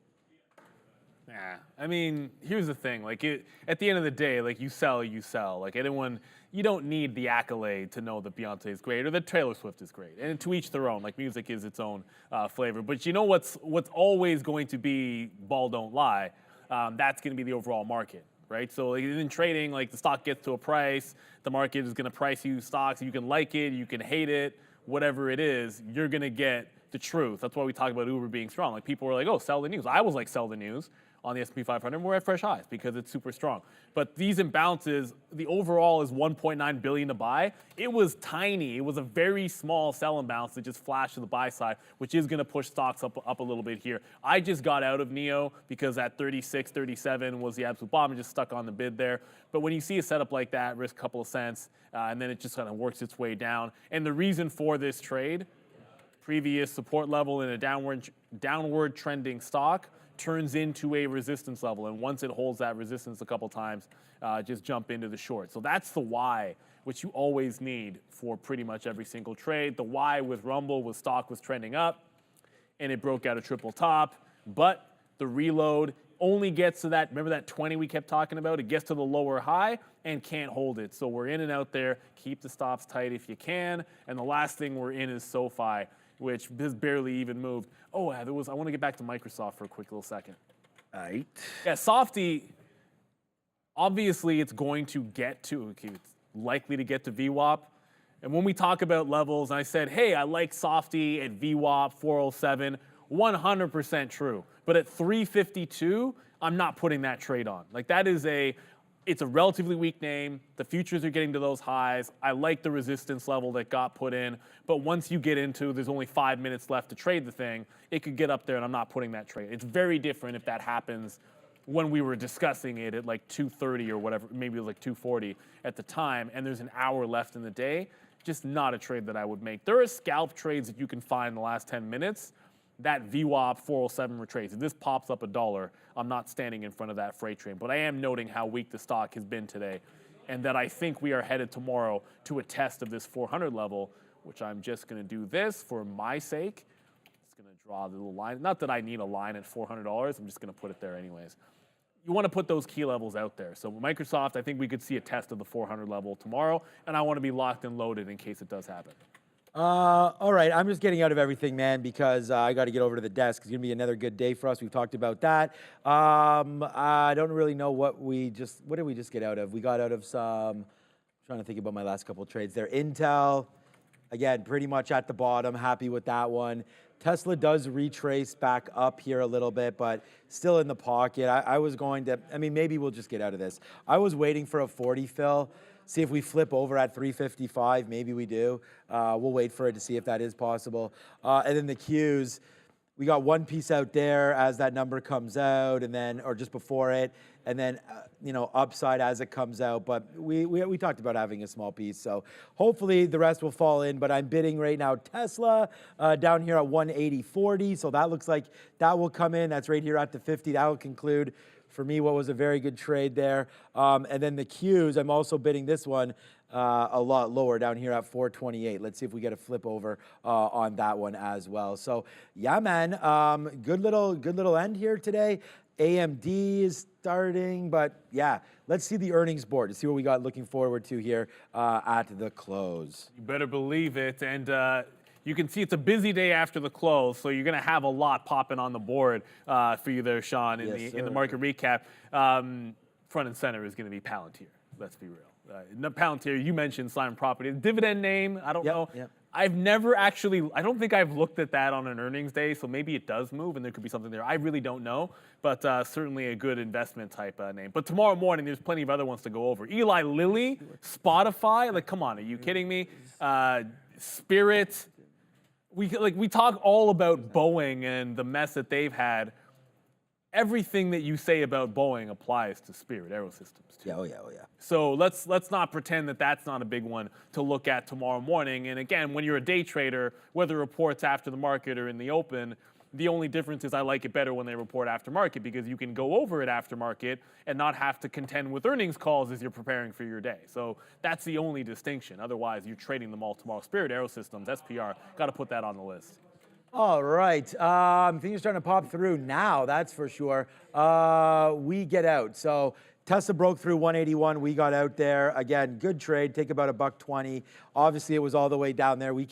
Yeah, I mean, here's the thing. Like, at the end of the day, like, you sell. Like, anyone, you don't need the accolade to know that Beyonce is great or that Taylor Swift is great. And to each their own. Like, music is its own flavor. But you know what's always going to be ball don't lie? That's going to be the overall market, right? So like, in trading, like, the stock gets to a price. The market is going to price you stocks. You can like it. You can hate it. Whatever it is, you're going to get the truth. That's why we talk about Uber being strong. Like, people were like, oh, sell the news. I was like, sell the news on the S&P 500. We're at fresh highs because it's super strong. But these imbalances, the overall is 1.9 billion to buy. It was tiny. It was a very small sell imbalance that just flashed to the buy side, which is going to push stocks up a little bit here. I just got out of NEO because at 36, 37 was the absolute bottom. Just stuck on the bid there. But when you see a setup like that, risk a couple of cents, and then it just kind of works its way down. And the reason for this trade, previous support level in a downward trending stock, turns into a resistance level, and once it holds that resistance a couple times, just jump into the short. So that's the why, which you always need for pretty much every single trade. The why with Rumble was stock was trending up, and it broke out a triple top, but the reload only gets to that, remember that 20 we kept talking about? It gets to the lower high and can't hold it. So we're in and out there. Keep the stops tight if you can. And the last thing we're in is SoFi, which has barely even moved. Oh, I want to get back to Microsoft for a quick little second. All right. Yeah, Softy, obviously it's going to get to, it's likely to get to VWAP. And when we talk about levels, and I said, hey, I like Softy at VWAP 407, 100% true. But at 352, I'm not putting that trade on. Like, that is it's a relatively weak name. The futures are getting to those highs. I like the resistance level that got put in. But once you get into, there's only 5 minutes left to trade the thing, it could get up there, and I'm not putting that trade. It's very different if that happens when we were discussing it at like 2:30 or whatever, maybe it was like 2:40 at the time, and there's an hour left in the day. Just not a trade that I would make. There are scalp trades that you can find in the last 10 minutes. That VWAP 407 retrace. If this pops up $1, I'm not standing in front of that freight train. But I am noting how weak the stock has been today, and that I think we are headed tomorrow to a test of this 400 level, which I'm just going to do this for my sake. Just going to draw the little line. Not that I need a line at $400. I'm just going to put it there anyways. You want to put those key levels out there. So Microsoft, I think we could see a test of the 400 level tomorrow, and I want to be locked and loaded in case it does happen. All right, I'm just getting out of everything, man, because I got to get over to the desk. It's going to be another good day for us. We've talked about that. I don't really know what did we just get out of? We got out of I'm trying to think about my last couple of trades there. Intel, again, pretty much at the bottom. Happy with that one. Tesla does retrace back up here a little bit, but still in the pocket. I was going to, maybe we'll just get out of this. I was waiting for a 40 fill. See if we flip over at 355. Maybe we do. We'll wait for it to see if that is possible. And then the Qs, we got one piece out there as that number comes out, and then, or just before it, and then, you know, upside as it comes out. But we talked about having a small piece, so hopefully the rest will fall in. But I'm bidding right now Tesla down here at 180.40, so that looks like that will come in. That's right here at the 50. That will conclude for me what was a very good trade there. And then the Qs, I'm also bidding this one a lot lower down here at 428. Let's see if we get a flip over on that one as well. So yeah, man, good little end here today. AMD is starting, but yeah, let's see the earnings board to see what we got looking forward to here at the close. You better believe it. And you can see it's a busy day after the close, so you're going to have a lot popping on the board for you there, Sean, in the market recap. Front and center is going to be Palantir. Let's be real. Palantir, you mentioned Simon Property. Dividend name, I don't know. Yep. I've never actually, I don't think I've looked at that on an earnings day, so maybe it does move and there could be something there. I really don't know, but certainly a good investment type name. But tomorrow morning, there's plenty of other ones to go over. Eli Lilly, Spotify, like, come on, are you kidding me? Spirit. We talk all about Boeing and the mess that they've had. Everything that you say about Boeing applies to Spirit Aerosystems too. Yeah, oh yeah. So let's not pretend that that's not a big one to look at tomorrow morning. And again, when you're a day trader, whether reports after the market or in the open, the only difference is I like it better when they report after market because you can go over it after market and not have to contend with earnings calls as you're preparing for your day. So that's the only distinction. Otherwise, you're trading them all tomorrow. Spirit Aerosystems, SPR, got to put that on the list. All right, things are starting to pop through now, that's for sure. We get out. So Tesla broke through 181. We got out there. Again, good trade. Take about $1.20. Obviously, it was all the way down there. We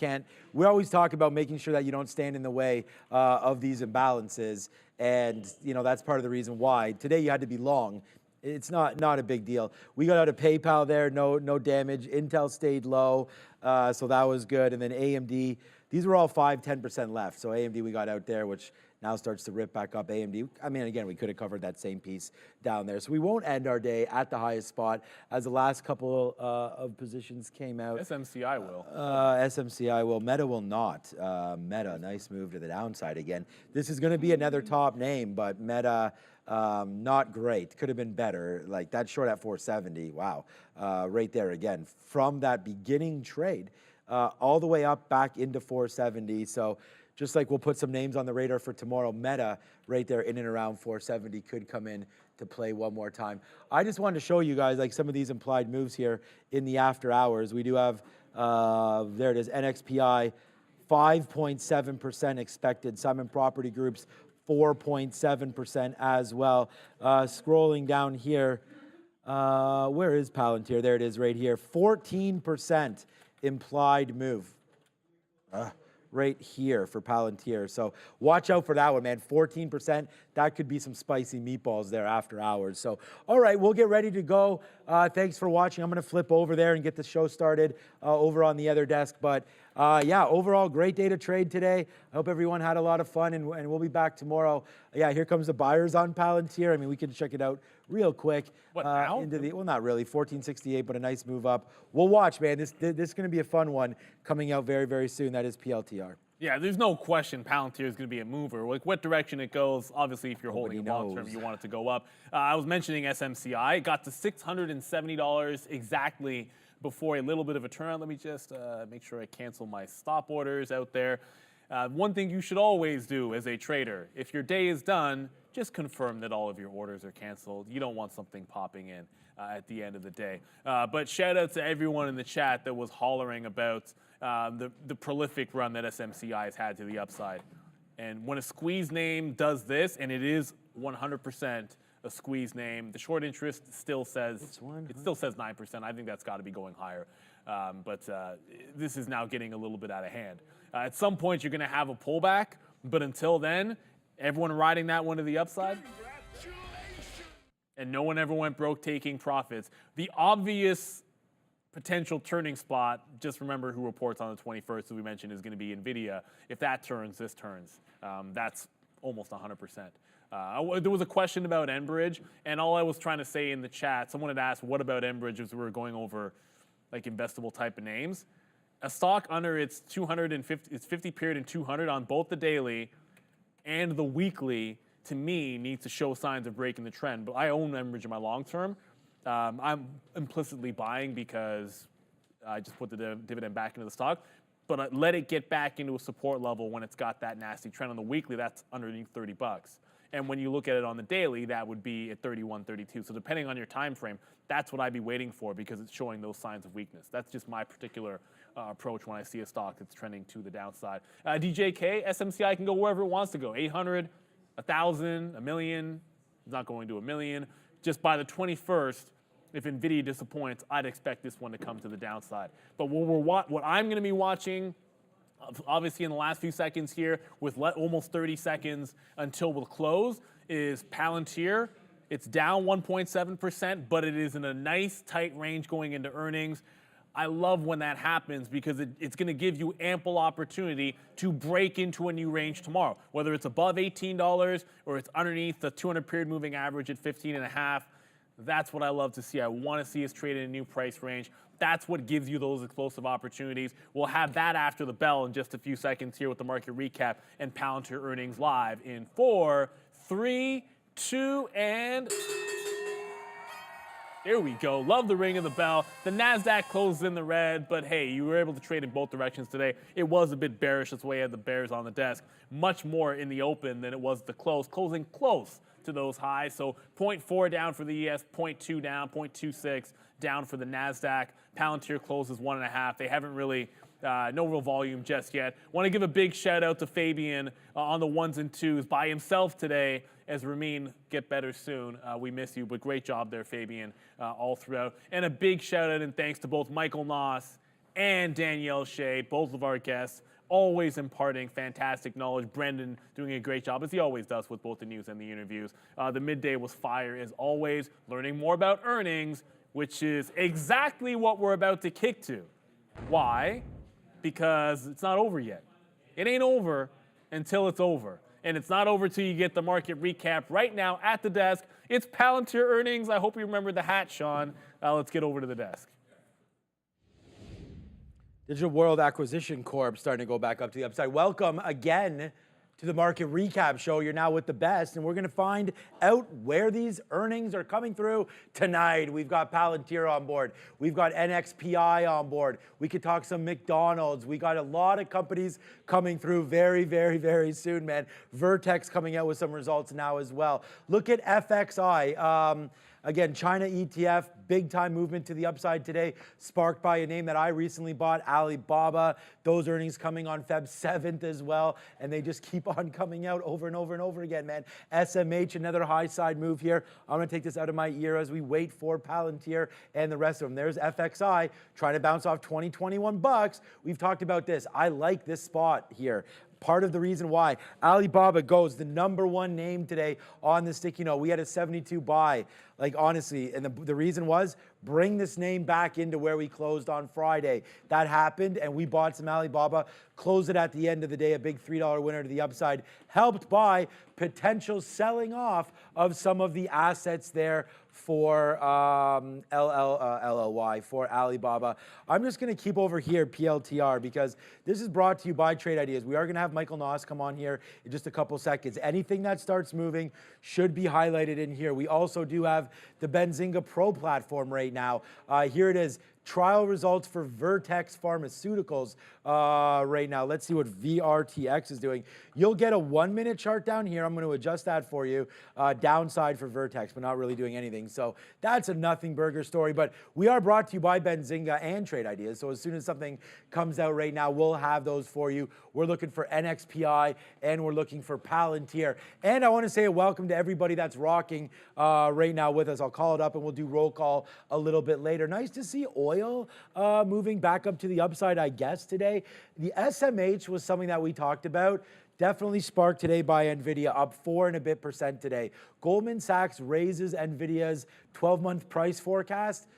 always talk about making sure that you don't stand in the way of these imbalances. And, you know, that's part of the reason why. Today, you had to be long. It's not a big deal. We got out of PayPal there. No damage. Intel stayed low. So that was good. And then AMD. These were all 5-10% left. So AMD we got out there, which now starts to rip back up. AMD, I mean, again, we could have covered that same piece down there. So we won't end our day at the highest spot as the last couple of positions came out. SMCI will. SMCI will. Meta will not. Meta, nice move to the downside again. This is going to be another top name, but Meta, not great. Could have been better. Like that short at 470. Wow. Right there again. From that beginning trade. All the way up back into 470. So just like we'll put some names on the radar for tomorrow, Meta right there in and around 470 could come in to play one more time. I just wanted to show you guys like some of these implied moves here in the after hours. We do have, there it is, NXPI, 5.7% expected. Simon Property Group's 4.7% as well. Scrolling down here, where is Palantir? There it is right here, 14%. Implied move right here for Palantir. So watch out for that one, man. 14%. That could be some spicy meatballs there after hours. So, all right, we'll get ready to go. Thanks for watching. I'm going to flip over there and get the show started over on the other desk. But yeah, overall, great day to trade today. I hope everyone had a lot of fun, and we'll be back tomorrow. Yeah, here comes the buyers on Palantir. I mean, we can check it out real quick. What, now? Well, not really. 1468, but a nice move up. We'll watch, man. This is going to be a fun one coming out very, very soon. That is PLTR. Yeah, there's no question Palantir is going to be a mover. Like what direction it goes, obviously, if you're holding it long term, you want it to go up. I was mentioning SMCI. It got to $670 exactly before a little bit of a turnaround. Let me just make sure I cancel my stop orders out there. One thing you should always do as a trader, if your day is done, just confirm that all of your orders are canceled. You don't want something popping in at the end of the day. But shout out to everyone in the chat that was hollering about the prolific run that SMCI has had to the upside. And when a squeeze name does this, and it is 100% a squeeze name, the short interest still says 9%. I think that's got to be going higher. But this is now getting a little bit out of hand. At some point, you're going to have a pullback, but until then, everyone riding that one to the upside. And no one ever went broke taking profits. The obvious potential turning spot, just remember who reports on the 21st, as we mentioned, is going to be NVIDIA. If that turns, this turns. That's almost 100%. There was a question about Enbridge, and all I was trying to say in the chat, someone had asked, what about Enbridge as we were going over like investable type of names? A stock under its 50 period and 200 on both the daily and the weekly, to me, needs to show signs of breaking the trend. But I own leverage in my long term. I'm implicitly buying because I just put the dividend back into the stock. But let it get back into a support level when it's got that nasty trend. On the weekly, that's underneath 30 bucks. And when you look at it on the daily, that would be at 31, 32. So depending on your time frame, that's what I'd be waiting for because it's showing those signs of weakness. That's just my particular approach when I see a stock that's trending to the downside. DJK, SMCI can go wherever it wants to go. 800, 1,000, a million. It's not going to a million. Just by the 21st, if NVIDIA disappoints, I'd expect this one to come to the downside. But what I'm going to be watching, obviously in the last few seconds here, with almost 30 seconds until we'll close, is Palantir. It's down 1.7%, but it is in a nice tight range going into earnings. I love when that happens because it's going to give you ample opportunity to break into a new range tomorrow, whether it's above $18 or it's underneath the 200-period moving average at 15.5. That's what I love to see. I want to see us trade in a new price range. That's what gives you those explosive opportunities. We'll have that after the bell in just a few seconds here with the market recap and Palantir earnings live in 4, 3, 2, and here we go. Love the ring of the bell. The NASDAQ closes in the red, but hey, you were able to trade in both directions today. It was a bit bearish. That's why you had the bears on the desk. Much more in the open than it was the close. Closing close to those highs. So 0.4 down for the ES, 0.2 down, 0.26 down for the NASDAQ. Palantir closes 1.5. They haven't really, no real volume just yet. Want to give a big shout out to Fabian on the 1s and 2s by himself today as Ramin get better soon. We miss you, but great job there, Fabian, all throughout. And a big shout out and thanks to both Michael Noss and Danielle Shea, both of our guests, always imparting fantastic knowledge. Brendan doing a great job, as he always does with both the news and the interviews. The midday was fire, as always, learning more about earnings, which is exactly what we're about to kick to. Why? Because it's not over yet. It ain't over until it's over. And it's not over till you get the market recap right now at the desk. It's Palantir earnings. I hope you remember the hat, Sean. Let's get over to the desk. Digital World Acquisition Corp starting to go back up to the upside. Welcome again to the Market Recap Show. You're now with the best, and we're going to find out where these earnings are coming through tonight. We've got Palantir on board. We've got NXPI on board. We could talk some McDonald's. We got a lot of companies coming through very, very, very soon, man. Vertex coming out with some results now as well. Look at FXI. Again, China ETF, big time movement to the upside today, sparked by a name that I recently bought, Alibaba. Those earnings coming on Feb 7th as well, and they just keep on coming out over and over and over again, man. SMH, another high side move here. I'm gonna take this out of my ear as we wait for Palantir and the rest of them. There's FXI trying to bounce off 2021 bucks. We've talked about this. I like this spot here. Part of the reason why Alibaba goes the #1 name today on the sticky note. We had a 72 buy, like honestly, and the reason was bring this name back into where we closed on Friday. That happened, and we bought some Alibaba, closed it at the end of the day, a big $3 winner to the upside, helped by potential selling off of some of the assets there for LLY, for Alibaba. I'm just going to keep over here PLTR because this is brought to you by Trade Ideas. We are going to have Michael Noss come on here in just a couple seconds. Anything that starts moving should be highlighted in here. We also do have the Benzinga Pro platform right now. Here it is. Trial results for Vertex Pharmaceuticals right now. Let's see what VRTX is doing. You'll get a 1-minute chart down here. I'm going to adjust that for you. Downside for Vertex, but not really doing anything. So that's a nothing burger story. But we are brought to you by Benzinga and Trade Ideas. So as soon as something comes out right now, we'll have those for you. We're looking for NXPI and we're looking for Palantir. And I want to say a welcome to everybody that's rocking right now with us. I'll call it up and we'll do roll call a little bit later. Nice to see oil moving back up to the upside, I guess, today. The SMH was something that we talked about. Definitely sparked today by NVIDIA, up 4% and a bit today. Goldman Sachs raises NVIDIA's 12-month price forecast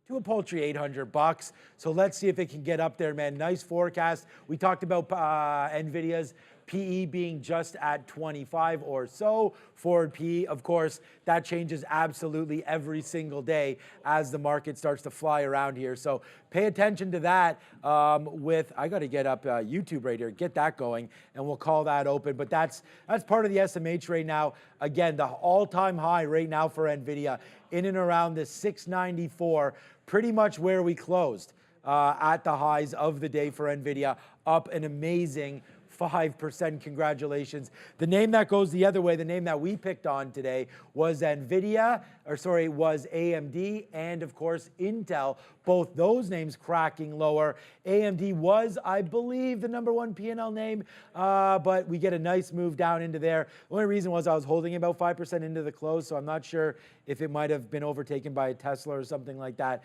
to a paltry $800. So let's see if it can get up there, man. Nice forecast. We talked about NVIDIA's PE being just at 25 or so. Forward PE, of course, that changes absolutely every single day as the market starts to fly around here. So pay attention to that I got to get up YouTube right here, get that going, and we'll call that open. But that's part of the SMH right now. Again, the all-time high right now for NVIDIA in and around the 694, pretty much where we closed at the highs of the day for NVIDIA, up an amazing 5%. Congratulations. The name that goes the other way, the name that we picked on today was was AMD and of course Intel. Both those names cracking lower. AMD was, I believe, the #1 P&L name, but we get a nice move down into there. The only reason was I was holding about 5% into the close, so I'm not sure if it might have been overtaken by a Tesla or something like that.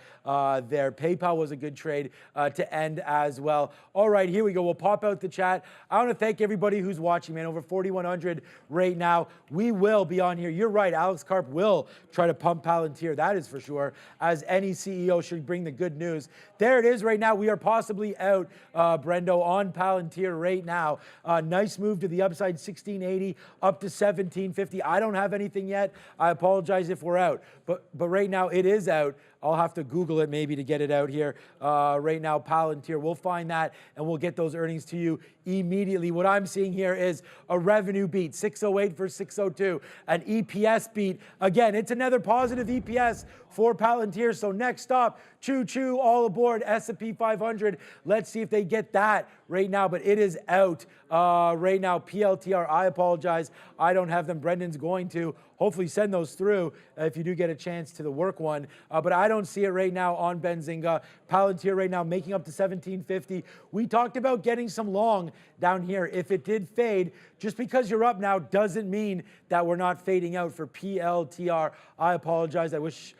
There, PayPal was a good trade to end as well. All right, here we go. We'll pop out the chat. I want to thank everybody who's watching, man. Over 4,100 right now. We will be on here. You're right, Alex Karp will try to pump Palantir. That is for sure, as any CEO should bring the good news. There it is right now. We are possibly out, Brendo, on Palantir right now. Nice move to the upside, 1680 up to 1750. I don't have anything yet. I apologize if we're out, but right now it is out. I'll have to Google it maybe to get it out here. Right now, Palantir, we'll find that and we'll get those earnings to you immediately. What I'm seeing here is a revenue beat, 608 for 602, an EPS beat. Again, it's another positive EPS for Palantir. So next stop, choo-choo, all aboard, S&P 500. Let's see if they get that right now, but it is out right now. PLTR, I apologize. I don't have them. Brendan's going to hopefully send those through if you do get a chance to the work one. But I don't see it right now on Benzinga. Palantir right now making up to 1750. We talked about getting some long down here. If it did fade, just because you're up now doesn't mean that we're not fading out for PLTR. I apologize. I wish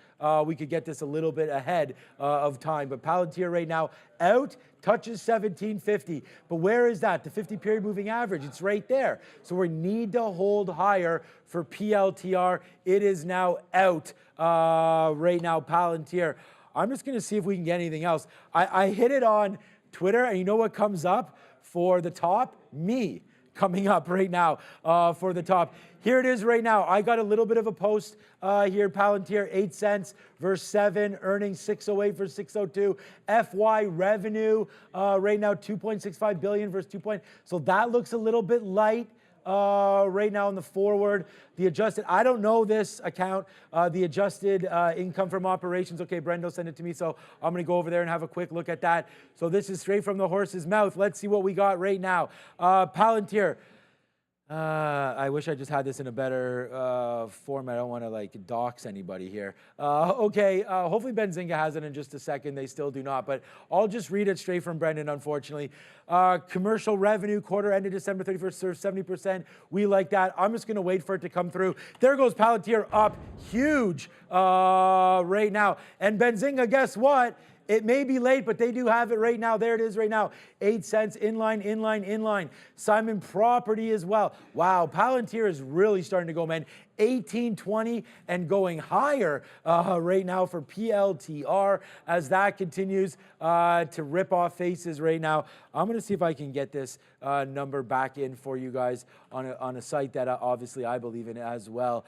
we could get this a little bit ahead of time. But Palantir right now out, touches 1750. But where is that? The 50-period moving average. It's right there. So we need to hold higher for PLTR. It is now out right now, Palantir. I'm just going to see if we can get anything else. I hit it on Twitter, and you know what comes up for the top? Me coming up right now for the top. Here it is right now. I got a little bit of a post here. Palantir, 8 cents versus 7. Earnings 608 versus 602. FY revenue right now 2.65 billion versus 2. So that looks a little bit light right now in the forward. The adjusted, I don't know this account, the adjusted income from operations. Okay, Brendo sent it to me, so I'm going to go over there and have a quick look at that. So this is straight from the horse's mouth. Let's see what we got right now. Palantir. I wish I just had this in a better format. I don't want to like dox anybody here. Okay, hopefully Benzinga has it in just a second. They still do not, but I'll just read it straight from Brendan, unfortunately. Commercial revenue quarter ended December 31st, served 70%. We like that. I'm just going to wait for it to come through. There goes Palantir up huge right now. And Benzinga, guess what? It may be late, but they do have it right now. There it is right now. 8 cents, inline, inline, inline. Simon Property as well. Wow, Palantir is really starting to go, man. 1820 and going higher right now for PLTR as that continues to rip off faces right now. I'm going to see if I can get this number back in for you guys on a site that obviously I believe in as well,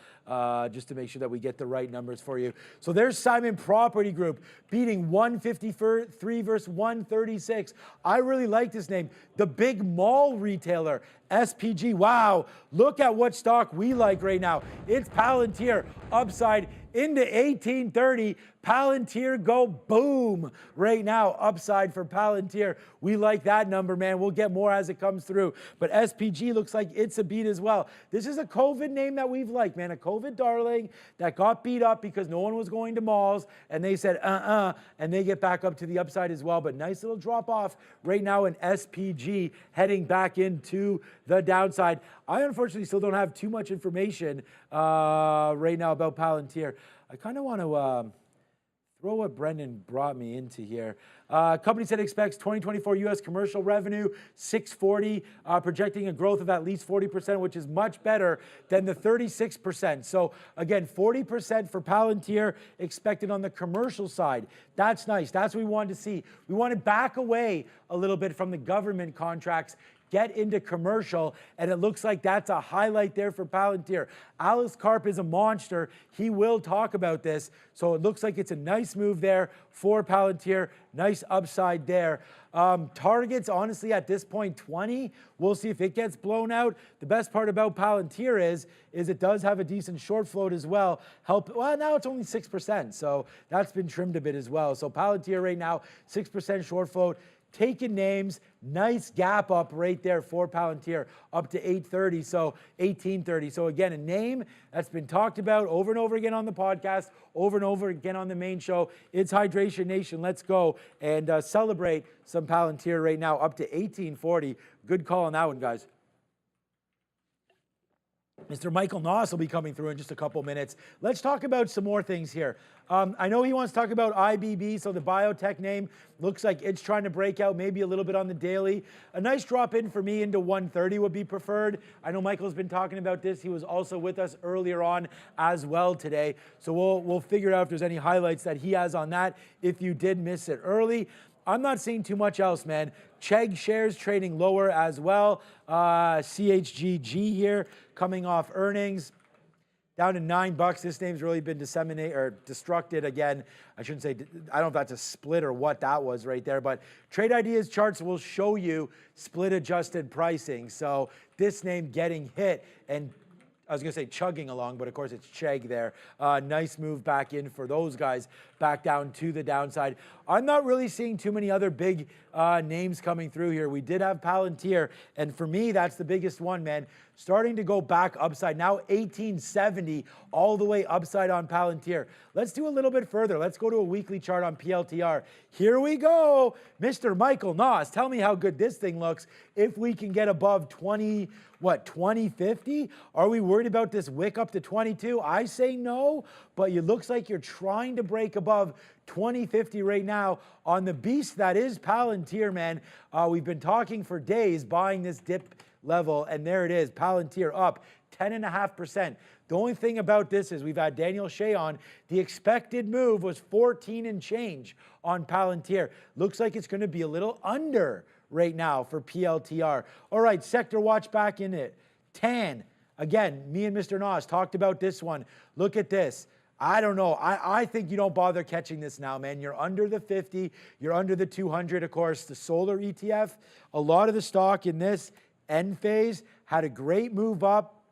just to make sure that we get the right numbers for you. So there's Simon Property Group beating 153 versus 136. I really like this name. The big mall retailer, SPG. Wow, look at what stock we like right now. It's Palantir upside into 1830. Palantir go boom right now. Upside for Palantir. We like that number, man. We'll get more as it comes through. But SPG looks like it's a beat as well. This is a COVID name that we've liked, man. A COVID darling that got beat up because no one was going to malls. And they said, and they get back up to the upside as well. But nice little drop off right now in SPG heading back into the downside. I unfortunately still don't have too much information right now about Palantir. I kind of want to throw what Brendan brought me into here. Company said expects 2024 U.S. commercial revenue 640, projecting a growth of at least 40%, which is much better than the 36%. So again, 40% for Palantir expected on the commercial side. That's nice. That's what we wanted to see. We want to back away a little bit from the government contracts. get into commercial, and it looks like that's a highlight there for Palantir. Alex Karp is a monster. He will talk about this. So it looks like it's a nice move there for Palantir. Nice upside there. Targets, honestly, at this point, 20. We'll see if it gets blown out. The best part about Palantir is it does have a decent short float as well. Well, now it's only 6%, so that's been trimmed a bit as well. So Palantir right now, 6% short float. Taking names, nice gap up right there for Palantir, up to 830, so 1830. So again, a name that's been talked about over and over again on the podcast, over and over again on the main show. It's Hydration Nation. Let's go and celebrate some Palantir right now, up to 1840. Good call on that one, guys. Mr. Michael Noss will be coming through in just a couple minutes. Let's talk about some more things here. I know he wants to talk about IBB, so the biotech name looks like it's trying to break out maybe a little bit on the daily. A nice drop in for me into 130 would be preferred. I know Michael's been talking about this. He was also with us earlier on as well today. So we'll figure out if there's any highlights that he has on that if you did miss it early. I'm not seeing too much else, man. Chegg shares trading lower as well. CHGG here coming off earnings. Down to $9. This name's really been destructed again. I shouldn't say, I don't know if that's a split or what that was right there, but Trade Ideas charts will show you split adjusted pricing. So this name getting hit, and I was going to say chugging along, but of course it's Chegg there. Nice move back in for those guys, back down to the downside. I'm not really seeing too many other big names coming through here. We did have Palantir, and for me, that's the biggest one, man. Starting to go back upside. Now 1870 all the way upside on Palantir. Let's do a little bit further. Let's go to a weekly chart on PLTR. Here we go. Mr. Michael Noss, tell me how good this thing looks if we can get above 2050? Are we worried about this wick up to 22? I say no, but it looks like you're trying to break above 2050 right now on the beast that is Palantir, man. We've been talking for days buying this dip level, and there it is, Palantir up 10.5%. The only thing about this is we've had Daniel Shea on. The expected move was 14 and change on Palantir. Looks like it's going to be a little under right now for PLTR. All right, sector watch back in it. TAN. Again, me and Mr. Noss talked about this one. Look at this. I don't know. I think you don't bother catching this now, man. You're under the 50. You're under the 200, of course. The solar ETF, a lot of the stock in this end phase had a great move up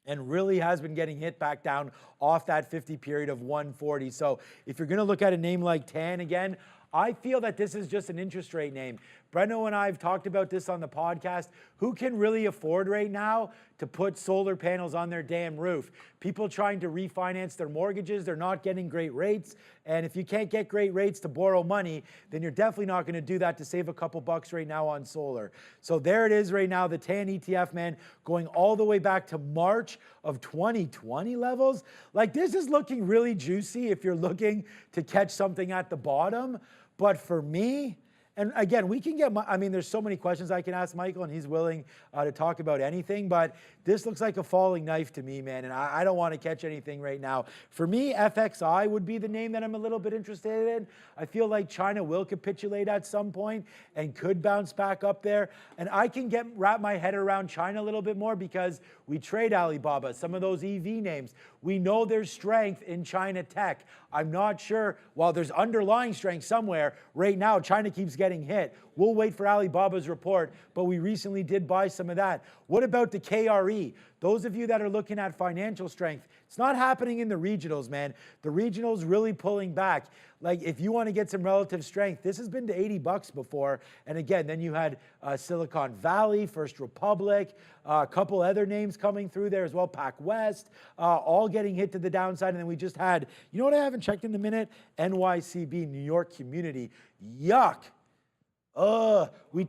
and really has been getting hit back down off that 50 period of 140. So if you're going to look at a name like TAN again, I feel that this is just an interest rate name. Breno and I have talked about this on the podcast. Who can really afford right now to put solar panels on their damn roof? People trying to refinance their mortgages, they're not getting great rates. And if you can't get great rates to borrow money, then you're definitely not going to do that to save a couple bucks right now on solar. So there it is right now, the TAN ETF, man, going all the way back to March of 2020 levels. Like, this is looking really juicy if you're looking to catch something at the bottom. But for me, and again, we can get, I mean, there's so many questions I can ask Michael, and he's willing to talk about anything, but this looks like a falling knife to me, man, and I don't want to catch anything right now. For me, FXI would be the name that I'm a little bit interested in. I feel like China will capitulate at some point and could bounce back up there, and I can wrap my head around China a little bit more because we trade Alibaba, some of those EV names. We know there's strength in China tech. I'm not sure, while there's underlying strength somewhere, right now China keeps getting hit. We'll wait for Alibaba's report, but we recently did buy some of that. What about the KRE? Those of you that are looking at financial strength, it's not happening in the regionals, man. The regionals really pulling back. Like, if you want to get some relative strength, this has been to $80 before. And again, then you had Silicon Valley, First Republic, a couple other names coming through there as well, PacWest, all getting hit to the downside. And then we just had, you know what I haven't checked in a minute? NYCB, New York Community. Yuck. We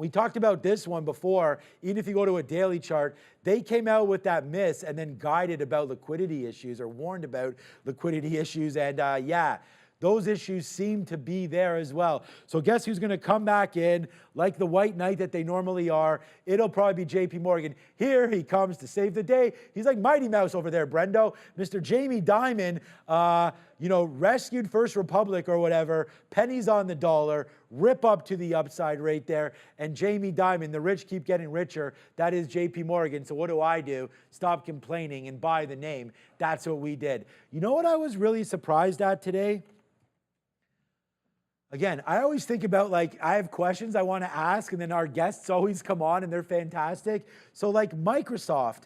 talked about this one before. Even if you go to a daily chart, they came out with that miss and then guided about liquidity issues or warned about liquidity issues. And yeah, those issues seem to be there as well. So guess who's going to come back in like the white knight that they normally are? It'll probably be JP Morgan. Here he comes to save the day. He's like Mighty Mouse over there, Brendo. Mr. Jamie Dimon. you know, rescued First Republic or whatever, pennies on the dollar, rip up to the upside right there. And Jamie Dimon, the rich keep getting richer. That is JP Morgan. So what do? Stop complaining and buy the name. That's what we did. You know what I was really surprised at today? Again, I always think about, like, I have questions I want to ask, and then our guests always come on and they're fantastic. So like Microsoft,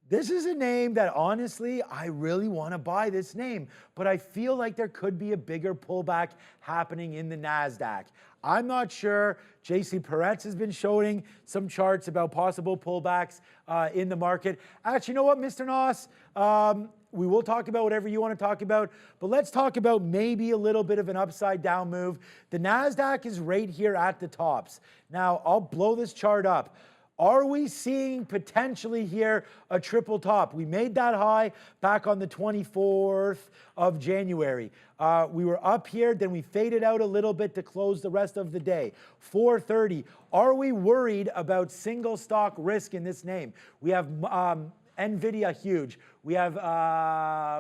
this is a name that honestly, I really want to buy this name, but I feel like there could be a bigger pullback happening in the NASDAQ. I'm not sure. JC Peretz has been showing some charts about possible pullbacks in the market. Actually, you know what, Mr. Noss? We will talk about whatever you want to talk about, but let's talk about maybe a little bit of an upside down move. The NASDAQ is right here at the tops. Now, I'll blow this chart up. Are we seeing potentially here a triple top? We made that high back on the 24th of January. We were up here, then we faded out a little bit to close the rest of the day. 430. Are we worried about single stock risk in this name? We have NVIDIA huge. We have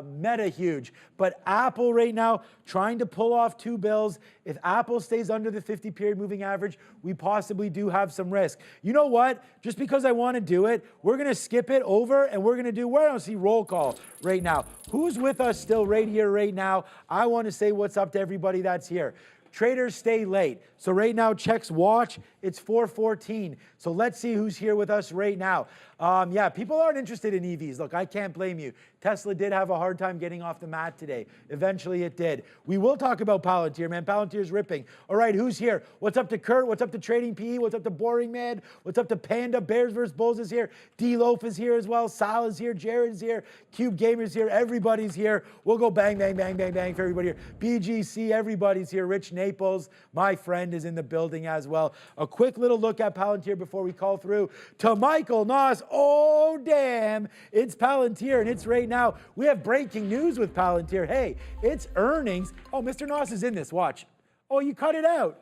Meta huge. But Apple right now trying to pull off two bills. If Apple stays under the 50-period moving average, we possibly do have some risk. You know what? Just because I want to do it, we're going to skip it over and we're going to do, where I don't see roll call right now. Who's with us still right here, right now? I want to say what's up to everybody that's here. Traders stay late. So right now, checks watch, it's 4:14. So let's see who's here with us right now. Yeah, people aren't interested in EVs. Look, I can't blame you. Tesla did have a hard time getting off the mat today. Eventually it did. We will talk about Palantir, man. Palantir's ripping. All right, who's here? What's up to Kurt? What's up to Trading PE? What's up to Boring Man? What's up to Panda? Bears vs. Bulls is here. D-Loaf is here as well. Sal is here. Jared's here. Cube Gamer's here. Everybody's here. We'll go bang, bang, bang, bang, bang for everybody here. BGC, everybody's here. Rich Naples, my friend, is in the building as well. A quick little look at Palantir before we call through to Michael Noss. Oh, damn. It's Palantir, and it's right now. We have breaking news with Palantir. Hey, it's earnings. Oh, Mr. Noss is in this. Watch. Oh, you cut it out.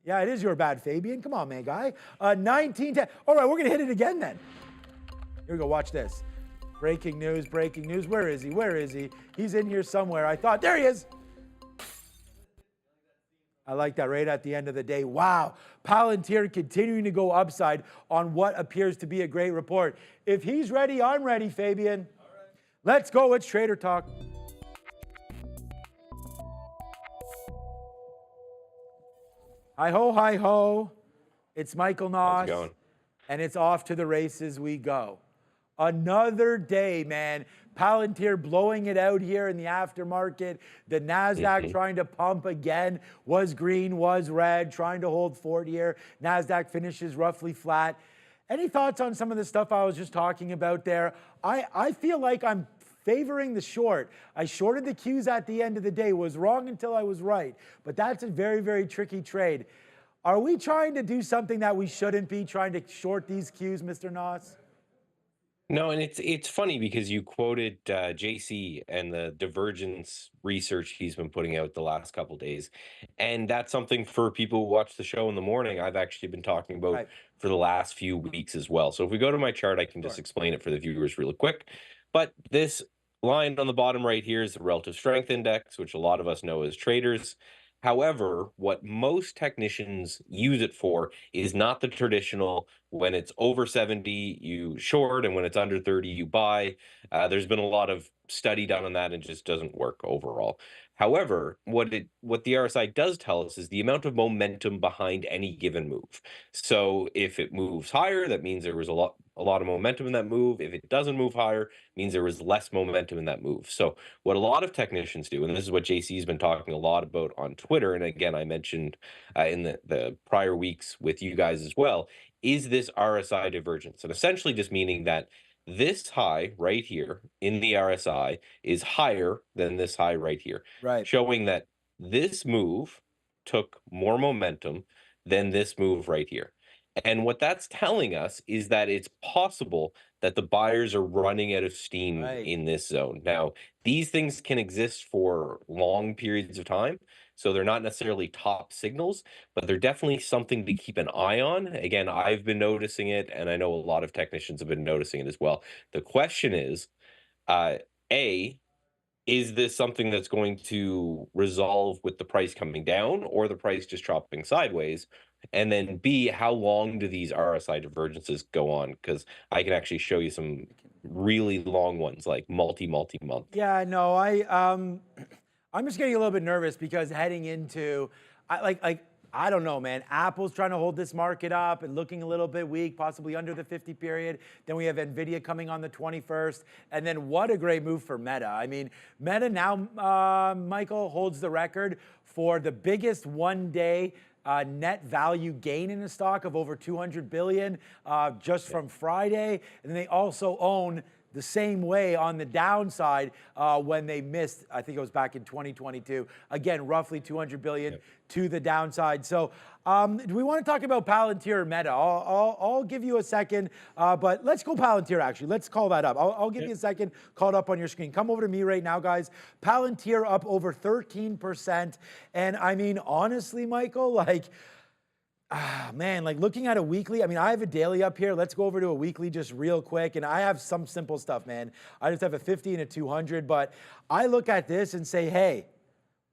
Yeah, it is your bad, Fabian. Come on, man, guy. 1910. All right, we're going to hit it again then. Here we go. Watch this. Breaking news, breaking news. Where is he? Where is he? He's in here somewhere. I thought, there he is. I like that right at the end of the day. Wow. Palantir continuing to go upside on what appears to be a great report. If he's ready, I'm ready, Fabian. All right. Let's go. It's Trader Talk. Hi ho, hi ho. It's Michael Noss. How's it going? And it's off to the races we go. Another day, man. Palantir blowing it out here in the aftermarket. The NASDAQ trying to pump again. Was green, was red, trying to hold fort here. NASDAQ finishes roughly flat. Any thoughts on some of the stuff I was just talking about there? I feel like I'm favoring the short. I shorted the Qs at the end of the day. Was wrong until I was right. But that's a very, very tricky trade. Are we trying to do something that we shouldn't be, trying to short these Qs, Mr. Noss? No, and it's funny because you quoted JC and the divergence research he's been putting out the last couple days, and that's something for people who watch the show in the morning I've actually been talking about for the last few weeks as well. So if we go to my chart, I can just explain it for the viewers really quick. But this line on the bottom right here is the relative strength index, which a lot of us know as traders. However, what most technicians use it for is not the traditional, when it's over 70, you short, and when it's under 30, you buy. There's been a lot of study done on that and it just doesn't work overall. However, what the RSI does tell us is the amount of momentum behind any given move. So if it moves higher, that means there was a lot of momentum in that move. If it doesn't move higher, it means there was less momentum in that move. So what a lot of technicians do, and this is what JC's been talking a lot about on Twitter, and again, I mentioned in the prior weeks with you guys as well, is this RSI divergence. And essentially just meaning that this high right here in the RSI is higher than this high right here, showing that this move took more momentum than this move right here. And what that's telling us is that it's possible that the buyers are running out of steam in this zone. Now, these things can exist for long periods of time, so they're not necessarily top signals, but they're definitely something to keep an eye on. Again, I've been noticing it, and I know a lot of technicians have been noticing it as well. The question is, A, is this something that's going to resolve with the price coming down or the price just dropping sideways? And then B, how long do these RSI divergences go on? Because I can actually show you some really long ones, like multi-month. Yeah, no, I'm just getting a little bit nervous because heading into, I don't know, man. Apple's trying to hold this market up and looking a little bit weak, possibly under the 50 period. Then we have NVIDIA coming on the 21st. And then what a great move for Meta. I mean, Meta now, Michael, holds the record for the biggest one-day net value gain in the stock of over 200 billion just from Friday. And they also own the same way on the downside when they missed, I think it was back in 2022. Again, roughly 200 billion to the downside. So do we want to talk about Palantir or Meta? I'll give you a second, but let's go Palantir actually. Let's call that up. I'll give you a second, call it up on your screen. Come over to me right now, guys. Palantir up over 13%. And I mean, honestly, Michael, like, man, like looking at a weekly, I mean, I have a daily up here. Let's go over to a weekly just real quick. And I have some simple stuff, man. I just have a 50 and a 200, but I look at this and say, hey,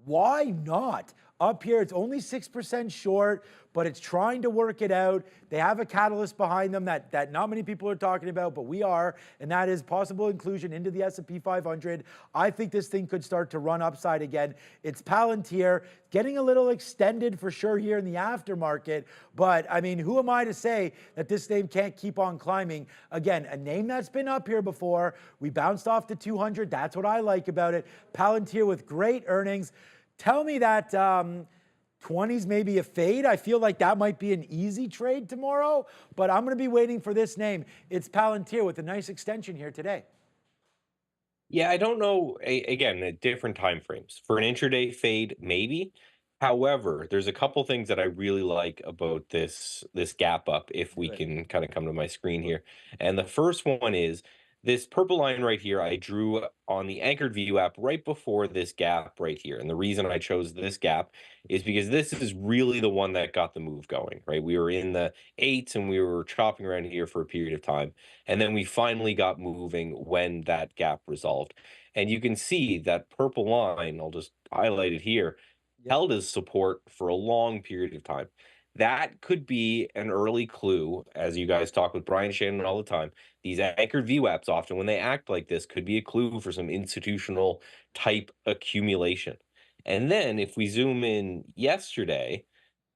why not? Up here, it's only 6% short, but it's trying to work it out. They have a catalyst behind them that not many people are talking about, but we are, and that is possible inclusion into the S&P 500. I think this thing could start to run upside again. It's Palantir, getting a little extended for sure here in the aftermarket, but I mean, who am I to say that this name can't keep on climbing? Again, a name that's been up here before. We bounced off to 200. That's what I like about it. Palantir with great earnings. Tell me that 20s maybe a fade. I feel like that might be an easy trade tomorrow, but I'm going to be waiting for this name. It's Palantir with a nice extension here today. Yeah, I don't know. Again, at different time frames. For an intraday fade, maybe. However, there's a couple things that I really like about this gap up, if we can kind of come to my screen here. And the first one is this purple line right here. I drew on the anchored view app right before this gap right here. And the reason I chose this gap is because this is really the one that got the move going, right? We were in the 8s and we were chopping around here for a period of time. And then we finally got moving when that gap resolved. And you can see that purple line, I'll just highlight it here, held as support for a long period of time. That could be an early clue, as you guys talk with Brian Shannon all the time. These anchored VWAPs often, when they act like this, could be a clue for some institutional type accumulation. And then if we zoom in yesterday,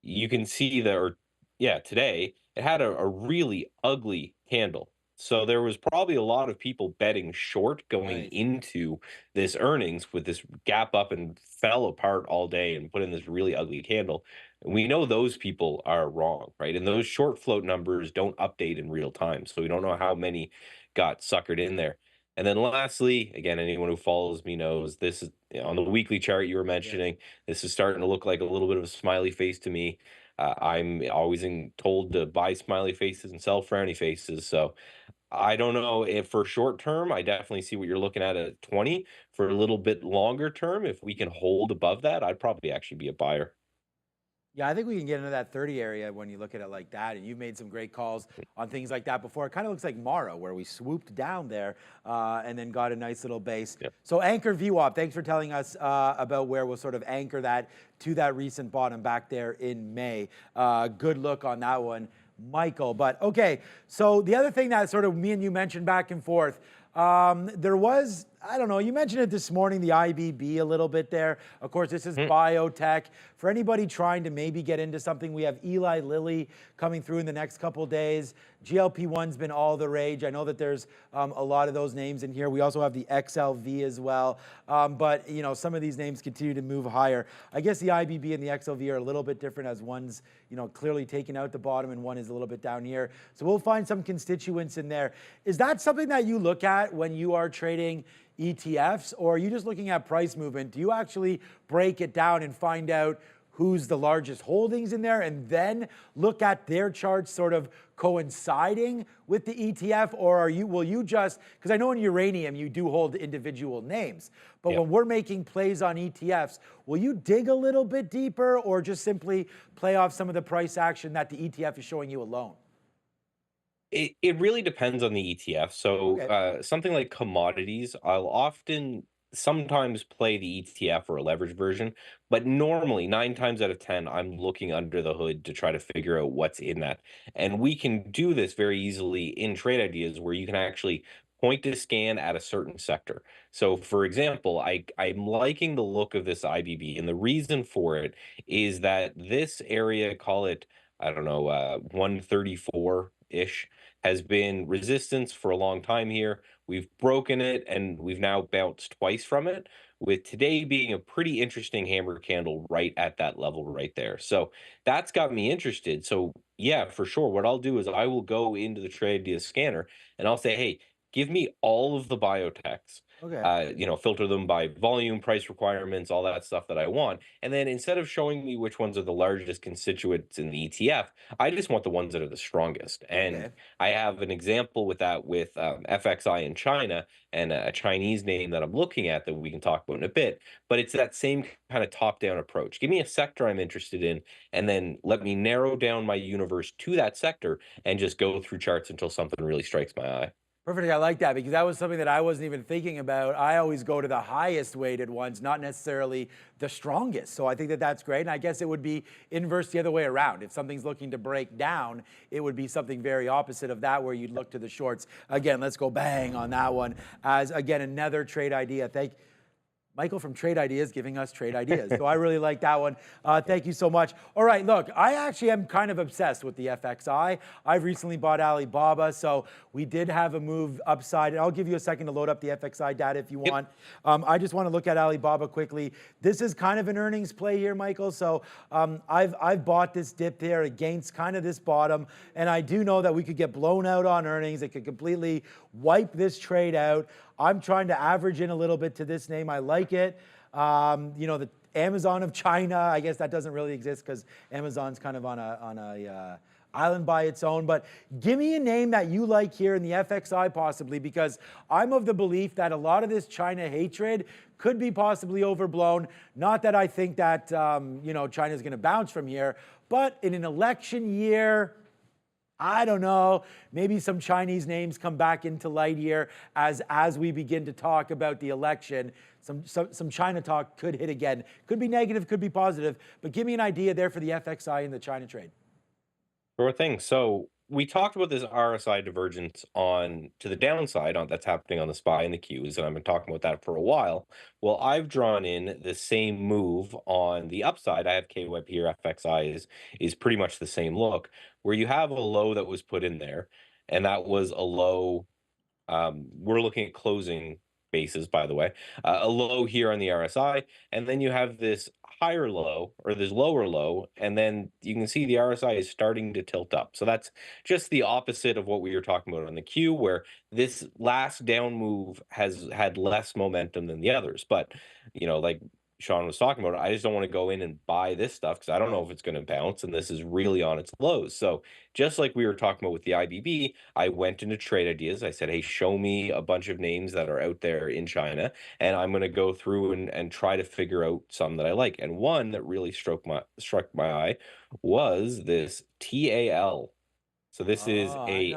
you can see that, or yeah, today, it had a really ugly candle. So there was probably a lot of people betting short going into this earnings with this gap up and fell apart all day and put in this really ugly candle. And we know those people are wrong, right? And those short float numbers don't update in real time. So we don't know how many got suckered in there. And then lastly, again, anyone who follows me knows this is on the weekly chart you were mentioning. This is starting to look like a little bit of a smiley face to me. I'm always told to buy smiley faces and sell frowny faces. So I don't know if for short term, I definitely see what you're looking at 20. For a little bit longer term, if we can hold above that, I'd probably actually be a buyer. Yeah, I think we can get into that 30 area when you look at it like that. And you've made some great calls on things like that before. It kind of looks like Mara, where we swooped down there and then got a nice little base. Yep. So anchor VWAP, thanks for telling us about where we'll sort of anchor that to that recent bottom back there in May. Good look on that one, Michael. But okay, so the other thing that sort of me and you mentioned back and forth, there was, I don't know, you mentioned it this morning, the IBB a little bit there. Of course, this is biotech. For anybody trying to maybe get into something, we have Eli Lilly coming through in the next couple days. GLP-1's been all the rage. I know that there's a lot of those names in here. We also have the XLV as well. But, you know, some of these names continue to move higher. I guess the IBB and the XLV are a little bit different, as one's, you know, clearly taking out the bottom and one is a little bit down here. So we'll find some constituents in there. Is that something that you look at when you are trading ETFs, or are you just looking at price movement? Do you actually break it down and find out who's the largest holdings in there and then look at their charts sort of coinciding with the ETF? Or will you just, because I know in uranium you do hold individual names, but when we're making plays on ETFs, will you dig a little bit deeper or just simply play off some of the price action that the ETF is showing you alone? It really depends on the ETF. So something like commodities, I'll often sometimes play the ETF or a leverage version, but normally 9 times out of 10, I'm looking under the hood to try to figure out what's in that. And we can do this very easily in trade ideas where you can actually point to scan at a certain sector. So for example, I'm liking the look of this IBB, and the reason for it is that this area, call it, I don't know, 134-ish, has been resistance for a long time here. We've broken it and we've now bounced twice from it, with today being a pretty interesting hammer candle right at that level right there. So that's got me interested. So yeah, for sure. What I'll do is I will go into the trade idea scanner and I'll say, hey, give me all of the biotechs. Okay. Filter them by volume, price requirements, all that stuff that I want. And then instead of showing me which ones are the largest constituents in the ETF, I just want the ones that are the strongest. And Okay. I have an example with that with FXI in China and a Chinese name that I'm looking at that we can talk about in a bit. But it's that same kind of top-down approach. Give me a sector I'm interested in, and then let me narrow down my universe to that sector and just go through charts until something really strikes my eye. Perfect. I like that because that was something that I wasn't even thinking about. I always go to the highest weighted ones, not necessarily the strongest. So I think that that's great. And I guess it would be inverse the other way around. If something's looking to break down, it would be something very opposite of that where you'd look to the shorts. Again, let's go bang on that one as, again, another trade idea. Thank Michael from Trade Ideas giving us trade ideas. So I really like that one. Thank you so much. All right, look, I actually am kind of obsessed with the FXI. I've recently bought Alibaba, so we did have a move upside. And I'll give you a second to load up the FXI data if you want. I just want to look at Alibaba quickly. This is kind of an earnings play here, Michael. So I've bought this dip there against kind of this bottom. And I do know that we could get blown out on earnings. It could completely wipe this trade out. I'm trying to average in a little bit to this name. I like it. The Amazon of China, I guess that doesn't really exist because Amazon's kind of on a island by its own. But give me a name that you like here in the FXI possibly, because I'm of the belief that a lot of this China hatred could be possibly overblown. Not that I think that China's going to bounce from here, but in an election year, I don't know, maybe some Chinese names come back into light here as we begin to talk about the election. Some China talk could hit again. Could be negative, could be positive, but give me an idea there for the FXI and the China trade. Sure thing. So we talked about this RSI divergence on to the downside that's happening on the SPY and the Qs, and I've been talking about that for a while. Well, I've drawn in the same move on the upside. I have KWeb here. FXI is pretty much the same look, where you have a low that was put in there, and that was a low. We're looking at closing bases, by the way, a low here on the RSI, and then you have this higher low or this lower low, and then you can see the RSI is starting to tilt up. So that's just the opposite of what we were talking about on the Q, where this last down move has had less momentum than the others. But, like Sean was talking about, I just don't want to go in and buy this stuff because I don't know if it's going to bounce, and this is really on its lows. So just like we were talking about with the IBB, I went into trade ideas. I said, hey, show me a bunch of names that are out there in China, and I'm going to go through and try to figure out some that I like. And one that really struck my eye was this TAL. So this is a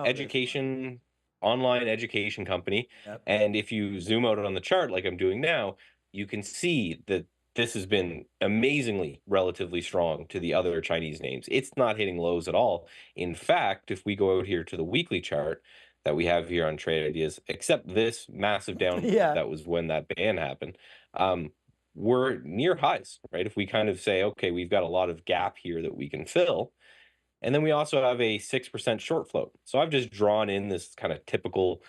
online education company. Yep. And if you zoom out on the chart like I'm doing now, you can see that this has been amazingly relatively strong to the other Chinese names. It's not hitting lows at all. In fact, if we go out here to the weekly chart that we have here on Trade Ideas, except this massive down Yeah. that was when that ban happened, we're near highs, right? If we kind of say, okay, we've got a lot of gap here that we can fill. And then we also have a 6% short float. So I've just drawn in this kind of typical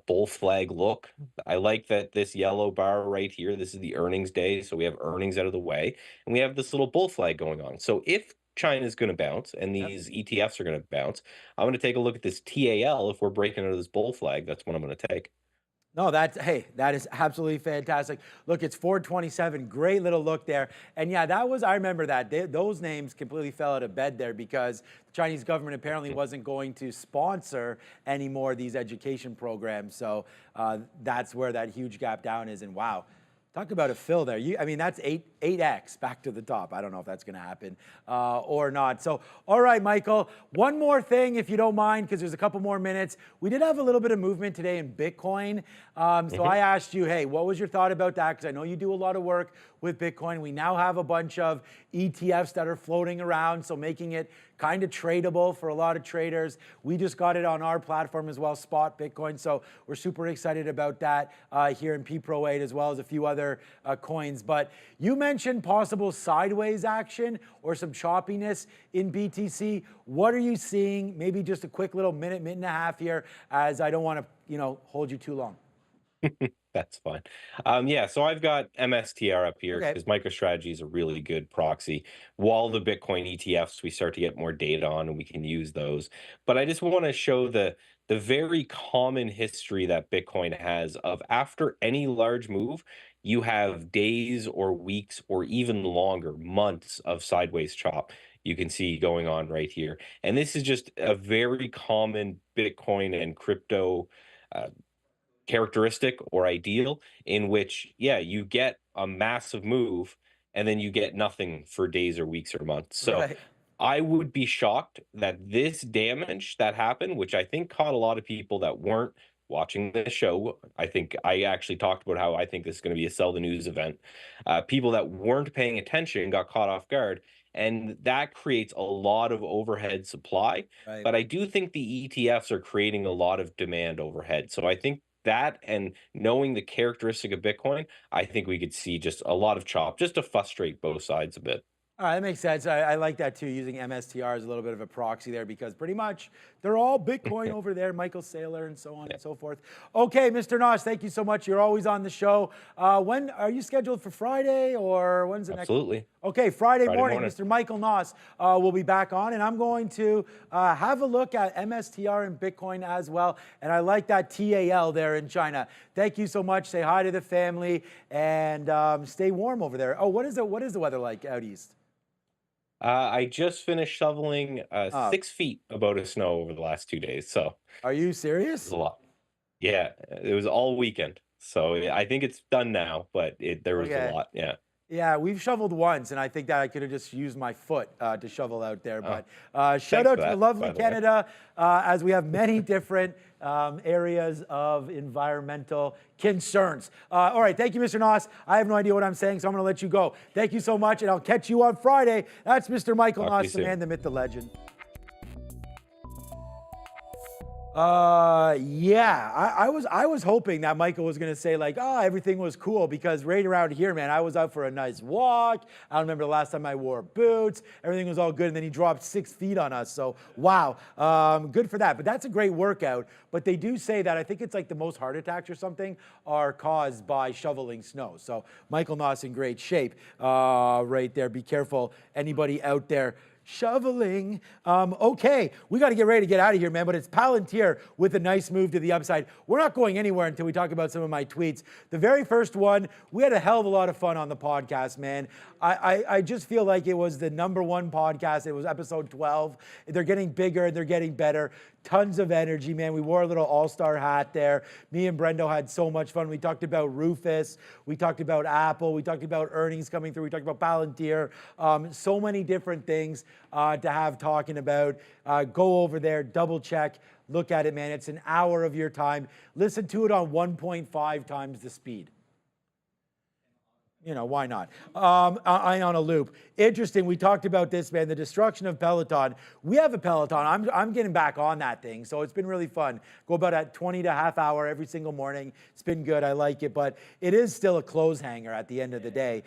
bull flag look. I like that this yellow bar right here, this is the earnings day. So we have earnings out of the way, and we have this little bull flag going on. So if China is going to bounce and these ETFs are going to bounce, I'm going to take a look at this TAL. If we're breaking out of this bull flag, that's what I'm going to take. No, that is absolutely fantastic. Look, it's 427. Great little look there. And yeah, I remember that. Those names completely fell out of bed there because the Chinese government apparently wasn't going to sponsor any more of these education programs. So that's where that huge gap down is. And wow, Talk about a fill there. I mean, that's 8x back to the top. I don't know if that's going to happen or not. So, all right, Michael, one more thing, if you don't mind, because there's a couple more minutes. We did have a little bit of movement today in Bitcoin. So I asked you, hey, what was your thought about that? Because I know you do a lot of work with Bitcoin. We now have a bunch of ETFs that are floating around, so making it kind of tradable for a lot of traders. We just got it on our platform as well, Spot Bitcoin. So we're super excited about that here in P-Pro 8, as well as a few other coins. But you mentioned possible sideways action or some choppiness in BTC. What are you seeing? Maybe just a quick little minute and a half here, as I don't want to, hold you too long. That's fine. Yeah, so I've got MSTR up here Okay. because MicroStrategy is a really good proxy. While the Bitcoin ETFs, we start to get more data on, and we can use those. But I just want to show the very common history that Bitcoin has of after any large move, you have days or weeks or even longer, months of sideways chop. You can see going on right here. And this is just a very common Bitcoin and crypto characteristic or ideal, in which, yeah, you get a massive move and then you get nothing for days or weeks or months. So Right. I would be shocked that this damage that happened, which I think caught a lot of people that weren't watching the show. I think I actually talked about how I think this is going to be a sell the news event. People that weren't paying attention got caught off guard, and that creates a lot of overhead supply. Right. But I do think the ETFs are creating a lot of demand overhead. So I think that, and knowing the characteristic of Bitcoin, I think we could see just a lot of chop, just to frustrate both sides a bit. All right, that makes sense. I like that too, using MSTR as a little bit of a proxy there, because pretty much they're all Bitcoin over there, Michael Saylor and so on and so forth. Okay, Mr. Noss, thank you so much. You're always on the show. When are you scheduled for Friday, or when's the next? Absolutely. Okay, Friday morning, Mr. Michael Noss will be back on, and I'm going to have a look at MSTR and Bitcoin as well. And I like that TAL there in China. Thank you so much. Say hi to the family, and stay warm over there. Oh, what is the weather like out east? I just finished shoveling 6 feet about of snow over the last 2 days, so Are you it's serious? a lot. Yeah, it was all weekend, so yeah, I think it's done now, but there was Okay. a lot. Yeah. Yeah, we've shoveled once, and I think that I could have just used my foot to shovel out there. But shout Thanks out for to that, lovely by the way. Canada, as we have many different areas of environmental concerns. All right, thank you, Mr. Noss. I have no idea what I'm saying, so I'm going to let you go. Thank you so much, and I'll catch you on Friday. That's Mr. Michael Talk to you Noss, the soon. man, the myth, the legend. Yeah, I was hoping that Michael was gonna say like, oh, everything was cool, because right around here, man, I was out for a nice walk. I don't remember the last time I wore boots. Everything was all good, and then he dropped 6 feet on us. So wow, good for that. But that's a great workout. But they do say that I think it's like the most heart attacks or something are caused by shoveling snow. So Michael Noss in great shape right there. Be careful, anybody out there shoveling. Okay, we got to get ready to get out of here, man, but it's Palantir with a nice move to the upside. We're not going anywhere until we talk about some of my tweets. The very first one, we had a hell of a lot of fun on the podcast, man. I just feel like it was the #1 podcast. It was episode 12. They're getting bigger and they're getting better. Tons of energy, man. We wore a little all-star hat there. Me and Brendo had so much fun. We talked about Rufus. We talked about Apple. We talked about earnings coming through. We talked about Palantir. So many different things to have talking about. Go over there, double check, look at it, man. It's an hour of your time. Listen to it on 1.5 times the speed. You know, why not? I on a loop. Interesting. We talked about this, man, the destruction of Peloton. We have a Peloton. I'm getting back on that thing, so it's been really fun. Go about at 20 to half hour every single morning. It's been good. I like it, but it is still a clothes hanger at the end of the day.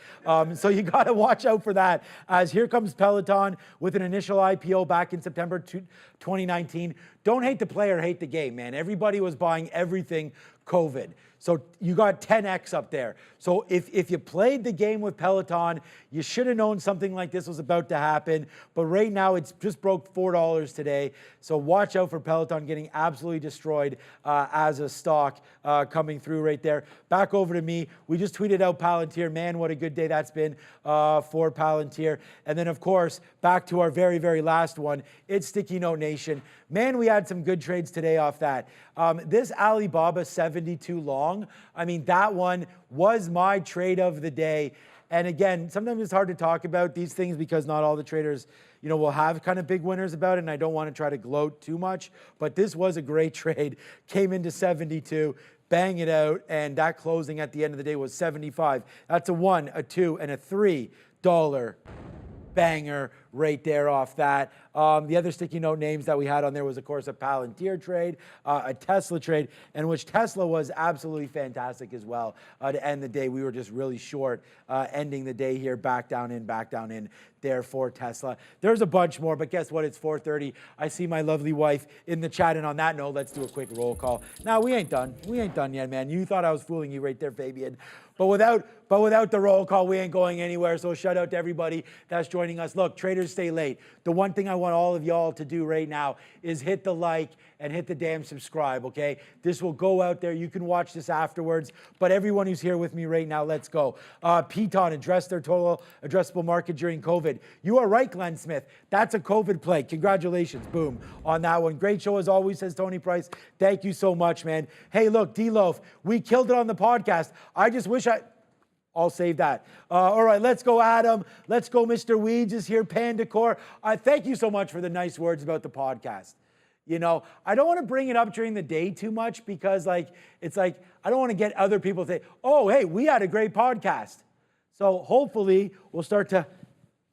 So you got to watch out for that, as here comes Peloton with an initial IPO back in September 2019. Don't hate the player, hate the game, man. Everybody was buying everything COVID. So you got 10x up there. So if you played the game with Peloton, you should have known something like this was about to happen. But right now, it's just broke $4 today. So watch out for Peloton getting absolutely destroyed as a stock coming through right there. Back over to me. We just tweeted out Palantir. Man, what a good day that's been for Palantir. And then, of course, back to our very, very last one. It's Sticky Note Nation. Man, we had some good trades today off that. This Alibaba 7 72 long. I mean, that one was my trade of the day. And again, sometimes it's hard to talk about these things because not all the traders, you know, will have kind of big winners about it, and I don't want to try to gloat too much, but this was a great trade. Came into 72, bang it out, and that closing at the end of the day was 75. That's a $1, a $2, and a $3 banger right there off that. The other sticky note names that we had on there was, of course, a Palantir trade, a Tesla trade, and which Tesla was absolutely fantastic as well. To end the day, we were just really short, ending the day here, back down in there for Tesla. There's a bunch more, but guess what? It's 4:30. I see my lovely wife in the chat, and on that note, let's do a quick roll call. Now, we ain't done. We ain't done yet, man. You thought I was fooling you right there, Fabian. But without the roll call, we ain't going anywhere. So shout out to everybody that's joining us. Look, traders stay late. The one thing I want all of y'all to do right now is hit the like and hit the damn subscribe, okay? This will go out there. You can watch this afterwards. But everyone who's here with me right now, let's go. Peloton addressed their total addressable market during COVID. You are right, Glenn Smith. That's a COVID play. Congratulations, boom, on that one. Great show as always, says Tony Price. Thank you so much, man. Hey, look, D-Loaf, we killed it on the podcast. I just wish I'll save that. All right, let's go, Adam. Let's go, Mr. Weeds is here. Pandacor. Thank you so much for the nice words about the podcast. You know, I don't want to bring it up during the day too much because, it's like I don't want to get other people to say, oh, hey, we had a great podcast. So hopefully we'll start to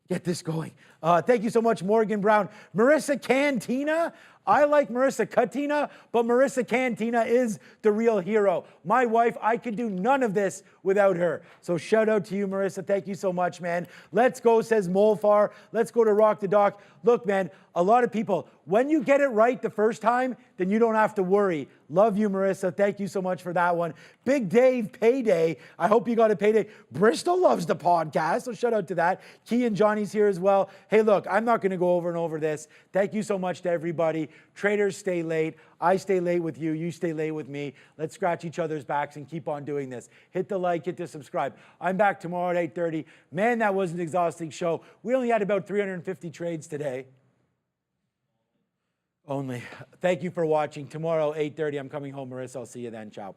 get this going. Thank you so much, Morgan Brown. Marissa Cantina. I like Marissa Katina, but Marissa Cantina is the real hero. My wife, I could do none of this without her. So shout out to you, Marissa. Thank you so much, man. Let's go, says Molfar. Let's go to Rock the Dock. Look, man, a lot of people, when you get it right the first time, then you don't have to worry. Love you, Marissa. Thank you so much for that one. Big Dave Payday. I hope you got a payday. Bristol loves the podcast, so shout out to that. Key and Johnny's here as well. Hey, look, I'm not going to go over and over this. Thank you so much to everybody. Traders stay late. I stay late with you. You stay late with me. Let's scratch each other's backs and keep on doing this. Hit the like, hit the subscribe. I'm back tomorrow at 8:30. Man, that was an exhausting show. We only had about 350 trades today. Only. Thank you for watching. Tomorrow, 8:30, I'm coming home, Marissa. I'll see you then. Ciao.